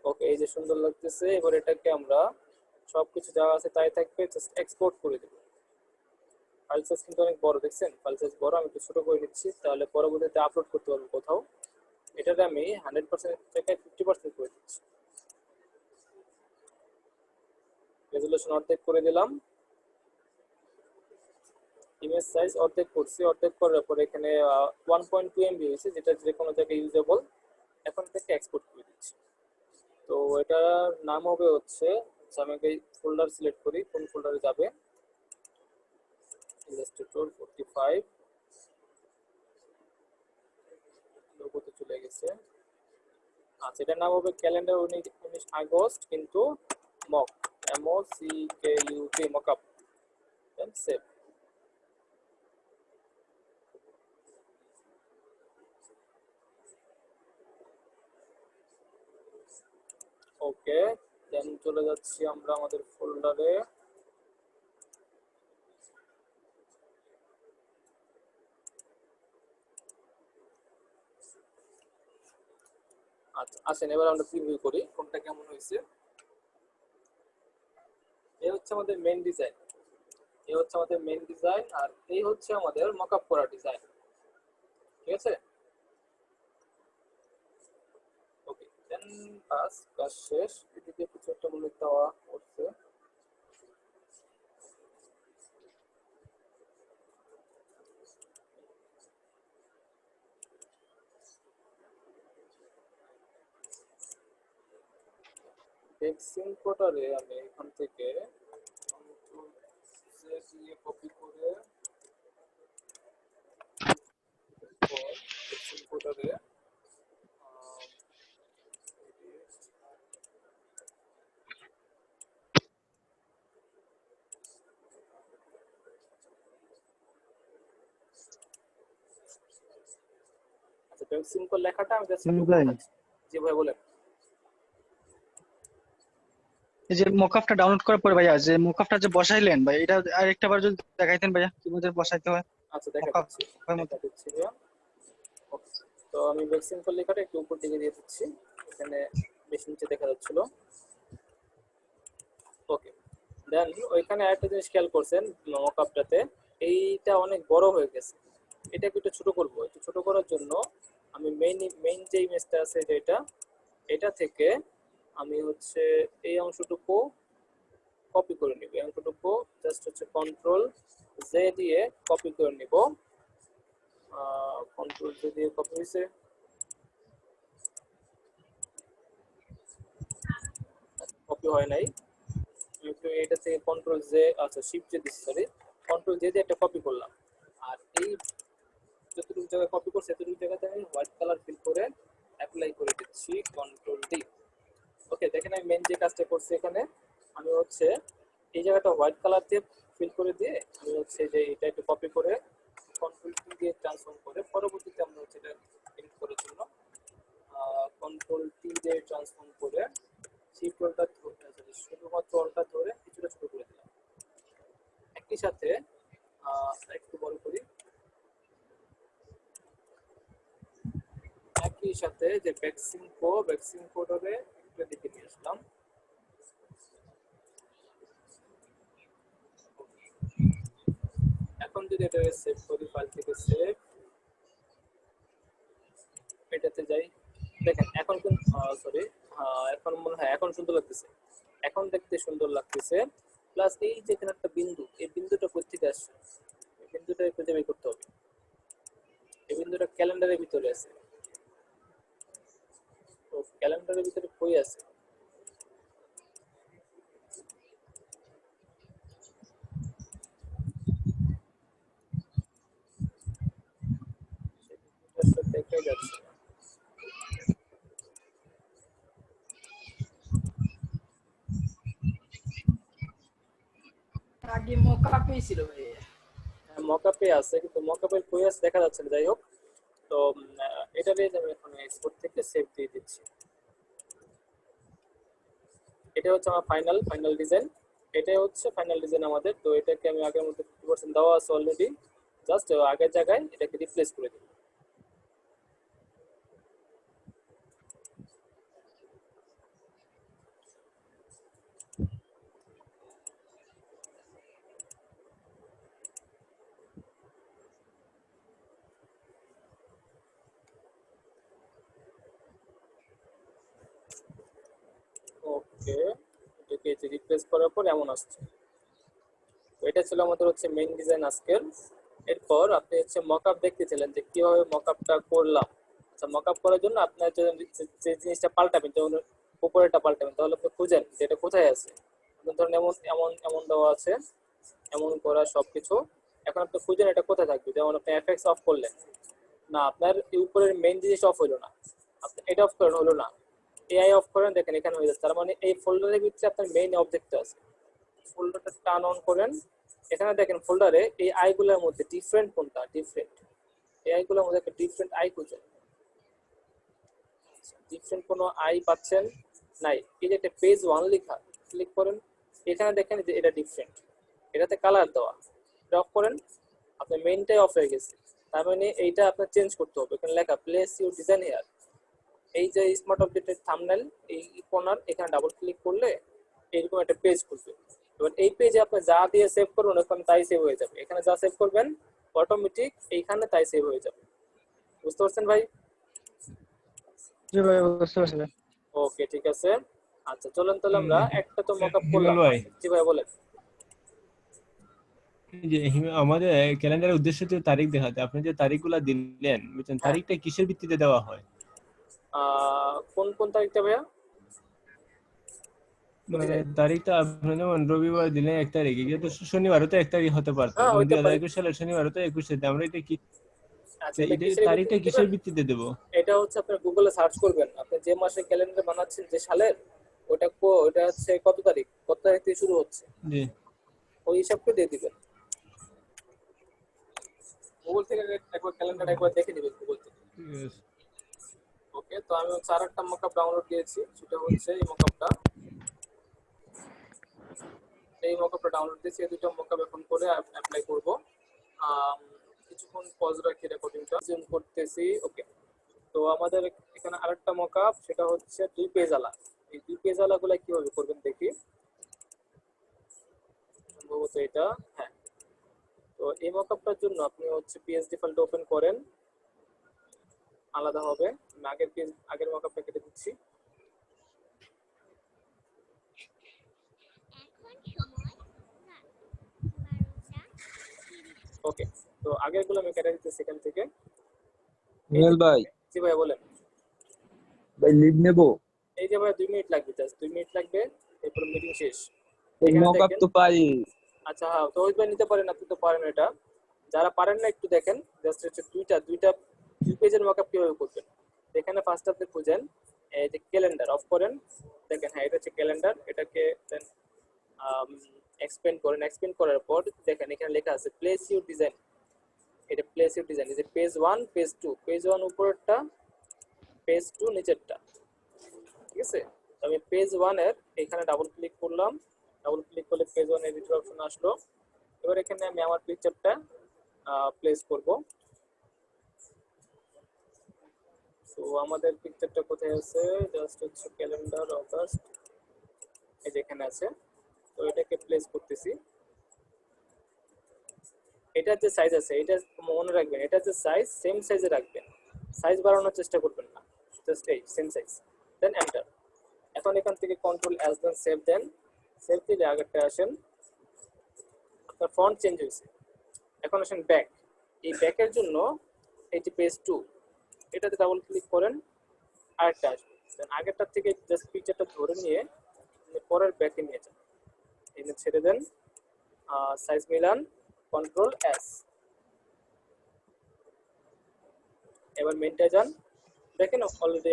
ওকে এই যে সুন্দর লাগতেছে। এবার এটাকে আমরা সবকিছু যা আছে তাই থাকবে, জাস্ট এক্সপোর্ট করে দেব। ফাইল সাইজ কিন্তু অনেক বড়, দেখছেন ফাইল সাইজ বড়, আমি একটু ছোট করে নিচ্ছি, তাহলে পরবর্তীতে আপলোড করতে পারবো কোথাও। এটাতে আমি 100% থেকে 50% করে দিচ্ছি, রেজুলেশন অর্ধেক করে দিলাম, ইমেজ সাইজ অর্ধেক করছি, অর্ধেক করার পর এখানে 1.2 MB হয়েছে, যেটা যে কোনো জায়গায় ইউজেবল। এখন থেকে এক্সপোর্ট করে দিচ্ছি। তো এটার নাম হবে হচ্ছে, আমি এই ফোল্ডার সিলেক্ট করি, কোন ফোল্ডারে যাবে, ইলাস্ট্রেটর 45 লোগোতে চলে গেছে। আচ্ছা এটার নাম হবে ক্যালেন্ডার 19 আগস্ট, কিন্তু মক, MOCKUP মকআপ, দেন সেভ। ওকে দেন চলে যাচ্ছি আমরা আমাদের ফোল্ডারে, আচ্ছা আসেন এবার আমরা প্রিভিউ করি কোনটা কেমন হয়েছে। এই হচ্ছে আমাদের মেইন ডিজাইন, এই হচ্ছে আমাদের মেইন ডিজাইন, আর এই হচ্ছে আমাদের মকআপ করা ডিজাইন, ঠিক আছে। ওকে দেন কাজ শেষ। এদিকে কিছু একটা উল্লেখ দেওয়া হচ্ছে, টেক্সটিং কোটারে আমি এখান থেকে কপি করে টেক্সটিং কোটারে আচ্ছা সিম্পল লেখাটা আমি জাস্ট জি ভাই বলেন। এই যে মকআপটা ডাউনলোড করার পরে ভাইয়া যে মকআপটা যে বসাইলেন ভাই, এটা আরেকটা বার যদি দেখাইতেন ভাইয়া কিভাবে বসাইতে হয়। আচ্ছা দেখাচ্ছি। তো আমি বেক সিম্পল লেখাটা একটু উপর দিকে দিয়ে দিচ্ছি, এখানে বেশি নিচে দেখা যাচ্ছিল। ওকে দেন ওইখানে আরেকটা জিনিস খেয়াল করছেন মকআপটাতে, এইটা অনেক বড় হয়ে গেছে, এটাকে একটু ছোট করব। একটু ছোট করার জন্য আমি মেইন যে ইমেজটা আছে এটা থেকে আমি হচ্ছে এই অংশটুকু কপি করে নিব। এই অংশটুকু জাস্ট হচ্ছে কন্ট্রোল জে দিয়ে কপি করে নিব। কন্ট্রোল জে দিয়ে কপি হয়েছে। কপি হয় নাই, এটা থেকে কন্ট্রোল জে, আচ্ছা শিফট জে দিচ্ছি, সরি কন্ট্রোল জে দিয়ে একটা কপি করলাম। আর এই যতটুকু জায়গায় কপি করছি এতটুকু জায়গাতে আমি হোয়াইট কালার ফিল করে অ্যাপ্লাই করে দিচ্ছি, কন্ট্রোল ডি। ওকে, দেখেন আমি মেন যে কাজটা করছি এখানে, আমি হচ্ছে এই জায়গাটা হোয়াইট কালার দিয়ে ফিল করে দিয়ে আমি হচ্ছে যে এটা একটু কপি করে কন্ট্রোল টি দিয়ে ট্রান্সফর্ম করে পরবর্তীতে আমরা হচ্ছে এটা এডিট করার জন্য কন্ট্রোল টি দিয়ে ট্রান্সফর্ম করে শিফট অল্টার ধরে শুধুমাত্র অল্টার ধরে কিছুটা ছোট করে দিলাম। একই সাথে একটু বড় করি, একই সাথে যে ভ্যাকসিন কোডরে একটু দিকে নিয়ে আসলাম। এখন যদি এটা সেভ করি, ফাইল থেকে সেভ, এটাতে যাই, দেখেন এখন কিন্তু সরি এখন মনে হয় এখন সুন্দর লাগতেছে, এখন দেখতে সুন্দর লাগতেছে। প্লাস এই যেখানে একটা বিন্দু, এই বিন্দুটা কোথা থেকে আসছে, এই বিন্দুটা খুঁজে বের করতে হবে। এই বিন্দুটা ক্যালেন্ডারের ভিতরে আছে, তো ক্যালেন্ডারের ভিতরে কই আছে? দেখা যাচ্ছে না। আগে মকআপই ছিল ভাই। মকআপে আছে কিন্তু মকআপের কই আছে দেখা যাচ্ছে না। যাই হোক, তো এটা দিয়ে আমি এখন এক্সপোর্ট থেকে সেভ দিয়ে দিচ্ছি। এটা হচ্ছে আমার ফাইনাল ডিজাইন, এটাই হচ্ছে ফাইনাল ডিজাইন আমাদের। তো এটাকে আমি আগের মতো 50% দেওয়া আছে অলরেডি, জাস্ট আগের জায়গায় এটাকে রিপ্লেস করে দিই। ওকে, এটাকে রিপ্লেস করার পর এমন আসছে। তো এটা ছিল আমাদের হচ্ছে মেইন ডিজাইন আজকের। এরপর আপনি হচ্ছে মকআপ দেখতেছিলেন যে কিভাবে মকআপটা করলাম। আচ্ছা, মকআপ করার জন্য আপনার যে জিনিসটা পাল্টাবেন, যেমন উপরেটা পাল্টাবেন, তাহলে আপনি খুঁজেন যে এটা কোথায় আছে। ধরুন এমন দেওয়া আছে, এমন করা সবকিছু। এখন আপনি খুঁজেন এটা কোথায় থাকবে। যেমন আপনি এফএক্স অফ করলেন, না আপনার এই উপরের মেইন জিনিস অফ হলো না, আপনি এটা অফ করেন, হলো না, এআই অফ করেন, দেখেন এখানে হয়ে যাচ্ছে। তার মানে এই ফোল্ডারের ভিতরে আপনার মেইন অবজেক্টটা আছে। ফোল্ডারটা টার্ন অন করেন, এখানে দেখেন ফোল্ডারে এই আইগুলোর মধ্যে ডিফারেন্ট কোনটা, ডিফারেন্ট এই আইগুলোর মধ্যে একটা ডিফারেন্ট আই খুঁজেন। ডিফারেন্ট কোনো আই পাচ্ছেন নাই, এই যে একটা পেজ 1 লেখা, ক্লিক করেন, এখানে দেখেন যে এটা ডিফারেন্ট, এটাতে কালার দেওয়া, অফ করেন, আপনার মেইনটাই অফ হয়ে গেছে। তার মানে এইটা আপনার চেঞ্জ করতে হবে। এখানে লেখা প্লেস ইউর ডিজাইন হিয়ার, এই যে স্মার্ট অবজেক্টের থাম্বনেল এই কর্নার, এখানে ডাবল ক্লিক করলে এরকম একটা পেজ খুলবে। এবার এই পেজে আপনি যা দিয়ে সেভ করবেন ওখানে তাই সেভ হয়ে যাবে। এখানে যা সেভ করবেন অটোমেটিক এইখানে তাই সেভ হয়ে যাবে। বুঝতে পারছেন ভাই? জি ভাই, বুঝতে পারছি ভাই। ওকে, ঠিক আছে। আচ্ছা চলেন তাহলে আমরা একটা তো মকআপ করলাম। ভাই, জি ভাই বলেন। যে আমাদের ক্যালেন্ডারের উদ্দেশ্য তো তারিখ দেখাতে, আপনি যে তারিখগুলো দিলেন বুঝছেন, তারিখটা কিসের ভিত্তিতে দেওয়া হয়? কোন তারিখটা ভাইয়া? মানে তারিখটা আপনি যেমন রবিবার দিলেন 1 তারিখে, কিন্তু শনিবারও তো 1 তারিখ হতে পারতো। হ্যাঁ, হতে পারে। 2021 সালের শনিবারও তো 21 তারিখ। আমরা এটা কি আচ্ছা, এটা তারিখটা কিসের ভিত্তিতে দেব? এটা হচ্ছে আপনি গুগলে সার্চ করবেন, আপনি যে মাসে ক্যালেন্ডার বানাচ্ছেন যে সালের, ওটা হচ্ছে কত তারিখ থেকে শুরু হচ্ছে, জি, ওই হিসাবকে দিয়ে দিবেন। গুগল থেকে একবার ক্যালেন্ডার একবার দেখে নেবেন গুগল থেকে। ঠিক আছে। ওকে, তো আমি হচ্ছে আরেকটা মকআপ ডাউনলোড দিয়েছি, সেটা হচ্ছে এই মকআপটা। ডাউনলোড দিয়েছি, এই দুটো মকআপ এখন করে অ্যাপ্লাই করব। কিছুক্ষণ পজ রাখি রেকর্ডিংটা, জুম করতেছি। ওকে, তো আমাদের এখানে আরেকটা মকআপ, সেটা হচ্ছে 2 পেজ আলা। এই 2 পেজ আলাগুলো কিভাবে করবেন দেখি। সম্ভবত এটা, হ্যাঁ। তো তো এই মকআপটার জন্য আপনি হচ্ছে পিএসডি ফাইলটা ওপেন করেন, আলাদা হবে। আমি আগের মকআপটা কেটে দিচ্ছি। ওকে, তো আগেরগুলো আমি কেটে দিতেছি এখান থেকে। নীল ভাই, জি ভাই বলেন। ভাই লিভ নেবো? এই যে ভাই 2 মিনিট লাগবে, জাস্ট 2 মিনিট লাগবে, এরপর মিটিং শেষ। এই এখানে মকআপ দেখেন। তো পাই। আচ্ছা হ্যাঁ, তো ওই ভাই নিতে পারেন, আপনি তো পারেন এটা। যারা পারেন না একটু দেখেন, জাস্ট হচ্ছে দুই পেজের মকআপ কিভাবে করবেন। এখানে ফার্স্ট আপনি খুঁজেন এই যে ক্যালেন্ডার অফ করেন, দেখেন হ্যাঁ এটা হচ্ছে ক্যালেন্ডার। এটাকে দেন এক্সপেন্ড করেন, এক্সপেন্ড করার পর দেখেন এখানে লেখা আছে প্লেস ইউর ডিজাইন। এটা প্লেস ইউর ডিজাইন, এই যে পেজ 1 পেজ 2, পেজ 1 উপরেরটা, পেজ 2 নিচেরটা, ঠিক আছে। তো আমি পেজ 1 এর এখানে ডাবল ক্লিক করলাম, ডাবল ক্লিক করলে পেজ 1 এডিটর অপশন আসলো। এবার এখানে আমি আমার পিকচারটা প্লেস করব। তো আমাদের পিকচারটা কোথায় আছে, জাস্ট হচ্ছে ক্যালেন্ডার অগাস্ট, এই যে এখানে আছে। তো এটাকে প্লেস করতেছি। এটা যে সাইজ আছে এটা মনে রাখবেন, এটা যে সাইজ সেম সাইজে রাখবেন, সাইজ বাড়ানোর চেষ্টা করবেন না, জাস্ট এই সেম সাইজ। দেন এন্টার। এখন এখান থেকে কন্ট্রোল এস দেন সেভ দেন। সেভ দিলে আগেরটা আসেন, আপনার ফন্ট চেঞ্জ হয়েছে। এখন আসেন ব্যাক। এই ব্যাকের জন্য এই যে পেজ 2 এটাতে ডাবল ক্লিক করেন, আরেকটা আসবে। দেন আগেরটার থেকে জাস্ট পিকচারটা ধরে নিয়ে পরের ব্যাকে নিয়ে যান, এনে ছেড়ে দেন, সাইজ মিলান, কন্ট্রোল এস। এবার মেনটা যান, দেখেন অলরেডি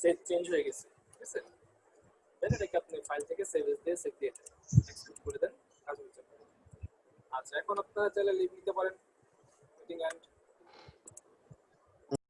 সেভ চেঞ্জ হয়ে গেছে, ঠিক আছে। দেন এটাকে আপনি ফাইল থেকে সেভ দিয়ে সেভ দিয়ে দেন, এক্সপোর্ট করে দেন, কাজ হয়ে যাবে। আচ্ছা, এখন আপনারা চাইলে লিভ নিতে পারেন।